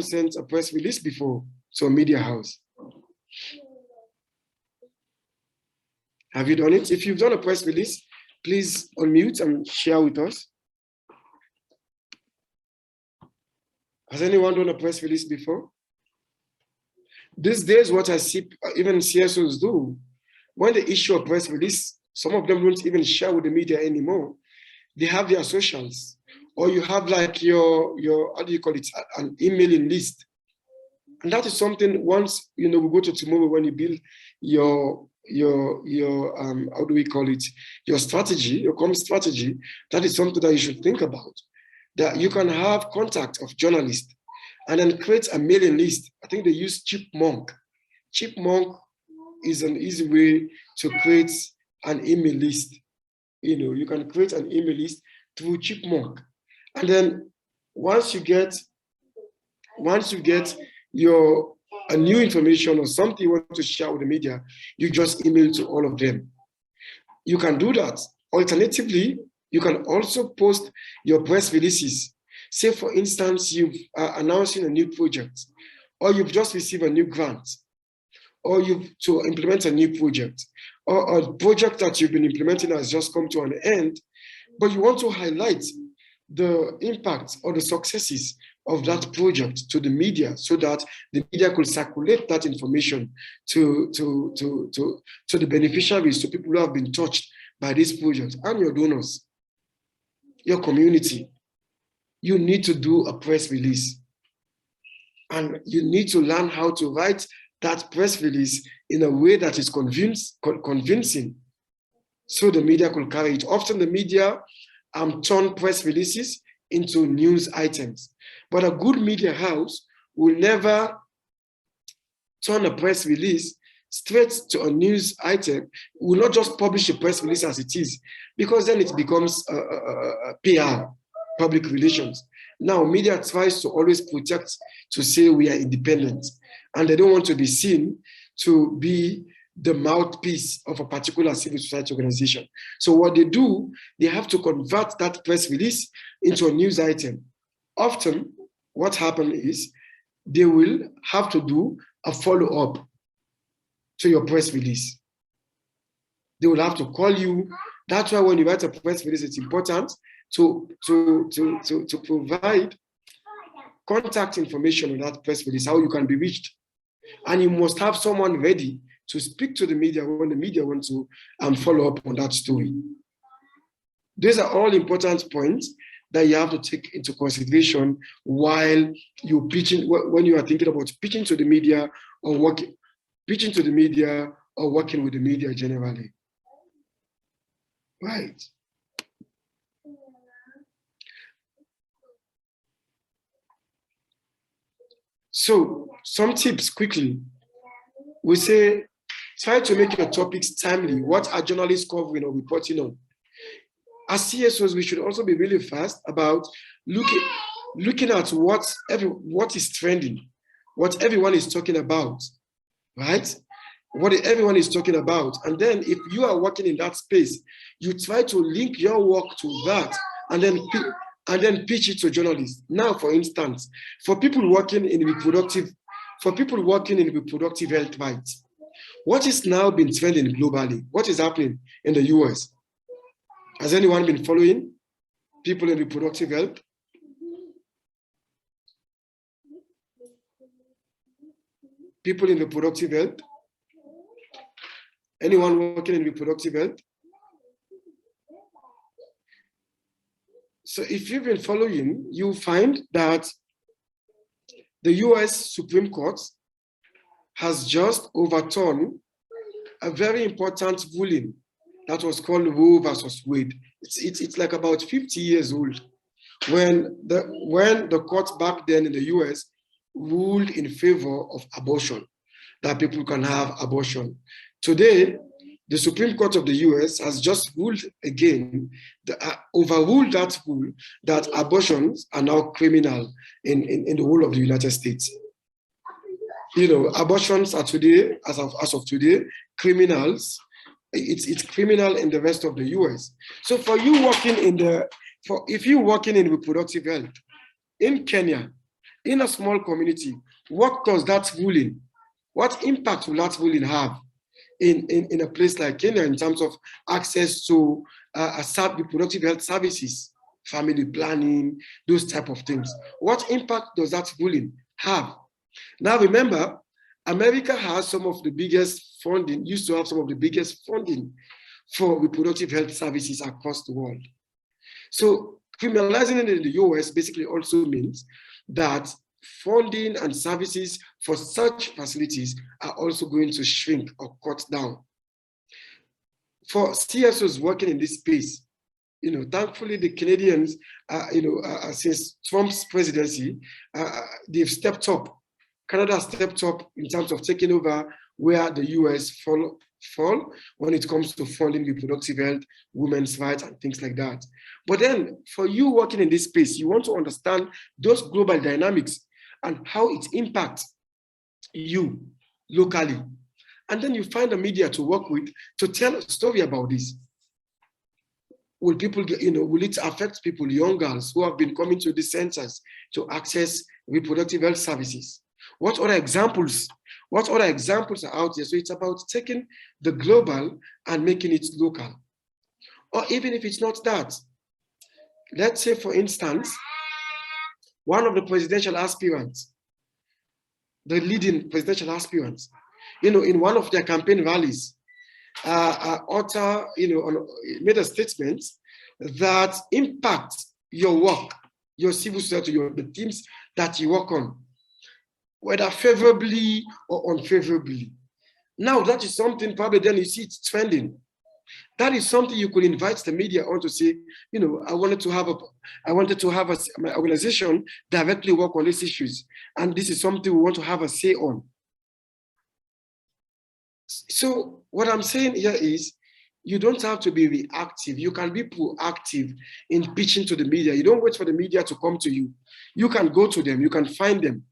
sent a press release before to a media house? Have you done it? If you've done a press release, please unmute and share with us. Has anyone done a press release before? These days, what I see even CSOs do, when they issue a press release, some of them don't even share with the media anymore. They have their socials, or you have like your how do you call it, an emailing list. And that is something, once we go to tomorrow, when you build your how do we call it, your strategy, your comm strategy, that is something that you should think about. That you can have contact of journalists and then create a mailing list. I think they use Chipmunk. Chipmunk is an easy way to create an email list. You can create an email list through Chipmunk. And then once you get a new information or something you want to share with the media, you just email to all of them. You can do that. Alternatively, you can also post your press releases. Say, for instance, you've announcing a new project, or you've just received a new grant, or to implement a new project, or a project that you've been implementing has just come to an end, but you want to highlight the impact or the successes of that project to the media, so that the media could circulate that information to the beneficiaries, to people who have been touched by this project, and your donors, your community. You need to do a press release, and you need to learn how to write that press release in a way that is convincing, so the media could carry it. Often the media turn press releases into news items, but a good media house will never turn a press release straight to a news item. Will not just publish a press release as it is, because then it becomes a PR, public relations. Now, media tries to always protect, to say we are independent, and they don't want to be seen to be the mouthpiece of a particular civil society organization. So what they do, they have to convert that press release into a news item. Often, what happens is they will have to do a follow-up to your press release. They will have to call you. That's why when you write a press release, it's important to provide contact information on that press release, how you can be reached. And you must have someone ready to speak to the media when the media want to follow up on that story. These are all important points that you have to take into consideration while you're pitching, when you are thinking about pitching to the media or working with the media generally. Right. So some tips quickly. We say, try to make your topics timely. What are journalists covering or reporting on? As CSOs, we should also be really fast about looking at what is trending, what everyone is talking about, right? What everyone is talking about. And then if you are working in that space, you try to link your work to that and then pitch it to journalists. Now, for instance, for people working in reproductive health rights, what is now been trending globally? What is happening in the US? Has anyone been following people in reproductive health? People in reproductive health? Anyone working in reproductive health? So if you've been following, you'll find that the US Supreme Court has just overturned a very important ruling that was called Roe versus Wade. It's like about 50 years old when the court back then in the US ruled in favor of abortion, that people can have abortion. Today, the Supreme Court of the US has just ruled again, overruled that rule that abortions are now criminal in the whole of the United States. You know, abortions are today, as of today, criminals. It's criminal in the rest of the US. So for you working if you're working in reproductive health in Kenya, in a small community, what does that ruling, what impact will that ruling have in a place like Kenya in terms of access to reproductive health services, family planning, those type of things? What impact does that ruling have? Now remember, America has some of the biggest funding, used to have some of the biggest funding for reproductive health services across the world. So criminalizing it in the US basically also means that funding and services for such facilities are also going to shrink or cut down. For CSOs working in this space, you know, thankfully the Canadians, since Trump's presidency, they've stepped up. Canada stepped up in terms of taking over where the US fall when it comes to funding reproductive health, women's rights, and things like that. But then for you working in this space, you want to understand those global dynamics and how it impacts you locally. And then you find a media to work with to tell a story about this. Will people get, will it affect people, young girls who have been coming to the centers to access reproductive health services? What other examples are out there? So it's about taking the global and making it local. Or even if it's not that, let's say, for instance, one of the presidential aspirants, the leading presidential aspirants, in one of their campaign rallies, made a statement that impacts your work, your civil society, the teams that you work on, whether favorably or unfavorably. Now that is something probably then you see it's trending. That is something you could invite the media on to say, I wanted to have my organization directly work on these issues, and this is something we want to have a say on. So what I'm saying here is, you don't have to be reactive. You can be proactive in pitching to the media. You don't wait for the media to come to you. You can go to them. You can find them.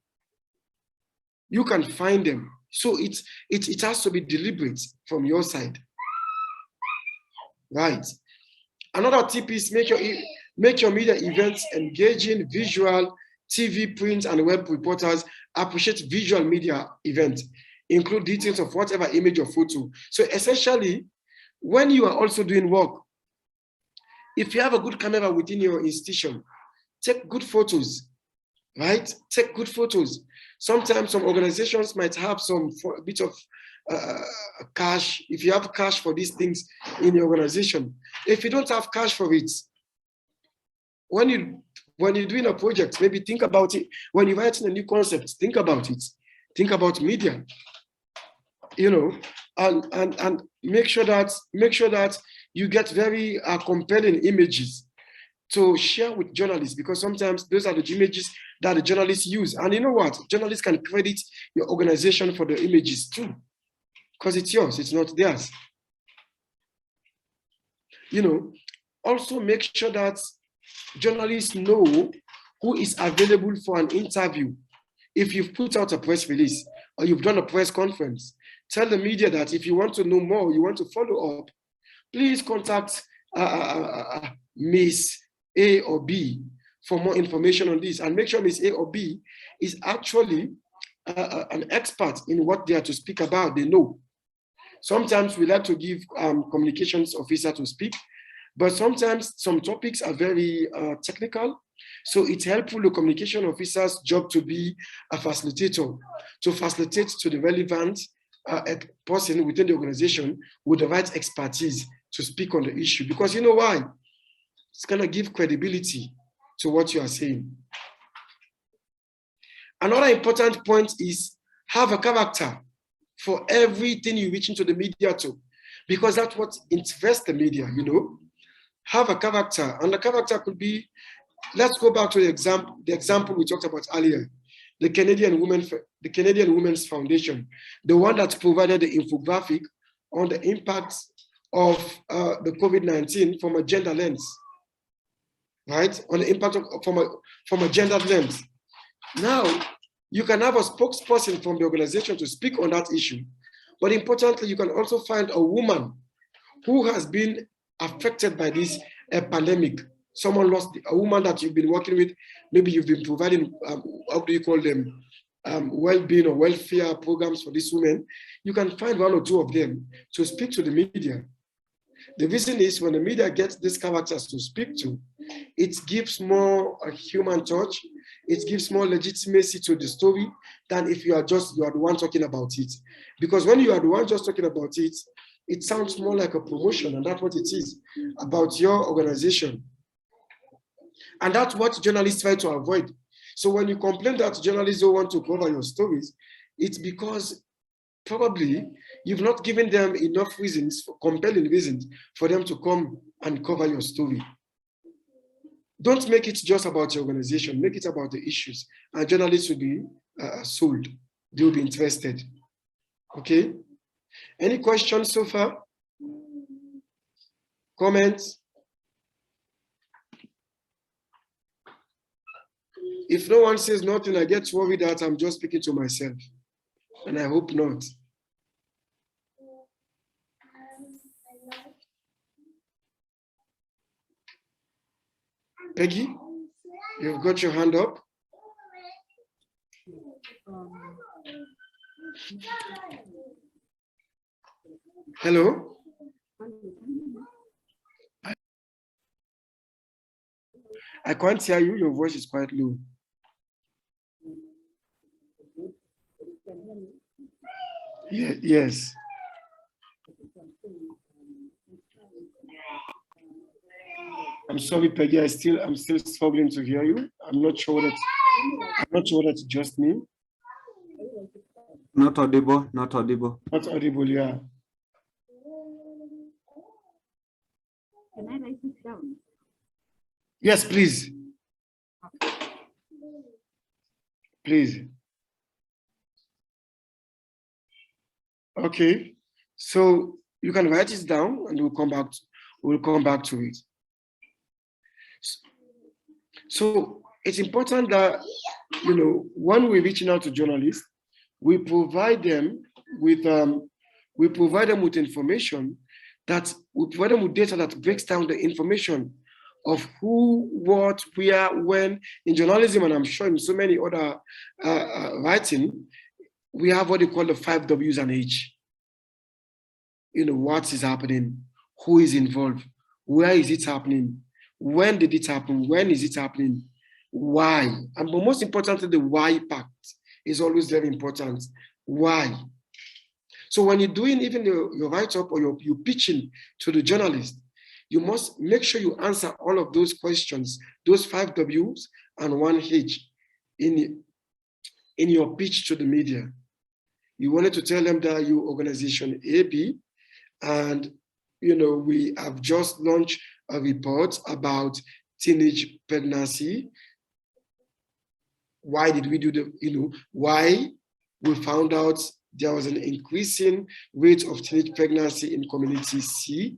So it has to be deliberate from your side. Right. Another tip is make your media events engaging, visual. TV, print, and web reporters appreciate visual media events. Include details of whatever image or photo. So essentially, when you are also doing work, if you have a good camera within your institution, take good photos, right? Take good photos. Sometimes some organizations might have a bit of cash, if you have cash for these things in your organization. If you don't have cash for it, when you're doing a project, maybe think about it. When you're writing a new concept, think about it. Think about media, and make sure that you get very compelling images to share with journalists, because sometimes those are the images that the journalists use. And you know what? Journalists can credit your organization for the images too, because it's yours, it's not theirs. Also make sure that journalists know who is available for an interview. If you've put out a press release or you've done a press conference, tell the media that if you want to know more, you want to follow up, please contact Miss A or B for more information on this, and make sure Miss A or B is actually an expert in what they are to speak about. They know. Sometimes we like to give communications officer to speak, but sometimes some topics are very technical. So it's helpful the communication officer's job to be a facilitator, to facilitate to the relevant person within the organization with the right expertise to speak on the issue. Because you know why? It's going to give credibility to what you are saying. Another important point is have a character for everything you reach into the media to, because that's what interests the media, Have a character, and the character could be, let's go back to the example we talked about earlier, the Canadian Women's Foundation, the one that provided the infographic on the impact of the COVID-19 from a gender lens, right? On the impact from a gender lens. Now, you can have a spokesperson from the organization to speak on that issue, but importantly, you can also find a woman who has been affected by this pandemic. Someone lost, a woman that you've been working with, maybe you've been providing, how do you call them, well-being or welfare programs for this woman. You can find one or two of them to speak to the media. The reason is when the media gets these characters to speak to, it gives more a human touch, it gives more legitimacy to the story than if you are the one talking about it. Because when you are the one just talking about it, it sounds more like a promotion, and that's what it is about your organization. And that's what journalists try to avoid. So when you complain that journalists don't want to cover your stories, it's because probably you've not given them enough reasons, compelling reasons for them to come and cover your story. Don't make it just about your organization, make it about the issues, and journalists will be sold. They will be interested. Okay? Any questions so far? Comments? If no one says nothing, I get worried that I'm just speaking to myself, and I hope not. Peggy, you've got your hand up. Hello? I can't hear you, your voice is quite low. Yeah, yes. I'm sorry, Peggy. I'm still struggling to hear you. I'm not sure that's just me. Not audible, not audible. Not audible, yeah. Can I write this down? Yes, please. Please. Okay. So you can write it down and we'll come back to it. So it's important that, when we're reaching out to journalists, we provide them with information we provide them with data that breaks down the information of who, what, where, when. In journalism, and I'm sure in so many other writing, we have what they call the 5 W's and H. What is happening, who is involved, where is it happening, when did it happen, when is it happening, why, and but most importantly, the why part is always very important. Why? So when you're doing even your write-up or you're pitching to the journalist, you must make sure you answer all of those questions, those 5 W's and 1 H in your pitch to the media. You wanted to tell them that you organization AB, and we have just launched a report about teenage pregnancy. Why did we do why we found out there was an increasing rate of teenage pregnancy in community C,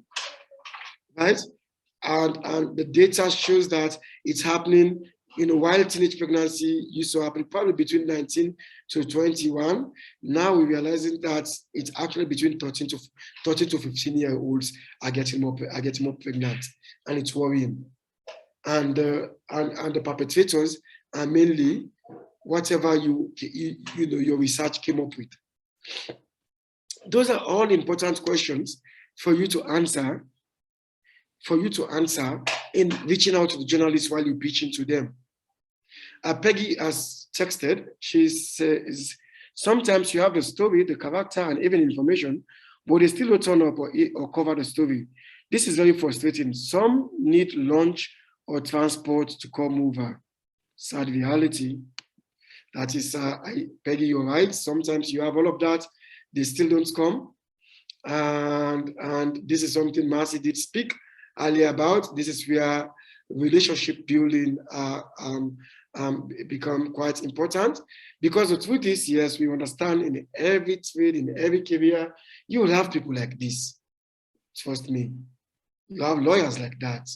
right? And the data shows that it's happening, while teenage pregnancy used to happen probably between 19 to 21. Now we're realizing that it's actually between 13 to 15-year-olds are getting more pregnant, and it's worrying. And the perpetrators are mainly whatever your research came up with. Those are all important questions for you to answer. In reaching out to the journalists while you're pitching to them. Peggy has texted. She says, sometimes you have the story, the character, and even information, but they still don't turn up or cover the story. This is very frustrating. Some need lunch or transport to come over. Sad reality. That is, Peggy, you're right. Sometimes you have all of that. They still don't come. And this is something Marcy did speak earlier about. This is where relationship building become quite important, because the truth is, yes, we understand in every trade, in every career, you will have people like this. Trust me. You have lawyers like that.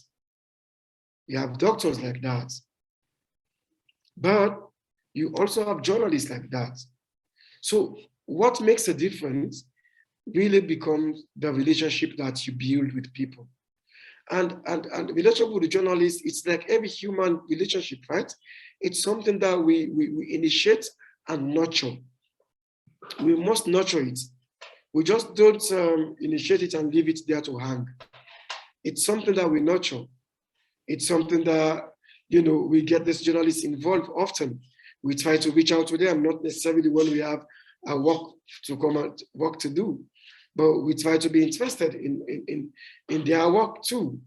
You have doctors like that. But you also have journalists like that. So what makes a difference really becomes the relationship that you build with people. And relationship with the journalist, it's like every human relationship, right? It's something that we initiate and nurture. We must nurture it. We just don't initiate it and leave it there to hang. It's something that we nurture. It's something that, we get these journalists involved often. We try to reach out to them, not necessarily when we have a work to do, but we try to be interested in their work too.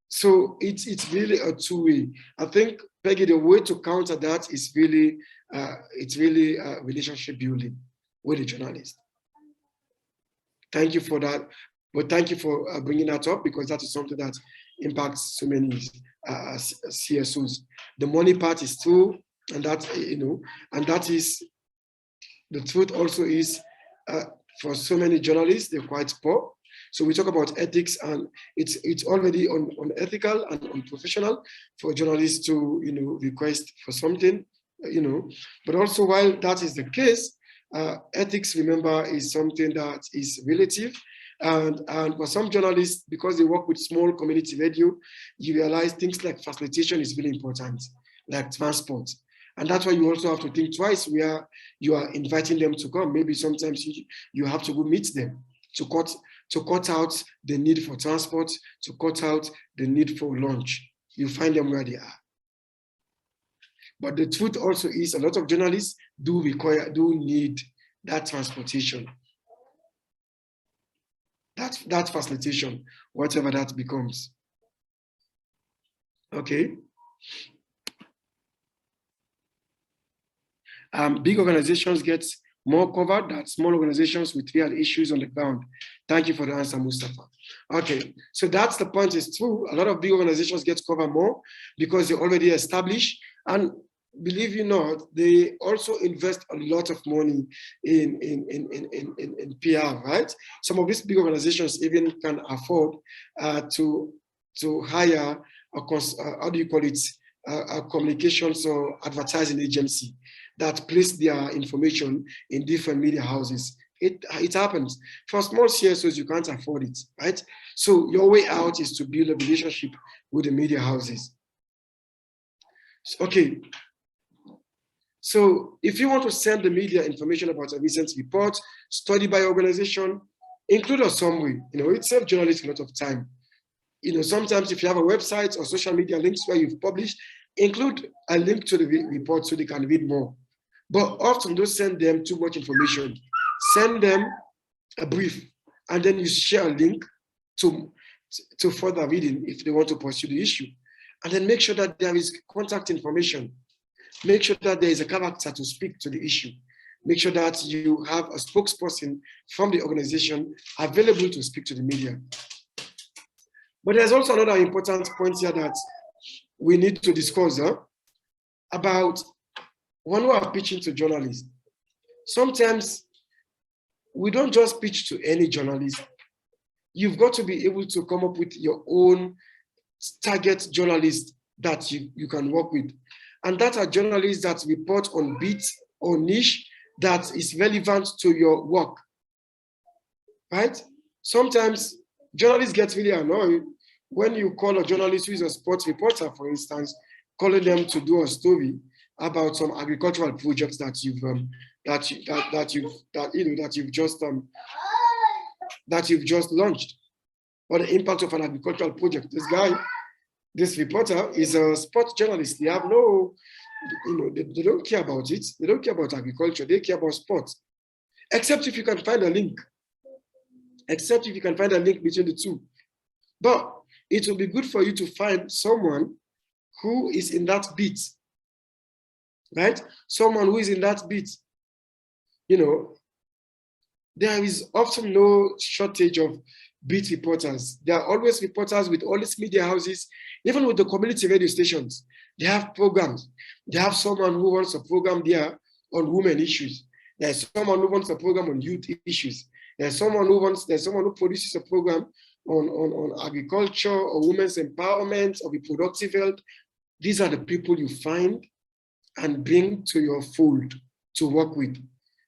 So it's really a two-way. I think, Peggy, the way to counter that is really, relationship building with the journalist. Thank you for that. But thank you for bringing that up, because that is something that impacts so many CSOs. The money part is true, and that, and that is, the truth also is, for so many journalists, they're quite poor. So we talk about ethics, and it's already unethical and unprofessional for journalists to request for something, But also, while that is the case, ethics, remember, is something that is relative. And for some journalists, because they work with small community radio, you realize things like facilitation is really important, like transport. And that's why you also have to think twice where you are inviting them to come. Maybe sometimes you have to go meet them to cut out the need for transport, to cut out the need for lunch. You find them where they are. But the truth also is, a lot of journalists do need that transportation, that facilitation, whatever that becomes. Okay. Big organizations get more covered than small organizations with real issues on the ground. Thank you for the answer, Mustafa. Okay, so that's the point. Is true. A lot of big organizations get covered more because they're already established, and believe it or not, they also invest a lot of money in PR, right? Some of these big organizations even can afford to hire a communications or advertising agency that place their information in different media houses. It happens. For small CSOs, you can't afford it, right? So your way out is to build a relationship with the media houses. Okay. So if you want to send the media information about a recent report, study by organization, include a summary. It saves journalists a lot of time. Sometimes if you have a website or social media links where you've published, include a link to the report so they can read more. But often don't send them too much information. send them a brief, and then you share a link to further reading if they want to pursue the issue. And then make sure that there is contact information. Make sure that there is a character to speak to the issue. Make sure that you have a spokesperson from the organization available to speak to the media. But there's also another important point here that we need to discuss about when we are pitching to journalists. Sometimes we don't just pitch to any journalist. You've got to be able to come up with your own target journalist that you can work with. And that are journalists that report on beats or niche that is relevant to your work, right? Sometimes journalists get really annoyed when you call a journalist who is a sports reporter, for instance, calling them to do a story about some agricultural projects that you've just launched, or the impact of an agricultural project. This reporter is a sports journalist. They have no, they don't care about it. They don't care about agriculture. They care about sports. Except if you can find a link. Except if you can find a link between the two. But it will be good for you to find someone who is in that beat, right? Someone who is in that beat. There is often no shortage of beat reporters. There are always reporters with all these media houses, even with the community radio stations. They have programs. They have someone who wants a program there on women issues. There's someone who wants a program on youth issues. There's someone who produces a program on agriculture or women's empowerment or reproductive health. These are the people you find and bring to your fold to work with,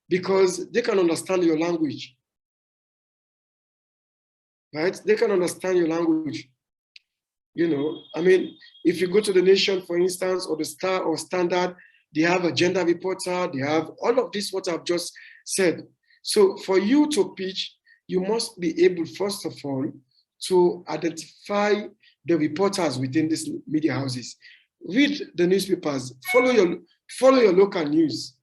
because they can understand your language, right? They can understand your language. I mean, if you go to The Nation, for instance, or the Star or Standard, they have a gender reporter, they have all of this, what I've just said. So for you to pitch, you must be able, first of all, to identify the reporters within these media houses. Read the newspapers, follow your local news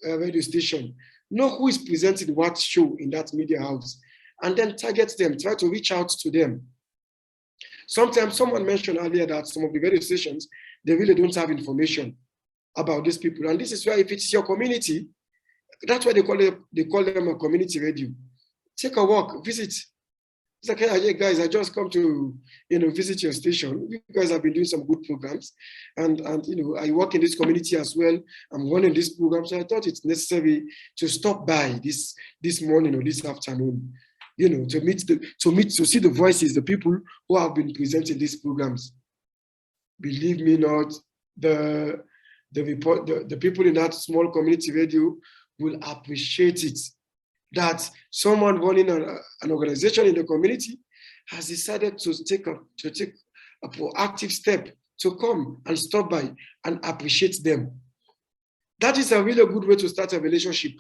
radio station, know who is presenting what show in that media house, and then target them, try to reach out to them. Sometimes someone mentioned earlier that some of the radio stations, they really don't have information about these people. And this is why if it's your community, that's why they call them a community radio. Take a walk, visit. It's like, hey guys, I just come to visit your station. You guys have been doing some good programs, and I work in this community as well. I'm running this program, so I thought it's necessary to stop by this morning or this afternoon, to see the voices, the people who have been presenting these programs. Believe me not, the people in that small community radio will appreciate it, that someone running an organization in the community has decided to take a proactive step to come and stop by and appreciate them. That is a really good way to start a relationship.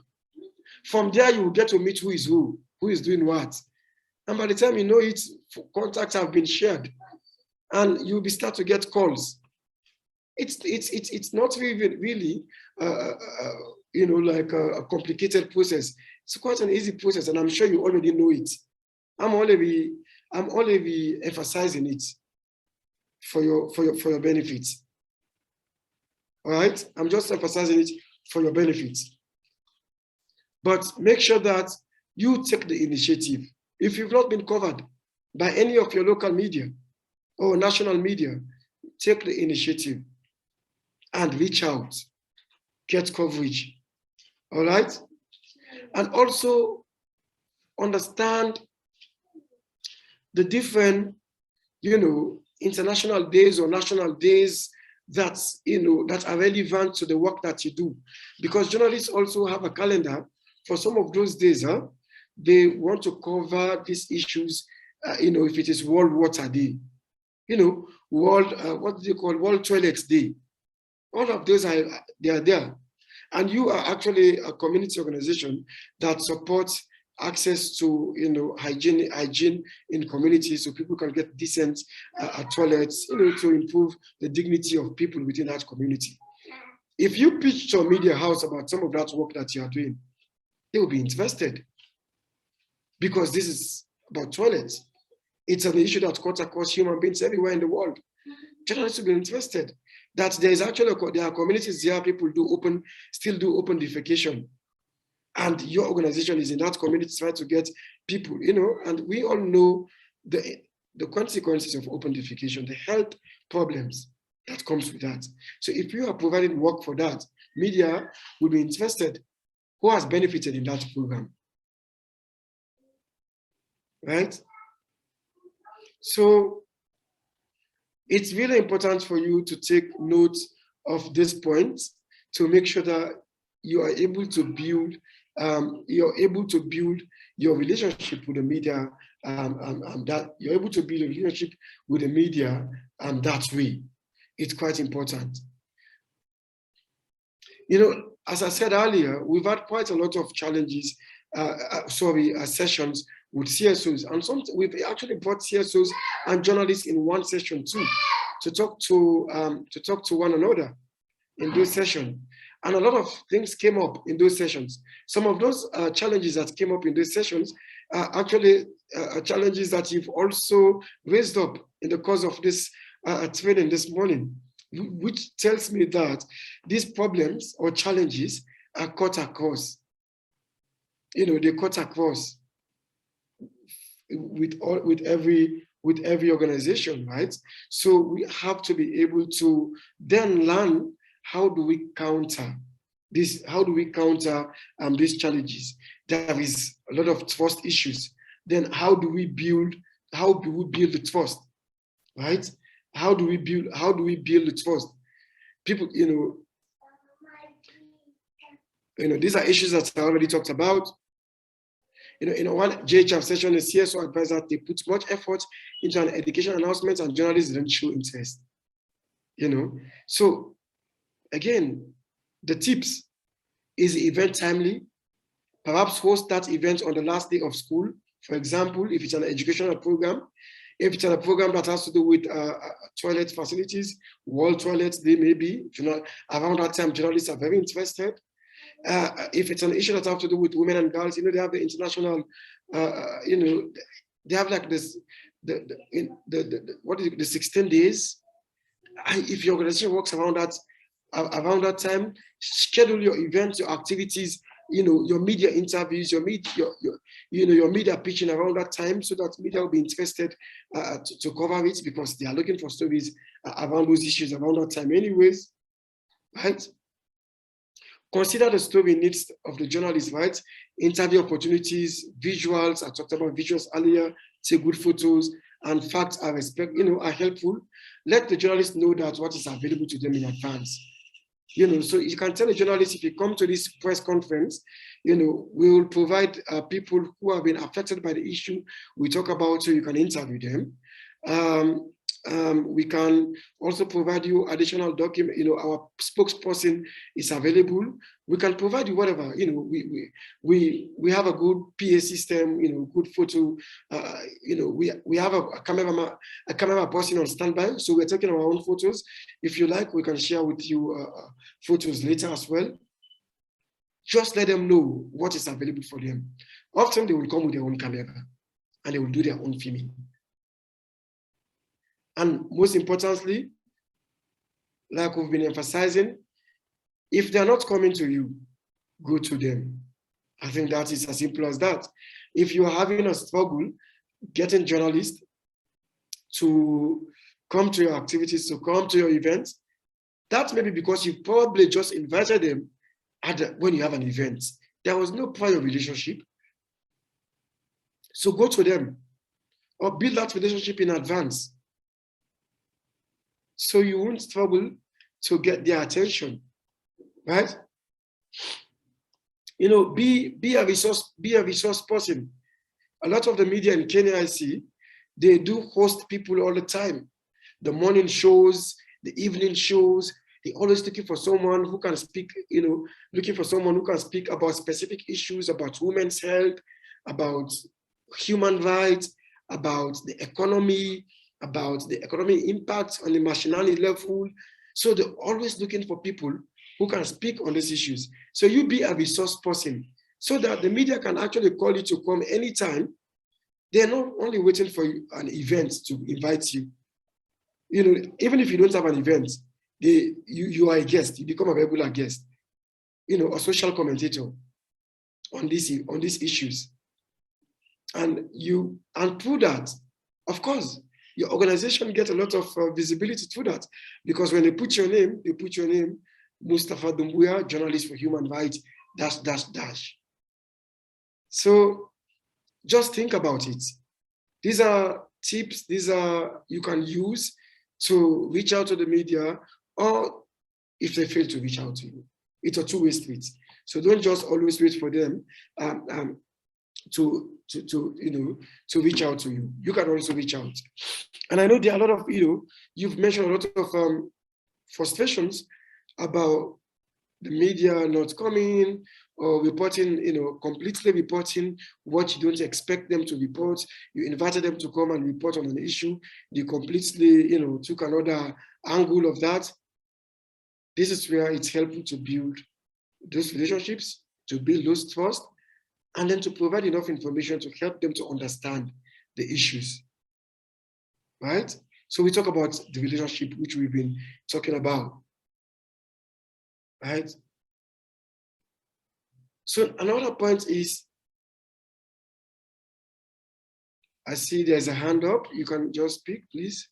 From there, you will get to meet who is doing what. And by the time you know it, contacts have been shared, and you'll start to get calls. It's not really like a complicated process. It's quite an easy process, and I'm sure you already know it. I'm only emphasizing it for your benefits. All right, I'm just emphasizing it for your benefits. But make sure that you take the initiative. If you've not been covered by any of your local media or national media, take the initiative and reach out, get coverage. All right? And also understand the different, international days or national days that are relevant to the work that you do. Because journalists also have a calendar for some of those days. They want to cover these issues, if it is World Water Day, World Toilets Day. All of those they are there. And you are actually a community organization that supports access to hygiene in communities so people can get decent toilets, to improve the dignity of people within that community. If you pitch to a media house about some of that work that you are doing, they will be interested, because this is about toilets. It's an issue that cuts across human beings everywhere in the world. Journalists will be interested that there is actually, there are communities there, people still do open defecation. And your organization is in that community trying to get people, and we all know the consequences of open defecation, the health problems that comes with that. So if you are providing work for that, media will be interested. Who has benefited in that program? Right? So it's really important for you to take note of this point to make sure that you are able to build your relationship with the media, that you're able to build a relationship with the media that way. It's quite important. As I said earlier, we've had quite a lot of challenges, sessions with CSOs, and we've actually brought CSOs and journalists in one session too, to talk to one another in those sessions. And a lot of things came up in those sessions. Some of those challenges that came up in those sessions are actually challenges that you've also raised up in the course of this training this morning, which tells me that these problems or challenges are cut across. They cut across with every organization, right? So we have to be able to then learn, how do we counter this? How do we counter these challenges? There is a lot of trust issues. Then how do we build the trust, right? How do we build the trust? People, these are issues that I already talked about. In one JHR session, a CSO advised that they put much effort into an education announcement and journalists didn't show interest. So again, the tips is the event timely. Perhaps host that event on the last day of school. For example, if it's an educational program, if it's a program that has to do with toilet facilities, wall toilets, they may be, around that time, journalists are very interested. If it's an issue that has to do with women and girls, they have the international, they have like this, the 16 days. If your organization works around that time, schedule your events, your activities, your media interviews, your media pitching around that time, so that media will be interested to cover it, because they are looking for stories around those issues around that time anyways, right? Consider the story needs of the journalist, right? Interview opportunities, visuals. I talked about visuals earlier. Take good photos, and facts are are helpful. Let the journalist know that what is available to them in advance. So you can tell the journalist, if you come to this press conference, we will provide people who have been affected by the issue we talk about, so you can interview them. We can also provide you additional document. Our spokesperson is available. We can provide you whatever. We have a good PA system. Good photo. We have a camera person on standby, so we're taking our own photos. If you like, we can share with you photos later as well. Just let them know what is available for them. Often they will come with their own camera, and they will do their own filming. And most importantly, like we've been emphasizing, if they're not coming to you, go to them. I think that is as simple as that. If you're having a struggle getting journalists to come to your activities, to come to your events, that may be because you probably just invited them when you have an event. There was no prior relationship. So go to them, or build that relationship in advance, so you won't struggle to get their attention, right? Be a resource person. A lot of the media in Kenya, I see, they do host people all the time. The morning shows, the evening shows, they're always looking for someone who can speak, about specific issues, about women's health, about human rights, about the economy, about the economic impact on the nationality level. So they're always looking for people who can speak on these issues. So you be a resource person. so that the media can actually call you to come anytime. They're not only waiting for an event to invite you. Even if you don't have an event, you are a guest, you become a regular guest, a social commentator on these issues. And through that, of course, your organization gets a lot of visibility through that, because when they put your name, Mustafa Dumbuya, journalist for human rights, -- So just think about it. These are tips, you can use to reach out to the media, or if they fail to reach out to you. It's a two-way street. So don't just always wait for them to reach out to you. You can also reach out. And I know there are a lot of, you've mentioned a lot of frustrations about the media not coming or reporting, completely reporting what you don't expect them to report. You invited them to come and report on an issue. They completely, took another angle of that. This is where it's helpful to build those relationships, to build those trust, and then to provide enough information to help them to understand the issues, right? So we talk about the relationship, which we've been talking about, right? So another point is, I see there's a hand up. You can just speak, please.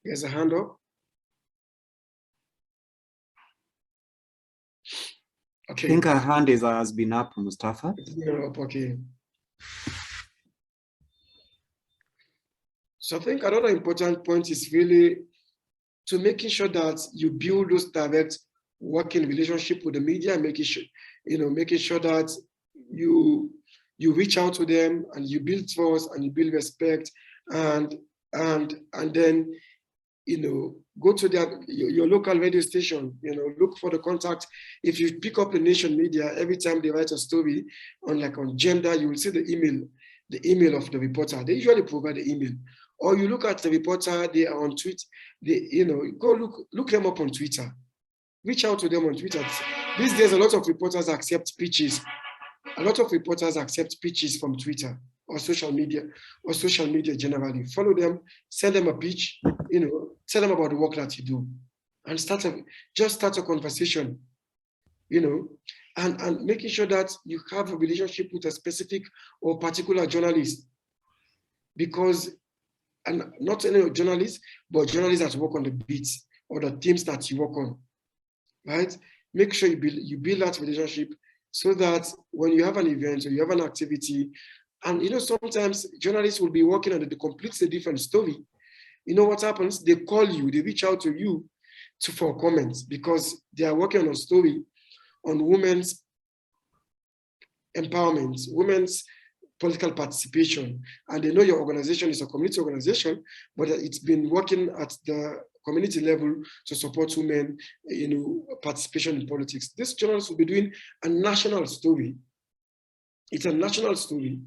There's a hand up. Okay. I think her hand has been up, Mustafa. It's been up, okay. So I think another important point is really to making sure that you build those direct working relationship with the media, making sure that you reach out to them and you build trust and you build respect, and then go to your local radio station, look for the contact. If you pick up the Nation media, every time they write a story on gender, you will see the email of the reporter. They usually provide the email. Or you look at the reporter, they are on Twitter, go look them up on Twitter. Reach out to them on Twitter. These days, a lot of reporters accept pitches. A lot of reporters accept pitches from Twitter or social media generally. Follow them, send them a pitch, tell them about the work that you do, and start a conversation, and making sure that you have a relationship with a specific or particular journalist, because, and not only journalists, but journalists that work on the beats or the teams that you work on, right? Make sure you build that relationship so that when you have an event or you have an activity, and sometimes journalists will be working on a completely different story. What happens? They call you, they reach out to you for comments because they are working on a story on women's empowerment, women's political participation, and they know your organization is a community organization, but it's been working at the community level to support women, participation in politics. This journalist will be doing a national story. It's a national story,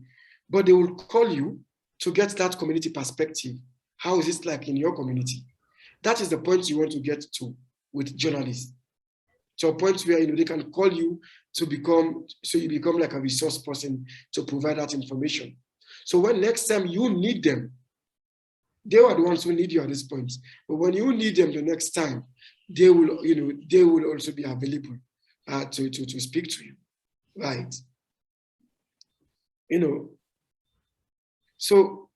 but they will call you to get that community perspective. How is it like in your community? That is the point you want to get to with journalists. To a point where they can call you so you become like a resource person to provide that information. So when next time you need them, they are the ones who need you at this point. But when you need them the next time, they will also be available to speak to you, right? So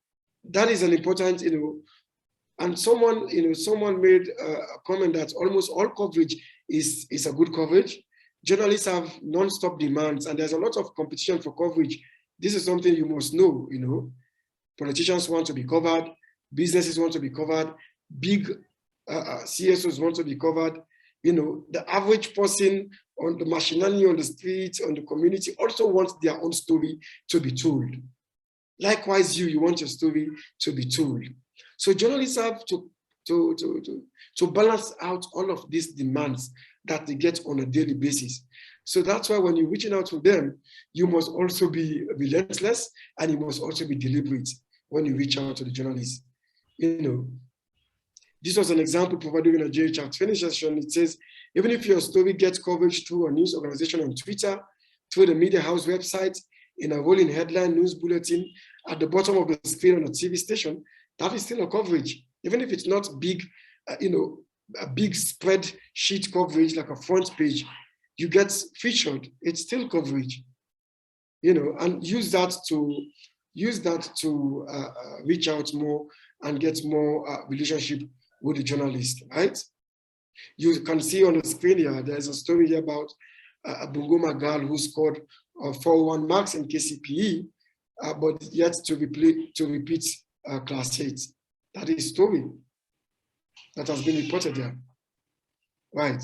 that is an important, and someone made a comment that almost all coverage is a good coverage. Journalists have non-stop demands, and there's a lot of competition for coverage. This is something you must know, Politicians want to be covered, businesses want to be covered, big CSOs want to be covered. The average person on the machinery on the streets, on the community also wants their own story to be told. Likewise, you want your story to be told. So journalists have to balance out all of these demands that they get on a daily basis. So that's why when you're reaching out to them, you must also be relentless and you must also be deliberate when you reach out to the journalists. This was an example provided in a JHR-Kenya session. It says, Even if your story gets coverage through a news organization on Twitter, through the media house website, in a rolling headline news bulletin, at the bottom of the screen on a TV station, that is still a coverage. Even if it's not big, a big spreadsheet coverage like a front page, you get featured, it's still coverage. And use that to reach out more and get more relationship with the journalist, right? You can see on the screen here, there's a story here about a Bungoma girl who scored 401 marks in KCPE, but yet to repeat class 8. That is story that has been reported there, right?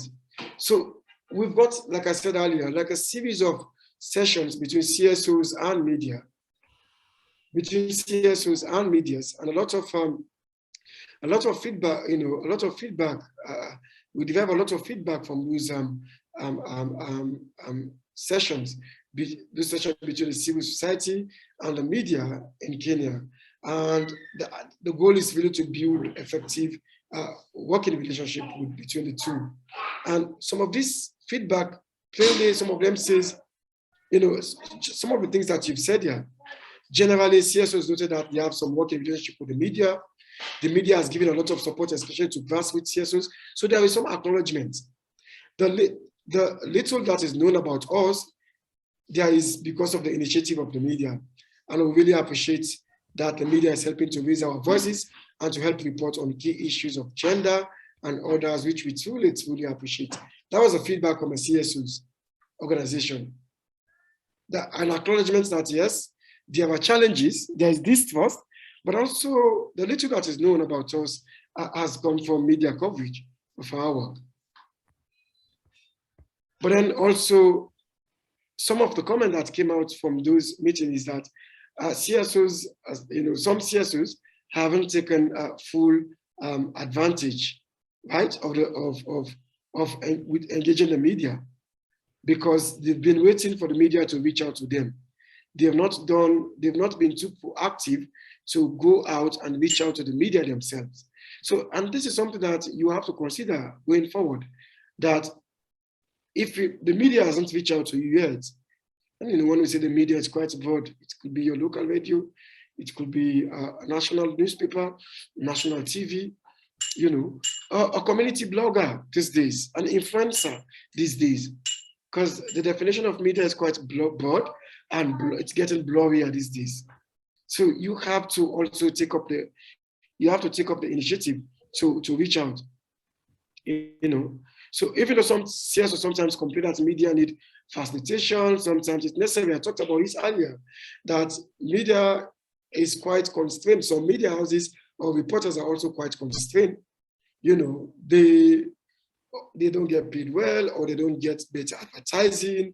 So we've got, like I said earlier, like a series of sessions between CSOs and media, and a lot of feedback. We derive a lot of feedback from those sessions, this session between the civil society and the media in Kenya. And the goal is really to build effective working relationship between the two. And some of this feedback, clearly some of them says, some of the things that you've said here. Generally, CSOs noted that they have some working relationship with the media. The media has given a lot of support, especially to grassroots CSOs. So there is some acknowledgement. The little that is known about us, there is because of the initiative of the media. And we really appreciate that the media is helping to raise our voices and to help report on key issues of gender and others, which we truly appreciate. That was a feedback from a CSOs organization. An acknowledgement that yes, there are challenges, there is distrust, but also the little that is known about us has come from media coverage of our work. But then also, some of the comment that came out from those meetings is that CSOs, some CSOs haven't taken full advantage, right, of engaging the media, because they've been waiting for the media to reach out to them. They've not been too proactive to go out and reach out to the media themselves. So, and this is something that you have to consider going forward, that if the media hasn't reached out to you yet, and when we say the media, is quite broad. It could be your local radio, it could be a national newspaper, national TV, a community blogger these days, an influencer these days, because the definition of media is quite broad and it's getting blurrier these days. So you have to also take up the initiative to reach out, So even though some CSOs sometimes complain that media need facilitation, sometimes it's necessary. I talked about this earlier, that media is quite constrained. Some media houses or reporters are also quite constrained. They don't get paid well, or they don't get better advertising,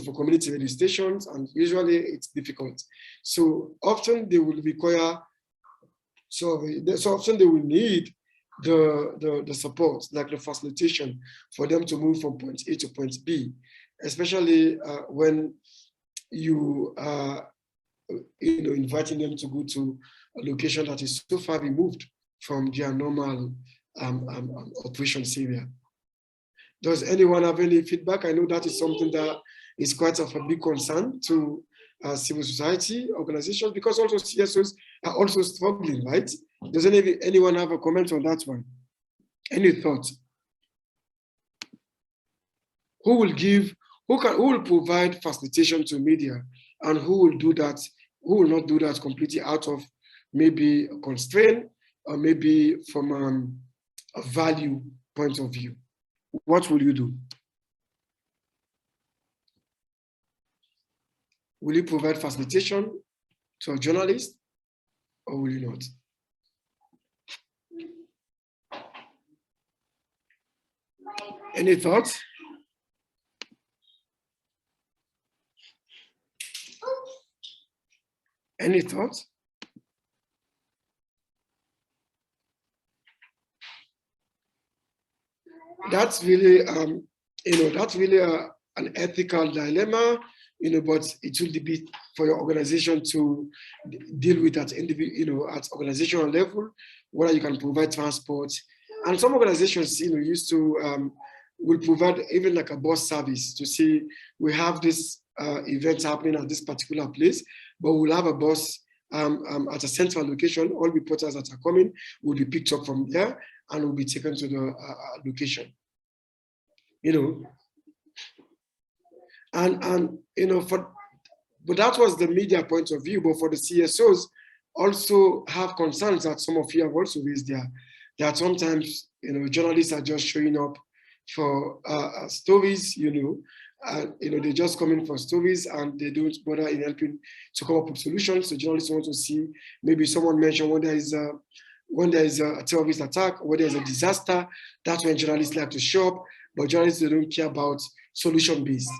for community radio stations, and usually it's difficult. So often they will require, so often they will need the support, like the facilitation, for them to move from point A to point B, especially when you are inviting them to go to a location that is so far removed from their normal operations area. Does anyone have any feedback? I know that is something that is quite of a big concern to civil society organizations, because also CSOs are also struggling, right? Does anyone have a comment on that one? Any thoughts? Who will provide facilitation to media, and who will do that? Who will not do that completely out of maybe a constraint, or maybe from a value point of view? What will you do? Will you provide facilitation to a journalist, or will you not? Any thoughts? Any thoughts? That's really, an ethical dilemma, but it will be for your organization to deal with at at organizational level, whether you can provide transport. And some organizations, used to we'll provide even like a bus service to see we have this event happening at this particular place, but we'll have a bus at a central location. All reporters that are coming will be picked up from there and will be taken to the location. You know, and you know, but that was the media point of view. But for the CSOs, also have concerns that some of you have also raised there. That sometimes, you know, journalists are just showing up for stories, you know, they just come in for stories and they don't bother in helping to come up with solutions. So journalists want to see, maybe someone mentioned when there is a terrorist attack, when there's a disaster, that's when journalists like to show up, but journalists, they don't care about solution-based,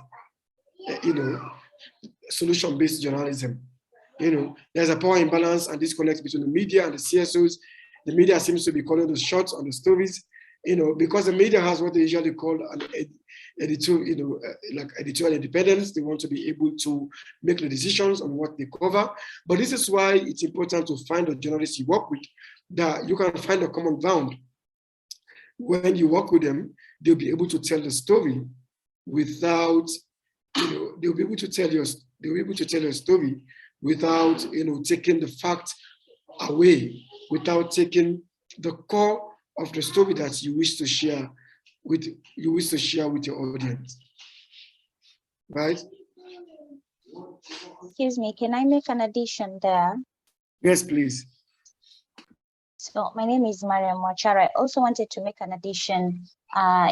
you know, solution-based journalism. You know, there's a power imbalance and disconnect between the media and the CSOs. The media seems to be calling the shots on the stories, you know, because the media has what they usually call an editorial, you know, like editorial independence. They want to be able to make the decisions on what they cover. But this is why it's important to find the journalists you work with, that you can find a common ground. When you work with them, they'll be able to tell the story without, you know, they'll be able to tell your story without, you know, taking the fact away, without taking the core of the story that you wish to share with your audience, right? Excuse me, can I make an addition there? Yes, please. So my name is Mariam Wachara. I also wanted to make an addition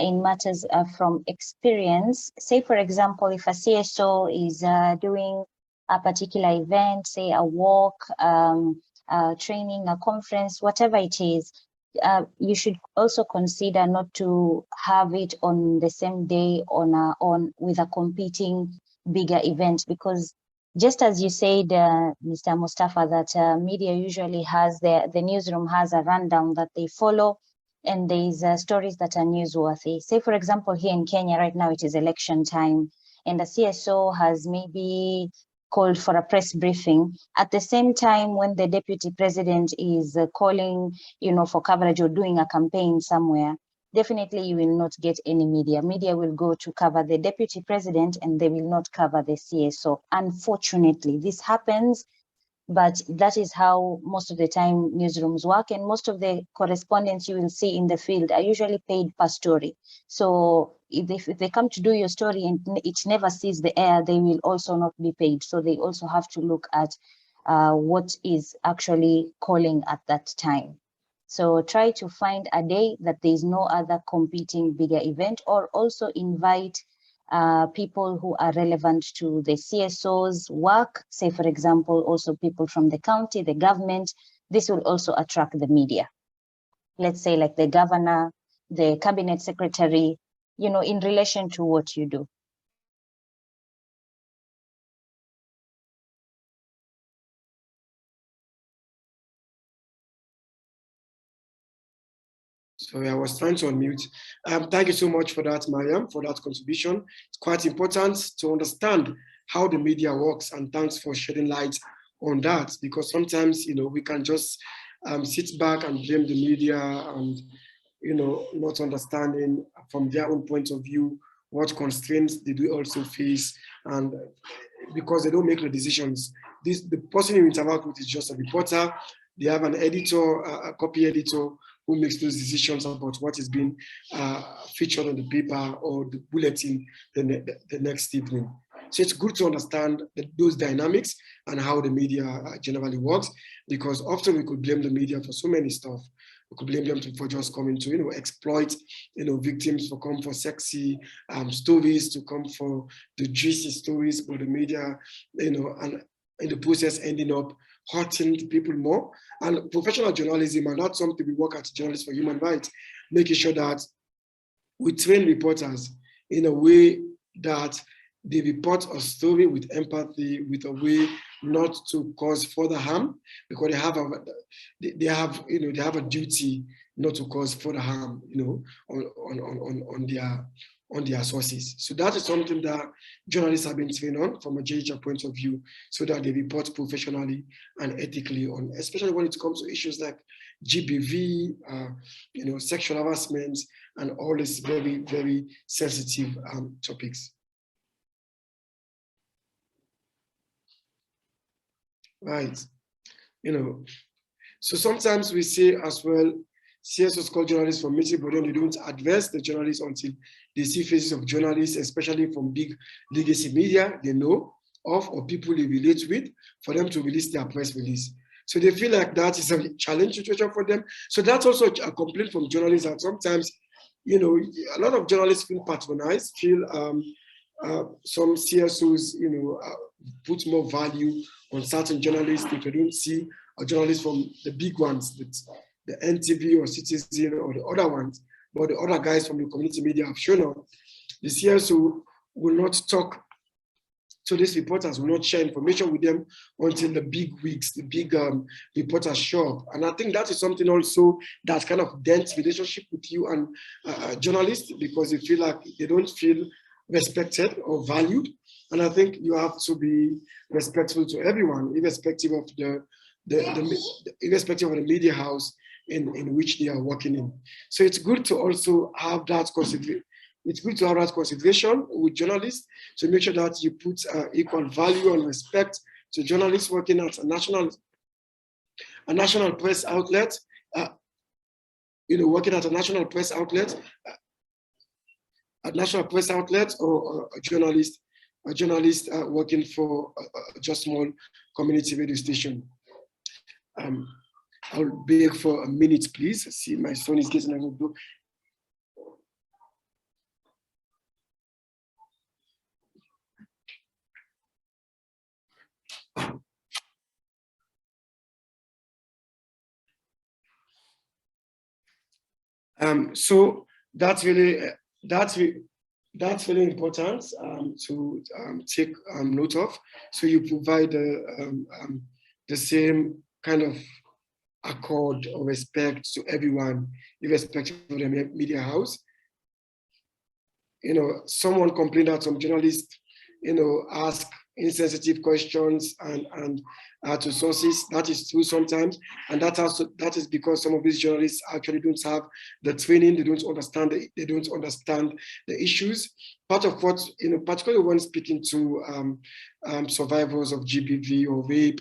in matters from experience. Say, for example, if a CSO is doing a particular event, say a walk, training, a conference, whatever it is, you should also consider not to have it on the same day with a competing bigger event, because just as you said, Mr. Mustafa, that media usually has the newsroom has a rundown that they follow, and there's stories that are newsworthy. Say, for example, here in Kenya right now, it is election time, and the CSO has maybe called for a press briefing. At the same time, when the deputy president is calling, you know, for coverage or doing a campaign somewhere, definitely you will not get any media. Media will go to cover the deputy president and they will not cover the CSO. Unfortunately, this happens, but that is how most of the time newsrooms work, and most of the correspondents you will see in the field are usually paid per story. So if they come to do your story and it never sees the air, they will also not be paid. So they also have to look at what is actually calling at that time. So try to find a day that there is no other competing bigger event, or also invite people who are relevant to the CSO's work. Say, for example, also people from the county, the government. This will also attract the media. Let's say like the governor, the cabinet secretary, you know, in relation to what you do. Sorry, I was trying to unmute. Thank you so much for that, Mariam, for that contribution. It's quite important to understand how the media works, and thanks for shedding light on that, because sometimes, you know, we can just sit back and blame the media and, you know, not understanding from their own point of view what constraints they do also face, and because they don't make the decisions. The person you interact with is just a reporter. They have an editor, a copy editor, who makes those decisions about what is being featured on the paper or the bulletin the next evening. So it's good to understand those dynamics and how the media generally works, because often we could blame the media for so many stuff. We could blame them for just coming to, you know, exploit, you know, victims, for come for sexy stories, to come for the juicy stories, but the media, you know, and in the process ending up hurting people more. And professional journalism, and that's something we work at Journalists for Human Rights, making sure that we train reporters in a way that they report a story with empathy, with a way not to cause further harm, because they have a duty not to cause further harm, you know, on on their sources. So that is something that journalists have been trained on from a JHR point of view, so that they report professionally and ethically on, especially when it comes to issues like GBV, sexual harassment, and all these very, very sensitive topics. Right, so sometimes we say as well, CSOs call journalists for meeting, but then they don't address the journalists until they see faces of journalists, especially from big legacy media they know of or people they relate with, for them to release their press release. So they feel like that is a challenge situation for them. So that's also a complaint from journalists, and sometimes, a lot of journalists feel patronized, feel some CSOs, put more value on certain journalists if they don't see a journalist from the big ones, the NTV or Citizen or the other ones, but the other guys from the community media have shown up. The CSO will not talk to these reporters, will not share information with them until the big wigs, the big reporters show up. And I think that is something also that kind of dents relationship with you and journalists, because they feel like they don't feel respected or valued. And I think you have to be respectful to everyone, irrespective of irrespective of the media house in which they are working in. So it's good to also have that consideration. It's good to have that consideration with journalists to make sure that you put equal value and respect to journalists working at a national press outlet. Working at a national press outlet, or a journalist working for a just small community radio station. I'll beg for a minute, please. See, my son is getting a little. So that's really important to take note of. So you provide the same kind of accord or respect to everyone, irrespective of the media house. Someone complained that some journalists, ask insensitive questions and to sources. That is true sometimes, and that is because some of these journalists actually don't have the training. They don't understand the issues. Part of what, particularly when speaking to survivors of GBV or rape,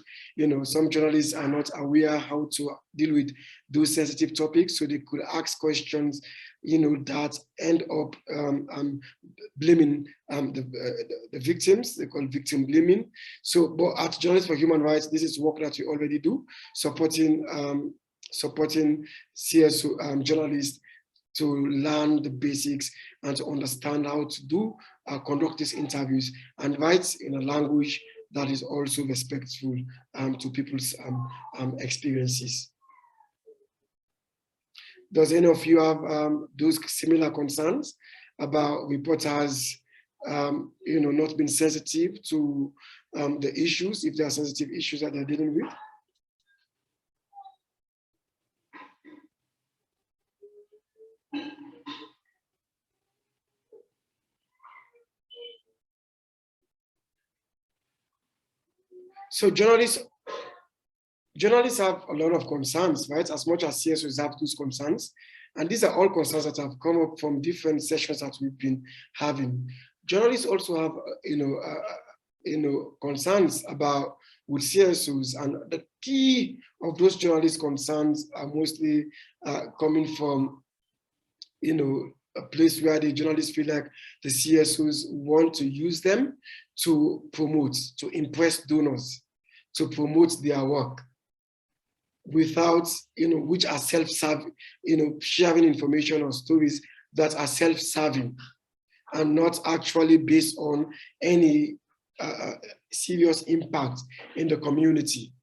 some journalists are not aware how to deal with those sensitive topics, so they could ask questions that end up blaming the victims. They call victim blaming. So, but at Journalists for Human Rights, this is work that we already do, supporting CSO journalists to learn the basics and to understand how to conduct these interviews and write in a language that is also respectful to people's experiences. Does any of you have those similar concerns about reporters, not being sensitive to the issues, if there are sensitive issues that they're dealing with? So journalists have a lot of concerns, right? As much as CSOs have those concerns. And these are all concerns that have come up from different sessions that we've been having. Journalists also have, concerns with CSOs, and the key of those journalist concerns are mostly coming from, a place where the journalists feel like the CSOs want to use them to promote, to impress donors, to promote their work, without, which are self-serving, sharing information or stories that are self-serving and not actually based on any serious impact in the community.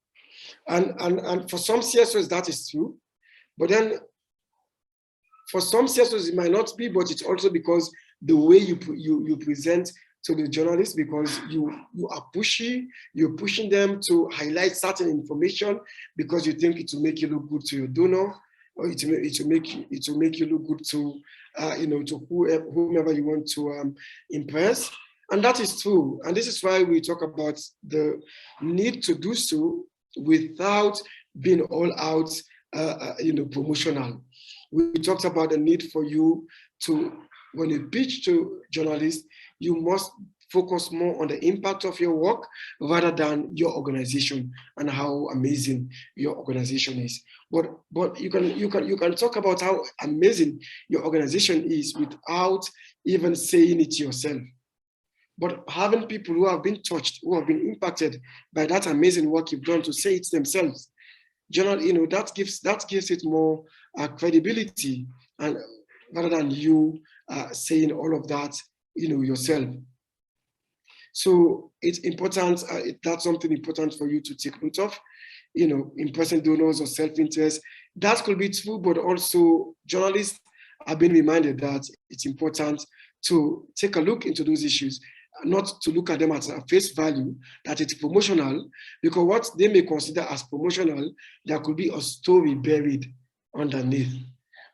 And for some CSOs, that is true. But then for some CSOs, it might not be, but it's also because the way you present to the journalists, because you are pushy, you're pushing them to highlight certain information because you think it will make you look good to your donor. or it will make you look good to to whomever you want to impress. And that is true. And this is why we talk about the need to do so without being all out, promotional. We talked about the need for you to, when you pitch to journalists, you must focus more on the impact of your work rather than your organization and how amazing your organization is. But you can talk about how amazing your organization is without even saying it yourself. But having people who have been touched, who have been impacted by that amazing work you've done to say it themselves, that gives it more credibility, and rather than you saying all of that, yourself. So it's important. That's something important for you to take note of. Impressing donors or self-interest. That could be true, but also journalists are being reminded that it's important to take a look into those issues, not to look at them at a face value, that it's promotional, because what they may consider as promotional, there could be a story buried underneath.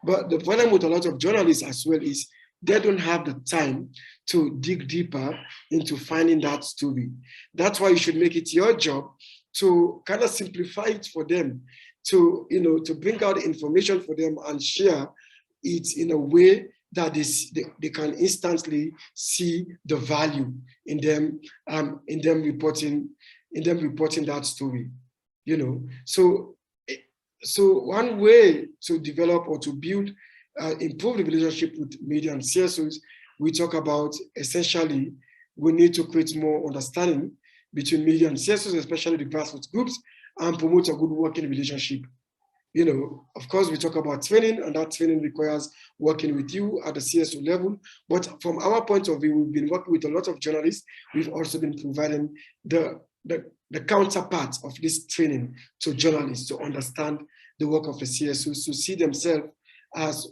But the problem with a lot of journalists as well is they don't have the time to dig deeper into finding that story. That's why you should make it your job to kind of simplify it for them, to bring out information for them and share it in a way that they can instantly see the value in them reporting that story. So one way to develop or to build improve the relationship with media and CSOs, we talk about essentially we need to create more understanding between media and CSOs, especially the grassroots groups, and promote a good working relationship. Of course, we talk about training, and that training requires working with you at the CSO level. But from our point of view, we've been working with a lot of journalists. We've also been providing the counterpart of this training to journalists to understand the work of the CSOs, to see themselves as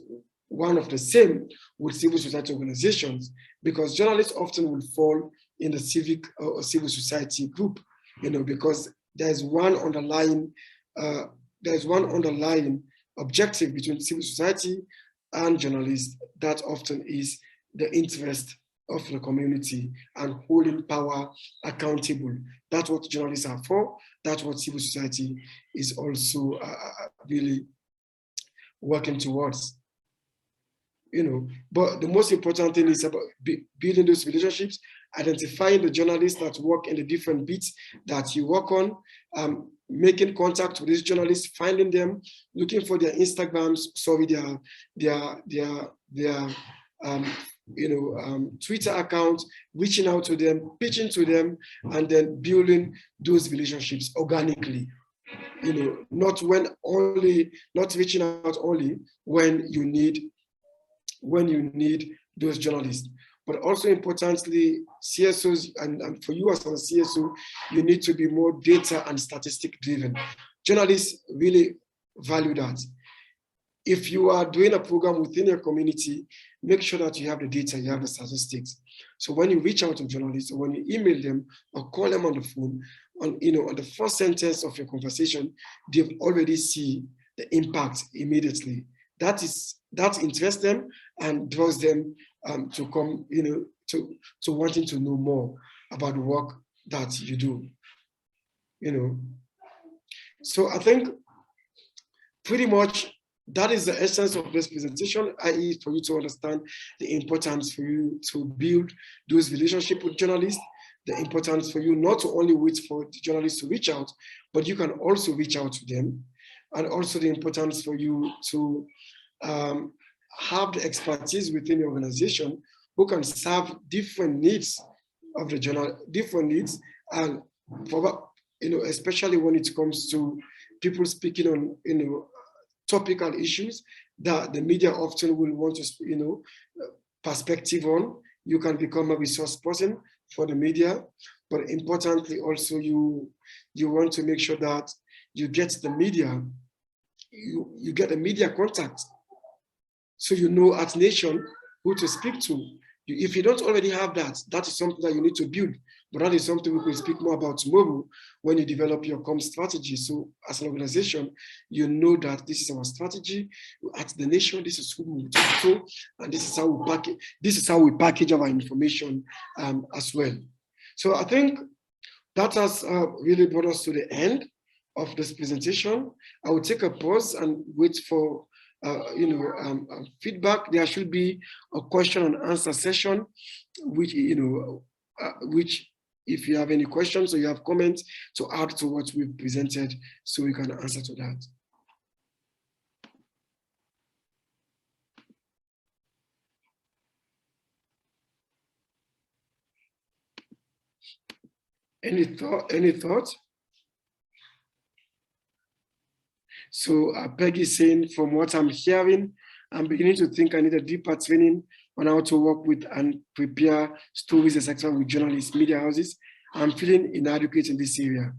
one of the same with civil society organizations, because journalists often will fall in the civic or civil society group, because there's one underlying objective between civil society and journalists that often is the interest of the community and holding power accountable. That's what journalists are for. That's what civil society is also really working towards. But the most important thing is about building those relationships, identifying the journalists that work in the different beats that you work on, making contact with these journalists, finding them, looking for their Instagrams, their Twitter account, reaching out to them, pitching to them, and then building those relationships organically. Not reaching out only when you need those journalists. But also importantly, CSOs, and for you as a CSO, you need to be more data and statistic driven. Journalists really value that. If you are doing a program within your community, make sure that you have the data, you have the statistics. So when you reach out to journalists, or when you email them or call them on the phone, on the first sentence of your conversation, they already see the impact immediately. That interests them and draws them to come, to wanting to know more about the work that you do. So I think pretty much that is the essence of this presentation, i.e. for you to understand the importance for you to build those relationships with journalists, the importance for you not to only wait for the journalists to reach out, but you can also reach out to them, and also the importance for you to have the expertise within the organization who can serve different needs of the journal, different needs, and especially when it comes to people speaking on topical issues that the media often will want to perspective on. You can become a resource person for the media, but importantly also you want to make sure that you get the media, you get a media contact, so at Nation who to speak to. If you don't already have that, that is something that you need to build. But that is something we will speak more about tomorrow when you develop your comm strategy. So as an organization, you know that this is our strategy. At the nation, this is who we talk to, and this is how we package. This is how we package our information as well. So I think that has really brought us to the end of this presentation. I will take a pause and wait for feedback. There should be a question and answer session, which which if you have any questions or you have comments to add to what we've presented, so we can answer to that. Any thoughts? So Peggy is saying, from what I'm hearing, I'm beginning to think I need a deeper training on how to work with and prepare stories, etc. with journalists, media houses. I'm feeling inadequate in this area.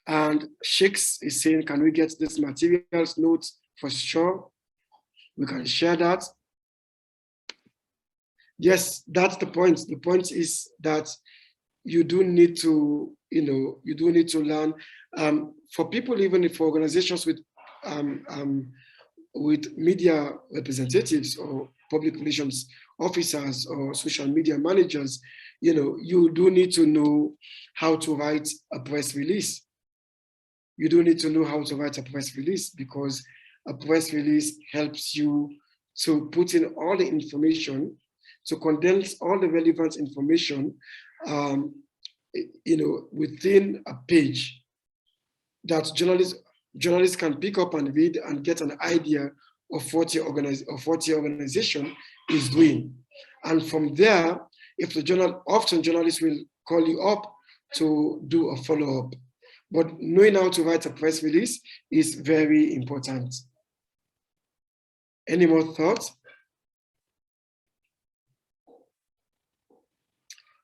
And Shakes is saying, can we get this materials notes for sure? We can share that. Yes, that's the point. The point is that you do need to, you do need to learn. For people, even for organizations with media representatives or public relations officers or social media managers, you do need to know how to write a press release. You do need to know how to write a press release, because a press release helps you to put in all the information, to condense all the relevant information, within a page that journalists can pick up and read and get an idea of what your organization is doing. And from there, if the journal, often journalists will call you up to do a follow-up. But knowing how to write a press release is very important. Any more thoughts?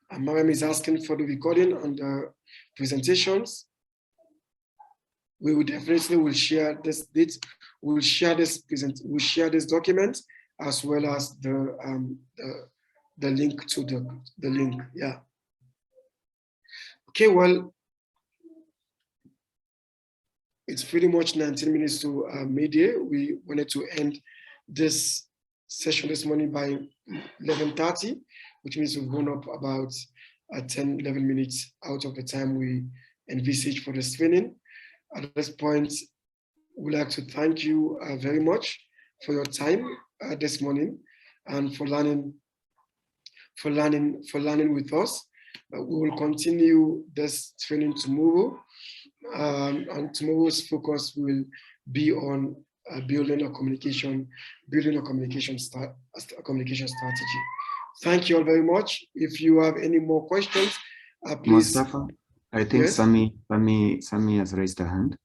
And Mariam is asking for the recording and the presentations. We will definitely share this. We'll share this document as well as the link to the link. Yeah. Okay. Well, it's pretty much 19 minutes to midday. We wanted to end this session this morning by 11:30, which means we've gone up about 10, 11 minutes out of the time we envisaged for this training. At this point, we'd like to thank you very much for your time this morning and for learning with us. We will continue this training tomorrow, and tomorrow's focus will be on building a communication strategy. Thank you all very much. If you have any more questions, please. Mustafa, I think yes? Sami has raised a hand.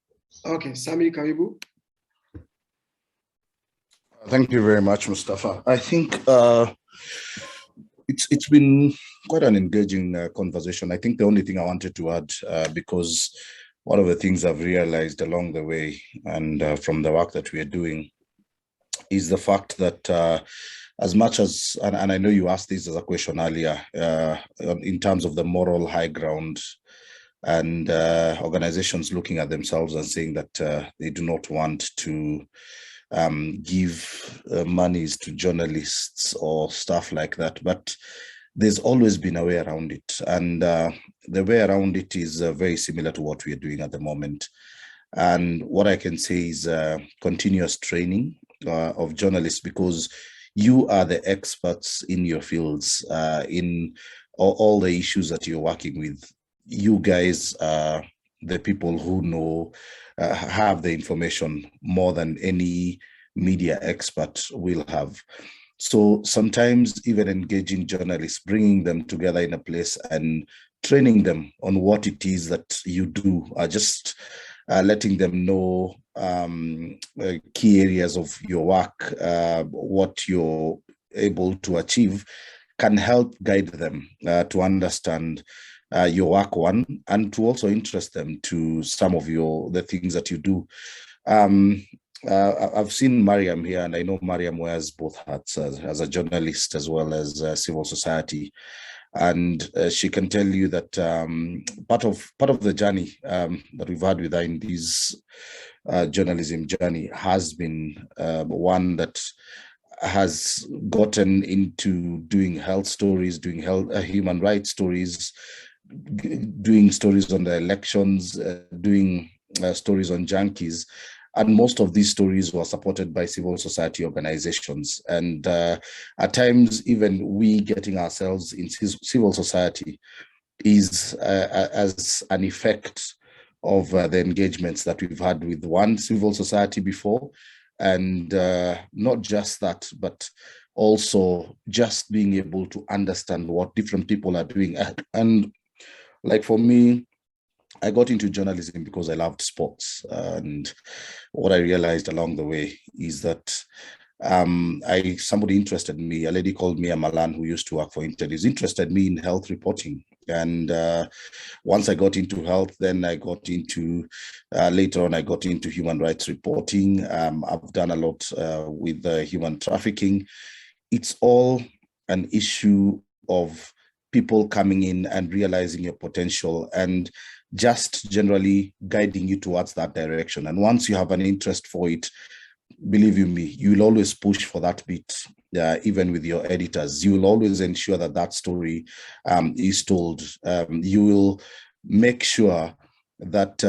Okay, Sami, karibu. Thank you very much, Mustafa. I think it's been quite an engaging conversation. I think the only thing I wanted to add, because one of the things I've realized along the way and from the work that we are doing is the fact that as much as, and I know you asked this as a question earlier, in terms of the moral high ground and organizations looking at themselves and saying that they do not want to give monies to journalists or stuff like that, but there's always been a way around it. And the way around it is very similar to what we are doing at the moment. And what I can say is continuous training of journalists, because you are the experts in your fields, in all the issues that you're working with. You guys are the people who know, have the information more than any media expert will have. So sometimes even engaging journalists, bringing them together in a place and training them on what it is that you do, just letting them know key areas of your work, what you're able to achieve, can help guide them to understand your work, one, and to also interest them to some of the things that you do. I've seen Mariam here, and I know Mariam wears both hats as a journalist as well as civil society. And she can tell you that part of the journey that we've had with her in this journalism journey has been one that has gotten into doing health stories, doing human rights stories, doing stories on the elections, doing stories on junkies. And most of these stories were supported by civil society organizations. And at times, even we getting ourselves in civil society is as an effect of the engagements that we've had with one civil society before. And not just that, but also just being able to understand what different people are doing. And like for me, I got into journalism because I loved sports. And what I realized along the way is that somebody interested me, a lady called Mia Malan, who used to work for Internews, interested me in health reporting. And once I got into health, then I got into, later on, I got into human rights reporting. I've done a lot with human trafficking. It's all an issue of people coming in and realizing your potential and just generally guiding you towards that direction. And once you have an interest for it, believe you me, you will always push for that bit, even with your editors. You will always ensure that that story is told. You will make sure that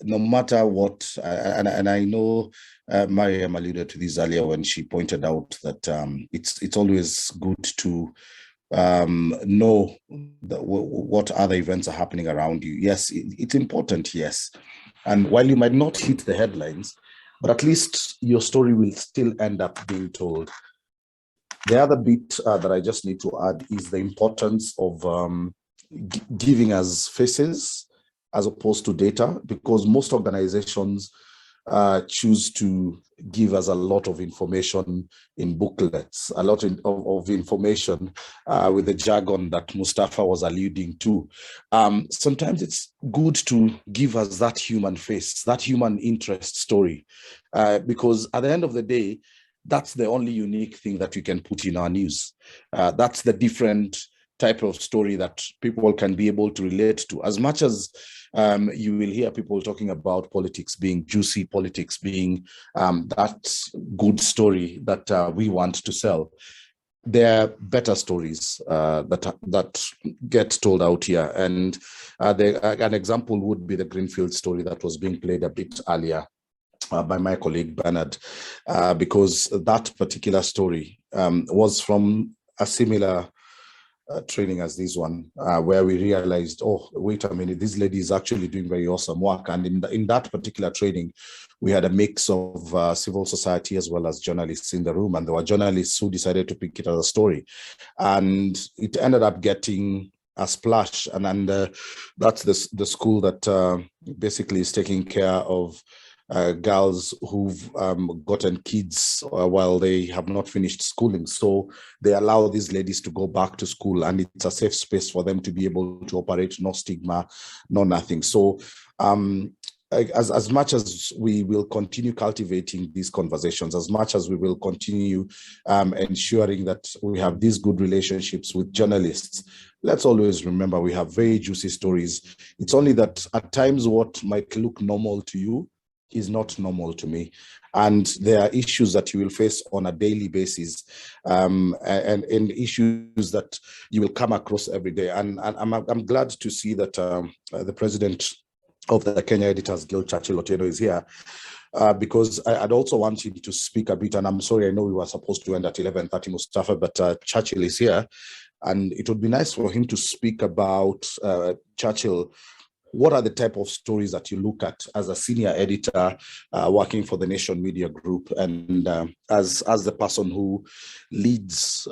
no matter what, and I know Mariam alluded to this earlier when she pointed out that it's always good to know what other events are happening around you. Yes, it's important, yes. And while you might not hit the headlines, but at least your story will still end up being told. The other bit that I just need to add is the importance of giving us faces as opposed to data, because most organizations choose to give us a lot of information in booklets, a lot of information with the jargon that Mustafa was alluding to. Sometimes it's good to give us that human face, that human interest story, because at the end of the day, that's the only unique thing that we can put in our news. That's the different type of story that people can be able to relate to. As much as you will hear people talking about politics being juicy, politics being that good story that we want to sell, there are better stories that get told out here. And an example would be the Greenfield story that was being played a bit earlier by my colleague Bernard, because that particular story was from a similar training as this one, where we realized, oh, wait a minute, this lady is actually doing very awesome work. And in that particular training, we had a mix of civil society as well as journalists in the room. And there were journalists who decided to pick it as a story. And it ended up getting a splash. And that's the school that basically is taking care of girls who've gotten kids while they have not finished schooling. So they allow these ladies to go back to school, and it's a safe space for them to be able to operate, no stigma, no nothing. So as much as we will continue cultivating these conversations, as much as we will continue ensuring that we have these good relationships with journalists, let's always remember we have very juicy stories. It's only that at times what might look normal to you is not normal to me. And there are issues that you will face on a daily basis, and issues that you will come across every day. And I'm glad to see that the president of the Kenya Editors Guild, Churchill Otieno, is here, because I'd also want him to speak a bit. And I'm sorry, I know we were supposed to end at 11:30, Mustafa, but Churchill is here. And it would be nice for him to speak about, Churchill, what are the type of stories that you look at as a senior editor working for the Nation Media Group, and as the person who leads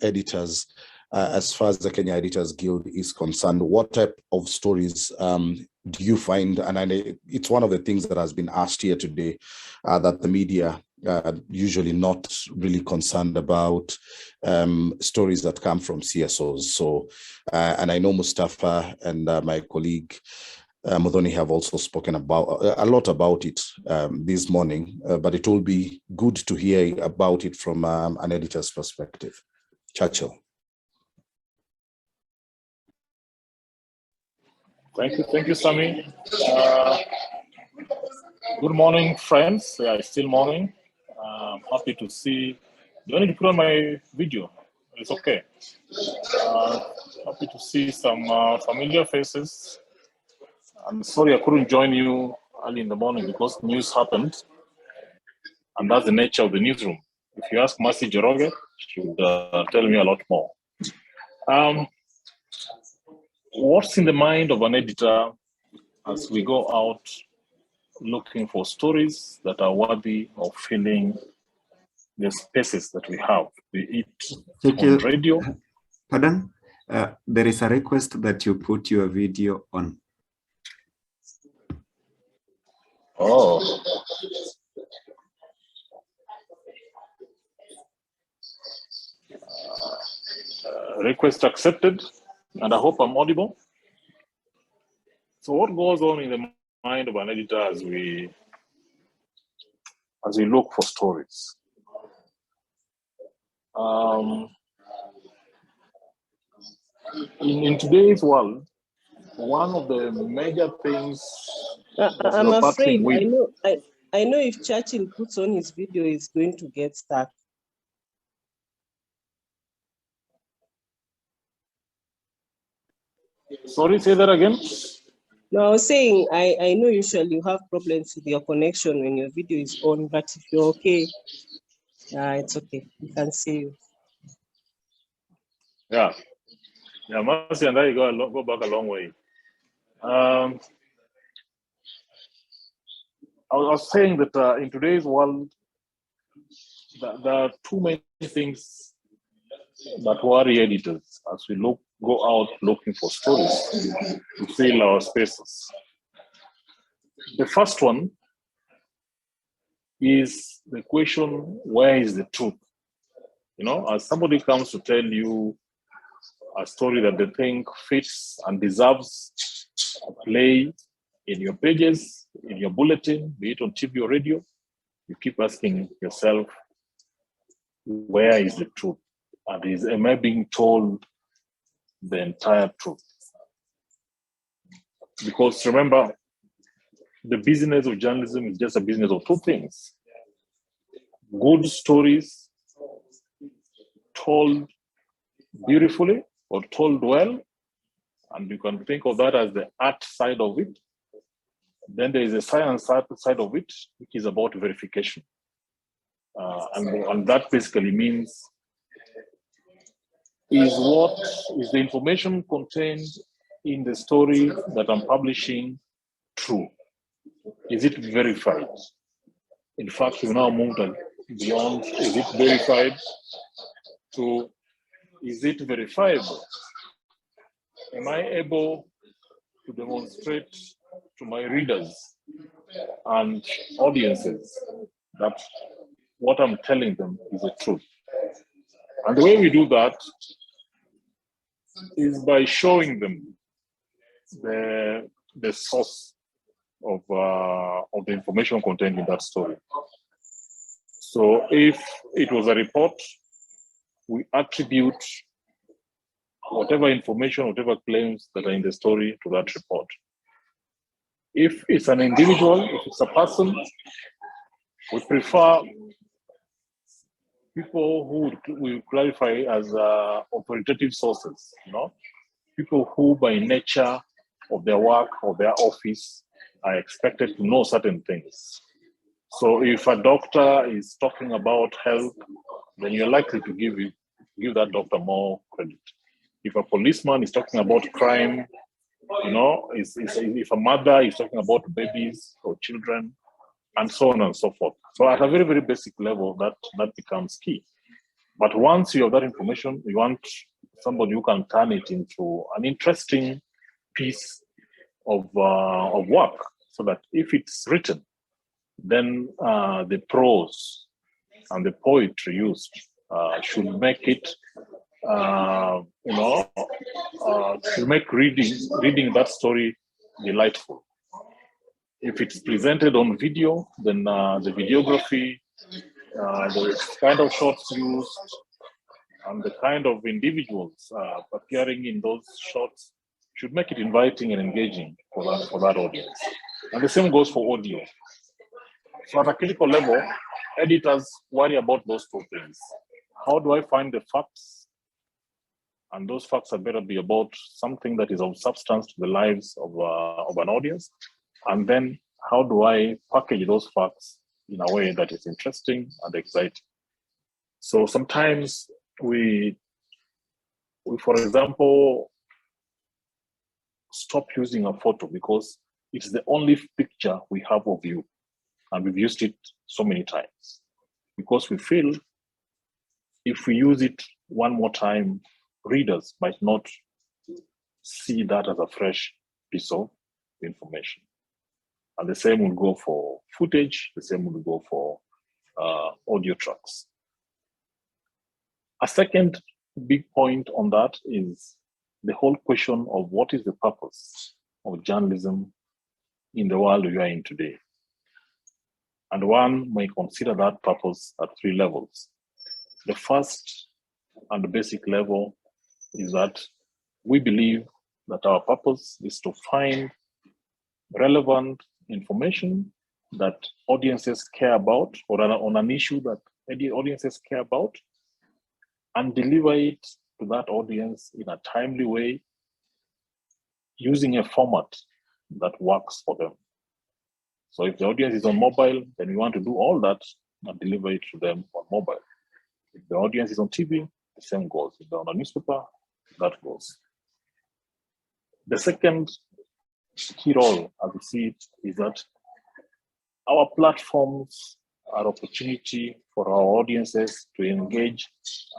editors as far as the Kenya Editors Guild is concerned? What type of stories do you find? And it's one of the things that has been asked here today, that the media usually not really concerned about stories that come from CSOs. So, and I know Mustafa and my colleague Muthoni have also spoken about a lot about it this morning, but it will be good to hear about it from an editor's perspective. Churchill. Thank you, Sami. Good morning, friends. Yeah, it's still morning. Happy to see. Do I need to put on my video? It's okay. Happy to see some familiar faces. I'm sorry I couldn't join you early in the morning because news happened, and that's the nature of the newsroom. If you ask Mercy Njoroge, she would tell me a lot more. What's in the mind of an editor as we go out looking for stories that are worthy of filling the spaces that we have, be it on radio? Pardon? There is a request that you put your video on. Oh. Request accepted, and I hope I'm audible. So what goes on in the mind of an editor as we look for stories? In today's world, one of the major things I'm afraid I know if Churchill puts on his video, it's going to get stuck. Sorry, say that again. No, I was saying I know usually you have problems with your connection when your video is on, but if you're okay, it's okay. We can see you. Yeah, Mercy and I go back a long way. I was saying that in today's world, there are too many things that worry editors as we go out looking for stories to fill our spaces. The first one is the question, where is the truth? You know, as somebody comes to tell you a story that they think fits and deserves a play in your pages, in your bulletin, be it on TV or radio, you keep asking yourself, where is the truth? And am I being told the entire truth? Because remember, the business of journalism is just a business of two things. Good stories told beautifully or told well, and you can think of that as the art side of it. Then there is a science side of it, which is about verification. And that basically means, is the information contained in the story that I'm publishing true? Is it verified? In fact, we've now moved beyond, is it verified, to is it verifiable? Am I able to demonstrate to my readers and audiences that what I'm telling them is the truth? And the way we do that is by showing them the source of the information contained in that story. So if it was a report, we attribute whatever information, whatever claims that are in the story to that report. If it's an individual, if it's a person, we prefer people who we clarify as authoritative sources, you know, people who by nature of their work or their office are expected to know certain things. So if a doctor is talking about health, then you're likely to give that doctor more credit. If a policeman is talking about crime, you know, if a mother is talking about babies or children, and so on and so forth. So at a very, very basic level, that becomes key. But once you have that information, you want somebody who can turn it into an interesting piece of work, so that if it's written, then the prose and the poetry used should make it, should make reading that story delightful. If it's presented on video, then the videography, the kind of shots used, and the kind of individuals appearing in those shots should make it inviting and engaging for that audience. And the same goes for audio. So at a critical level, editors worry about those two things. How do I find the facts? And those facts had better be about something that is of substance to the lives of an audience. And then how do I package those facts in a way that is interesting and exciting? So sometimes we for example, stop using a photo because it's the only picture we have of you. And we've used it so many times because we feel if we use it one more time, readers might not see that as a fresh piece of information. And the same will go for footage, the same will go for audio tracks. A second big point on that is the whole question of what is the purpose of journalism in the world we are in today. And one may consider that purpose at three levels. The first and the basic level is that we believe that our purpose is to find relevant information that audiences care about, or on an issue that audiences care about, and deliver it to that audience in a timely way using a format that works for them. So if the audience is on mobile, then we want to do all that and deliver it to them on mobile. If the audience is on TV, the same goes. If they're on a newspaper, that goes. The second key role, as we see it, is that our platforms are opportunity for our audiences to engage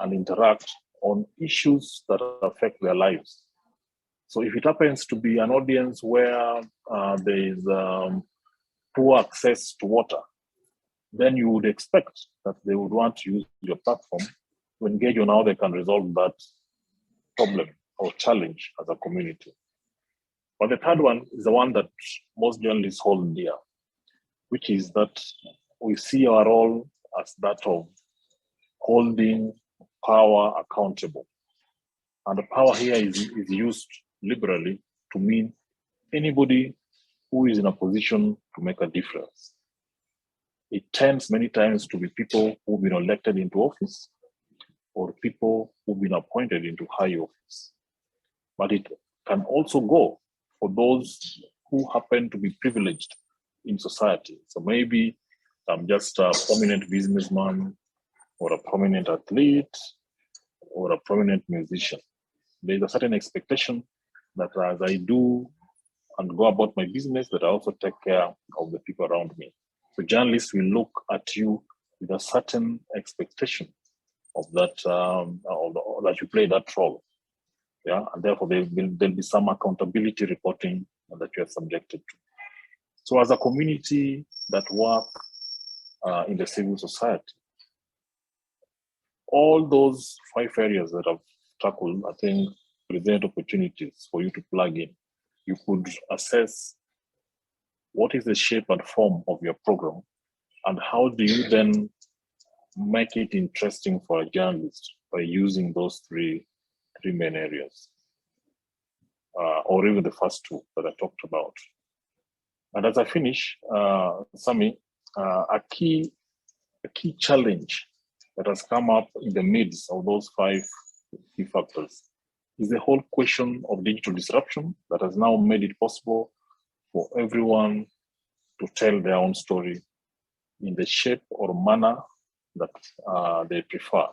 and interact on issues that affect their lives. So if it happens to be an audience where there is poor access to water, then you would expect that they would want to use your platform to engage on how they can resolve that problem or challenge as a community. But the third one is the one that most journalists hold dear, which is that we see our role as that of holding power accountable. And the power here is used liberally to mean anybody who is in a position to make a difference. It tends many times to be people who've been elected into office or people who've been appointed into high office. But it can also go for those who happen to be privileged in society. So maybe I'm just a prominent businessman or a prominent athlete or a prominent musician. There's a certain expectation that as I do and go about my business, that I also take care of the people around me. So journalists will look at you with a certain expectation of that, that you play that role. Yeah, and therefore there'll be some accountability reporting that you are subjected to. So as a community that work in the civil society, all those 5 areas that I've tackled, I think, present opportunities for you to plug in. You could assess what is the shape and form of your program, and how do you then make it interesting for a journalist by using those three main areas, or even the first 2 that I talked about. And as I finish, Sami, a key challenge that has come up in the midst of those 5 key factors is the whole question of digital disruption that has now made it possible for everyone to tell their own story in the shape or manner that they prefer,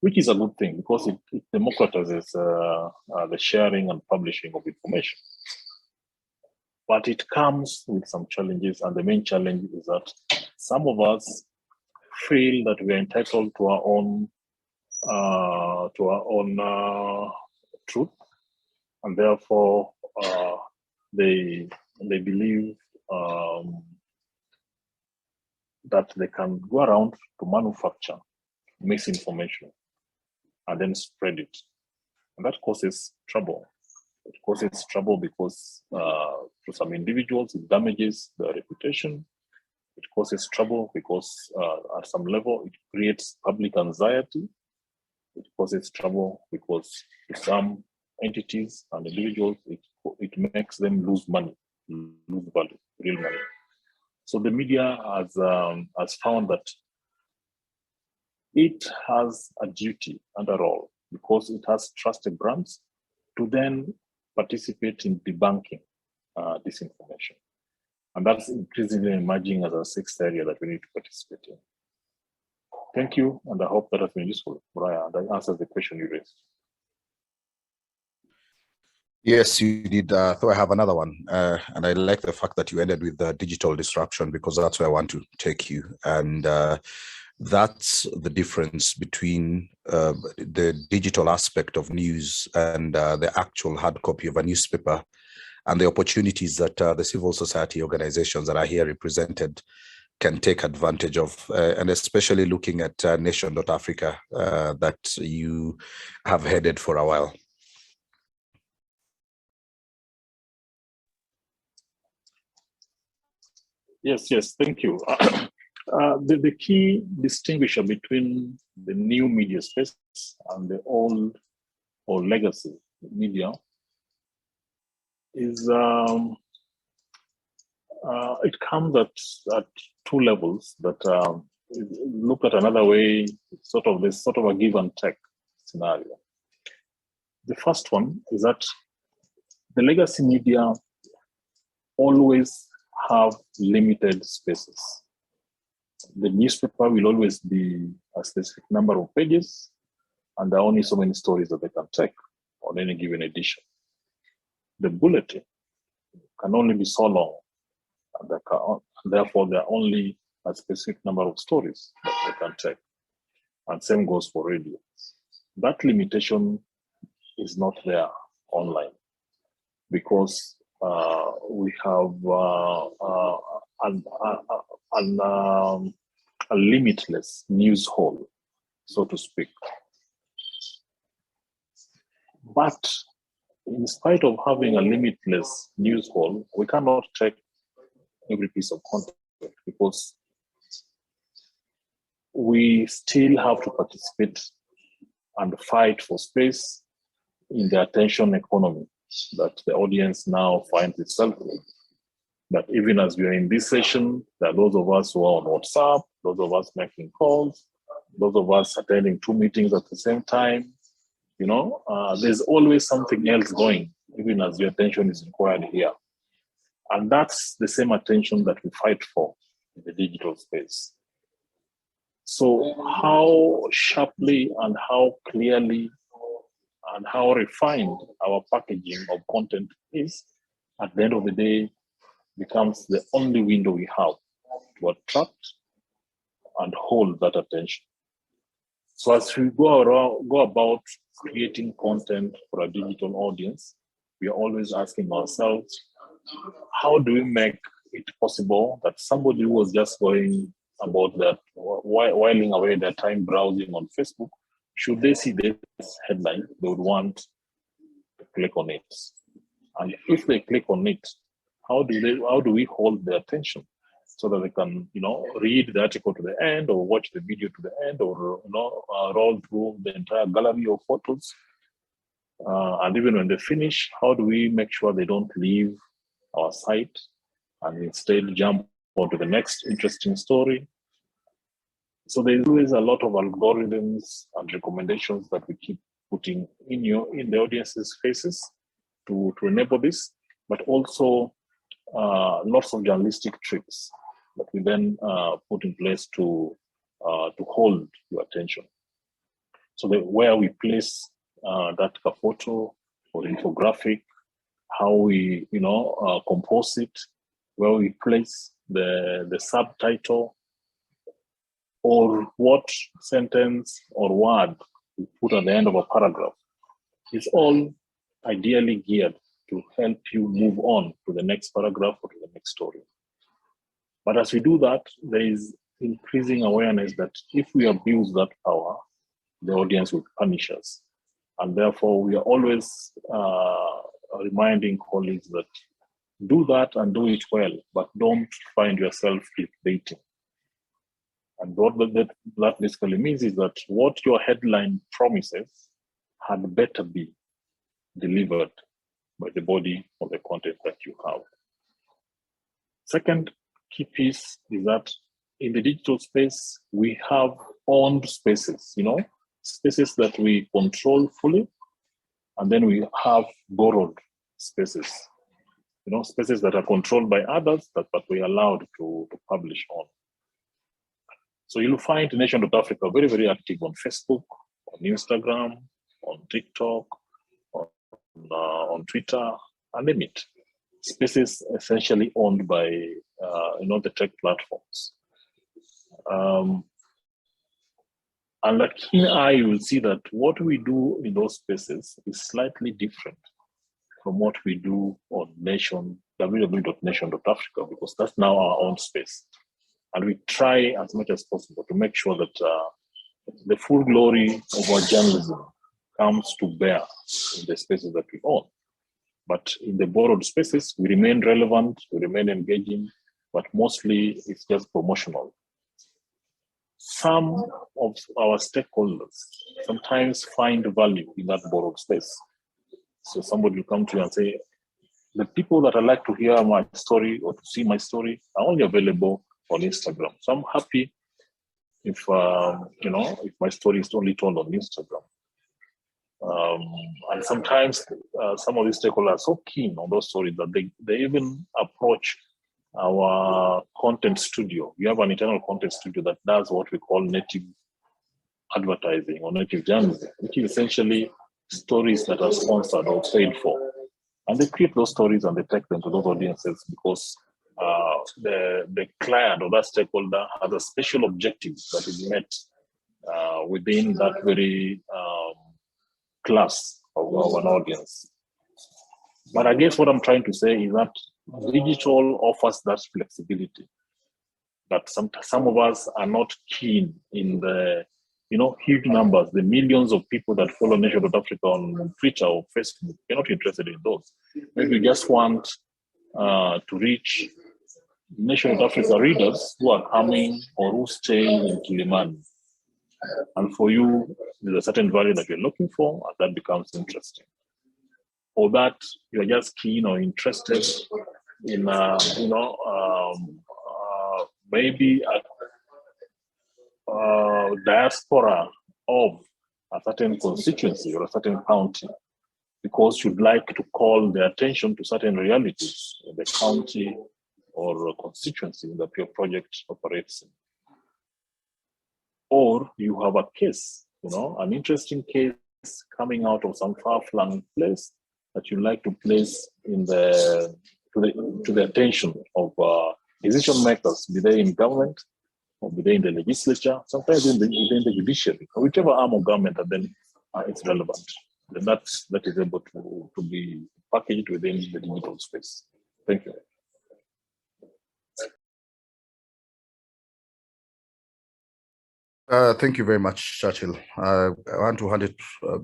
which is a good thing because it democratizes the sharing and publishing of information. But it comes with some challenges, and the main challenge is that some of us feel that we are entitled to our own truth, and therefore they believe that they can go around to manufacture misinformation and then spread it, and that causes trouble It causes trouble because to some individuals, it damages their reputation. It causes trouble because at some level, it creates public anxiety. It causes trouble because to some entities and individuals, it makes them lose money, lose value, real money. So the media has found that it has a duty and a role because it has trusted brands to then participate in debunking disinformation. And that's increasingly emerging as a sixth area that we need to participate in. Thank you, and I hope that has been useful, Brian. That answers the question you raised. Yes, you did. So I have another one, and I like the fact that you ended with digital disruption, because that's where I want to take you. And that's the difference between the digital aspect of news and the actual hard copy of a newspaper, and the opportunities that the civil society organizations that are here represented can take advantage of, and especially looking at Nation.Africa that you have headed for a while. Yes, thank you. The key distinguisher between the new media space and the old or legacy media is it comes at two levels that look at another way, there's sort of a give and take scenario. The first one is that the legacy media always have limited spaces. The newspaper will always be a specific number of pages, and there are only so many stories that they can take on any given edition. The bulletin can only be so long, and therefore there are only a specific number of stories that they can take. And same goes for radio. That limitation is not there online, because we have a limitless news hall, so to speak. But in spite of having a limitless news hall, we cannot take every piece of content, because we still have to participate and fight for space in the attention economy that the audience now finds itself in. That even as we are in this session, there are those of us who are on WhatsApp, those of us making calls, those of us attending 2 meetings at the same time. There's always something else going, even as your attention is required here. And that's the same attention that we fight for in the digital space. So how sharply and how clearly and how refined our packaging of content is, at the end of the day, becomes the only window we have to attract and hold that attention. So as we go about creating content for a digital audience, we are always asking ourselves, how do we make it possible that somebody who was just going about that, whiling away their time browsing on Facebook, should they see this headline, they would want to click on it. And if they click on it, how do we hold their attention so that they can, read the article to the end, or watch the video to the end, or roll through the entire gallery of photos? And even when they finish, how do we make sure they don't leave our site and instead jump onto the next interesting story? So there's always a lot of algorithms and recommendations that we keep putting in the audience's faces to enable this, but also lots of journalistic tricks that we then put in place to hold your attention. So where we place that photo or infographic, how we compose it, where we place the subtitle, or what sentence or word we put at the end of a paragraph, is all ideally geared to help you move on to the next paragraph or to the next story. But as we do that, there is increasing awareness that if we abuse that power, the audience will punish us. And therefore, we are always reminding colleagues that do that and do it well, but don't find yourself clickbaiting. And what that basically means is that what your headline promises had better be delivered by the body of the content that you have. Second key piece is that in the digital space, we have owned spaces, spaces that we control fully, and then we have borrowed spaces, spaces that are controlled by others but we are allowed to publish on. So you'll find Nation.Africa very, very active on Facebook, on Instagram, on TikTok, on Twitter, and name it. Spaces essentially owned by the tech platforms. And a keen eye will see that what we do in those spaces is slightly different from what we do on www.nation.africa, because that's now our own space. And we try as much as possible to make sure that the full glory of our journalism comes to bear in the spaces that we own. But in the borrowed spaces, we remain relevant, we remain engaging, but mostly it's just promotional. Some of our stakeholders sometimes find value in that borrowed space. So somebody will come to you and say, the people that would like to hear my story or to see my story are only available on Instagram. So I'm happy if if my story is only told on Instagram. And sometimes some of these stakeholders are so keen on those stories that they even approach our content studio. We have an internal content studio that does what we call native advertising or native journalism, which is essentially stories that are sponsored or paid for. And they create those stories and they take them to those audiences because the client or that stakeholder has a special objective that is met within that very class of an audience. But I guess what I'm trying to say is that digital offers that flexibility that some of us are not keen in the huge numbers, the millions of people that follow Nation.Africa on Twitter or Facebook. We're not interested in those. Maybe we just want to reach Nation.Africa readers who are coming or who stay in Kilimani. And for you, there's a certain value that you're looking for, and that becomes interesting. Or that you're just keen or interested in, maybe a diaspora of a certain constituency or a certain county, because you'd like to call the attention to certain realities in the county or constituency that your project operates in. Or you have a case, an interesting case coming out of some far-flung place that you like to place in to the attention of decision makers, be they in government or be they in the legislature, sometimes within the judiciary, or whichever arm of government, and then it's relevant. Then that is able to be packaged within the digital space. Thank you. Thank you very much, Churchill. I want to hand it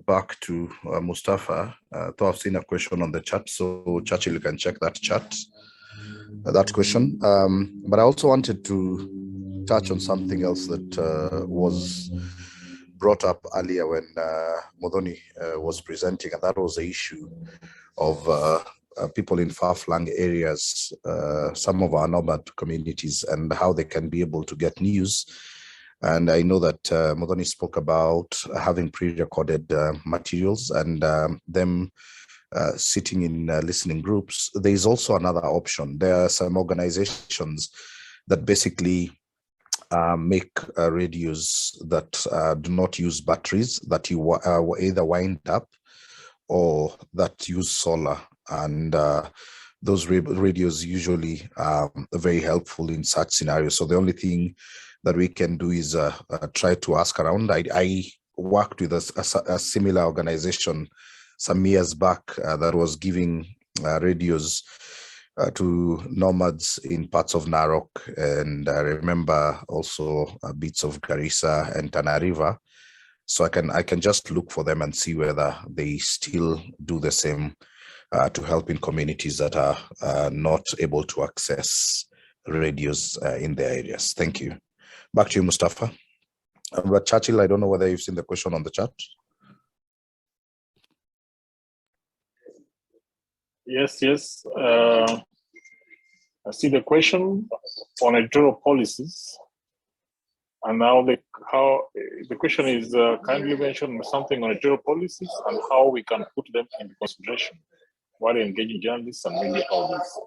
back to Mustafa. Though I've seen a question on the chat, so Churchill, you can check that chat, that question. But I also wanted to touch on something else that was brought up earlier when Modoni was presenting, and that was the issue of people in far-flung areas, some of our nomad communities, and how they can be able to get news. And I know that Modoni spoke about having pre-recorded materials and them sitting in listening groups. There is also another option. There are some organizations that basically make radios that do not use batteries, that you either wind up or that use solar. And those radios usually are very helpful in such scenarios. So the only thing that we can do is try to ask around. I worked with a similar organization some years back that was giving radios to nomads in parts of Narok, and I remember also bits of Garissa and Tana River. So I can just look for them and see whether they still do the same. to help in communities that are not able to access radios in their areas. Thank you. Back to you, Mustafa. But Churchill, I don't know whether you've seen the question on the chat. Yes. I see the question on editorial policies, and now the question is kindly mention something on editorial policies and how we can put them into consideration while engaging journalists and media outlets.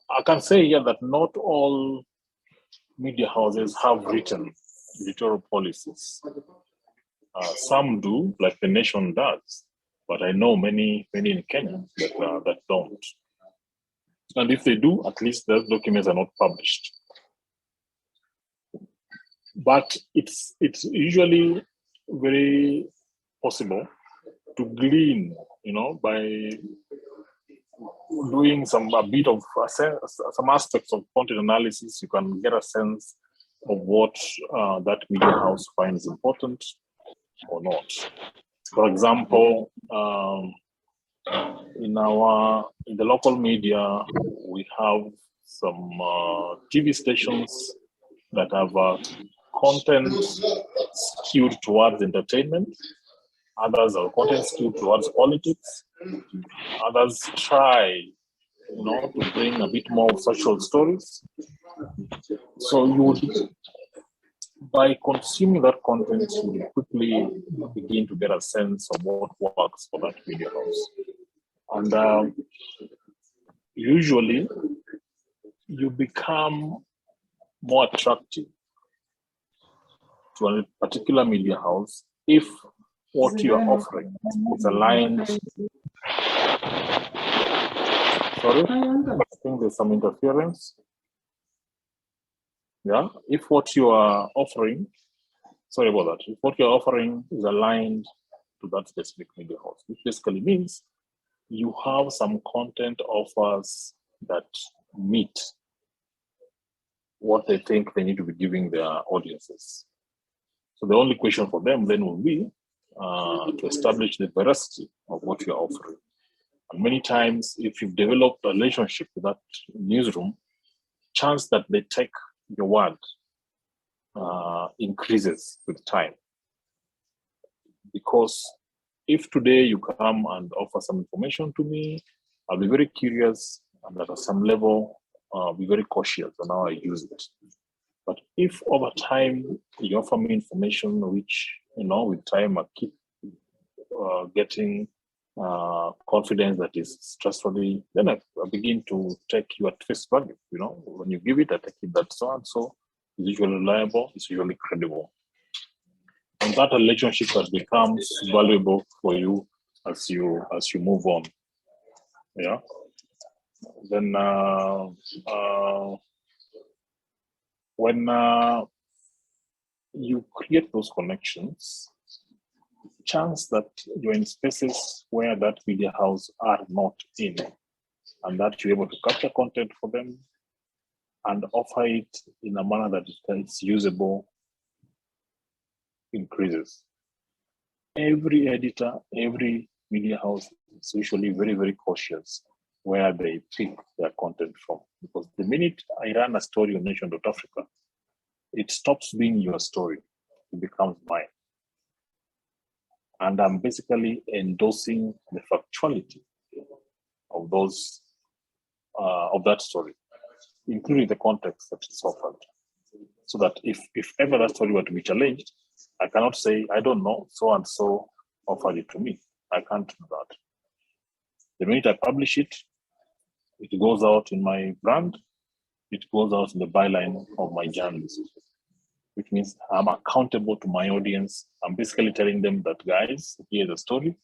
I can say here that not all media houses have written editorial policies. Some do, like The Nation does, but I know many in Kenya that don't. And if they do, at least those documents are not published. But it's usually very possible to glean, by doing a bit of some aspects of content analysis. You can get a sense of what that media house finds important or not. For example, in the local media, we have some TV stations that have content skewed towards entertainment. Others are content skewed towards politics. Others try, to bring a bit more social stories. So you would, by consuming that content, you will quickly begin to get a sense of what works for that media house. And usually, you become more attractive to a particular media house if what you are offering is aligned. Sorry, I think there's some interference. Yeah, if what you are offering, sorry about that, if what you're offering is aligned to that specific media house, which basically means you have some content offers that meet what they think they need to be giving their audiences. So the only question for them then will be to establish the veracity of what you're offering. And many times, if you've developed a relationship with that newsroom, chance that they take your word increases with time. Because if today you come and offer some information to me, I'll be very curious, and at some level, be very cautious on how I use it. But if over time you offer me information which, with time I keep getting confidence that is trustworthy, then I begin to take you at face value. When you give it, I take it that so and so is usually reliable, is usually credible. And that relationship that becomes valuable for you as you move on. Yeah. Then when you create those connections, chance that you're in spaces where that media house are not in, and that you're able to capture content for them and offer it in a manner that is usable increases. Every editor, every media house is usually very, very cautious where they pick their content from. Because the minute I run a story on Nation.Africa, it stops being your story, it becomes mine. And I'm basically endorsing the factuality of those of that story, including the context that is offered. So that if ever that story were to be challenged, I cannot say, I don't know, so and so offered it to me. I can't do that. The minute I publish it, it goes out in my brand, it goes out in the byline of my journalism, which means I'm accountable to my audience. I'm basically telling them that, guys, here's the story,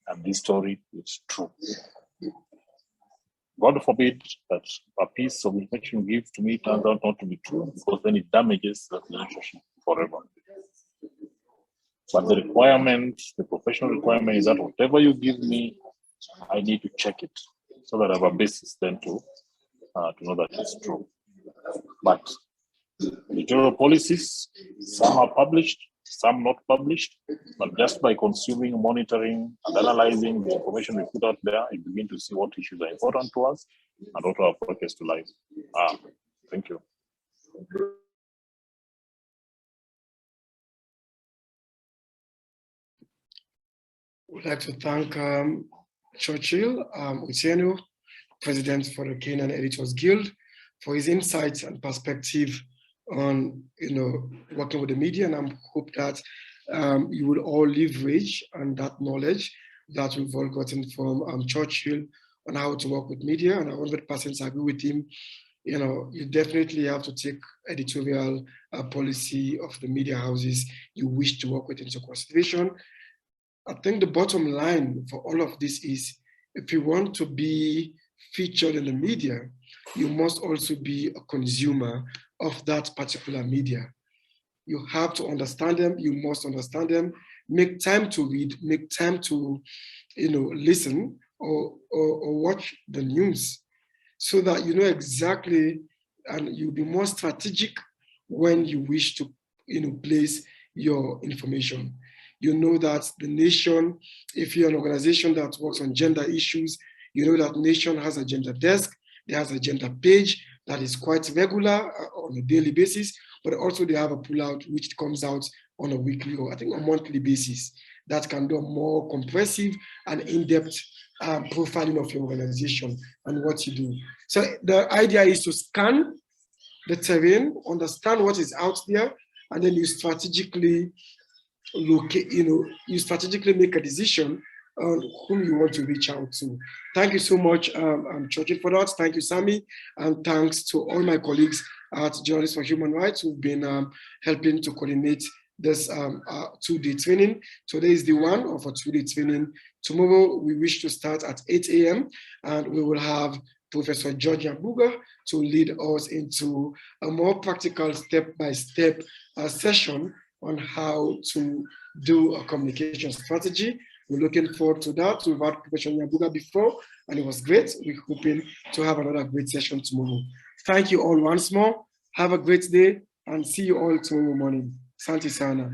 and this story is true. God forbid that a piece of information you give to me turns out not to be true, because then it damages that relationship forever. But the requirement, the professional requirement is that whatever you give me, I need to check it so that I have a basis then to know that it's true. But editorial policies, some are published, some not published, but just by consuming, monitoring, and analyzing the information we put out there, you begin to see what issues are important to us and what our approaches to life are. Thank you. We'd like to thank Churchill Otieno, President for the Kenyan Editors Guild, for his insights and perspective on working with the media, and I hope that you will all leverage on that knowledge that we've all gotten from Churchill on how to work with media, and I 100% agree with him. You definitely have to take editorial policy of the media houses you wish to work with into consideration. I think the bottom line for all of this is, if you want to be featured in the media, you must also be a consumer of that particular media. You have to understand them, you must understand them, make time to read, make time to listen or watch the news, so that you know exactly, and you'll be more strategic when you wish to place your information. You know that the Nation, if you're an organization that works on gender issues, you know that Nation has a gender desk, there has a gender page that is quite regular on a daily basis, but also they have a pullout which comes out on a weekly or I think a monthly basis that can do a more comprehensive and in-depth profiling of your organization and what you do. So the idea is to scan the terrain, understand what is out there, and then you strategically you strategically make a decision on whom you want to reach out to. Thank you so much, Churchill, for that. Thank you, Sammy, and thanks to all my colleagues at Journalists for Human Rights who've been helping to coordinate this 2-day training. Today is the one of a 2-day training. Tomorrow we wish to start at 8 a.m. and we will have Professor George Nyabuga to lead us into a more practical step-by-step session on how to do a communication strategy. We're looking forward to that. We've had Professor Nyabuga before, and it was great. We're hoping to have another great session tomorrow. Thank you all once more. Have a great day, and see you all tomorrow morning. Santi Sana.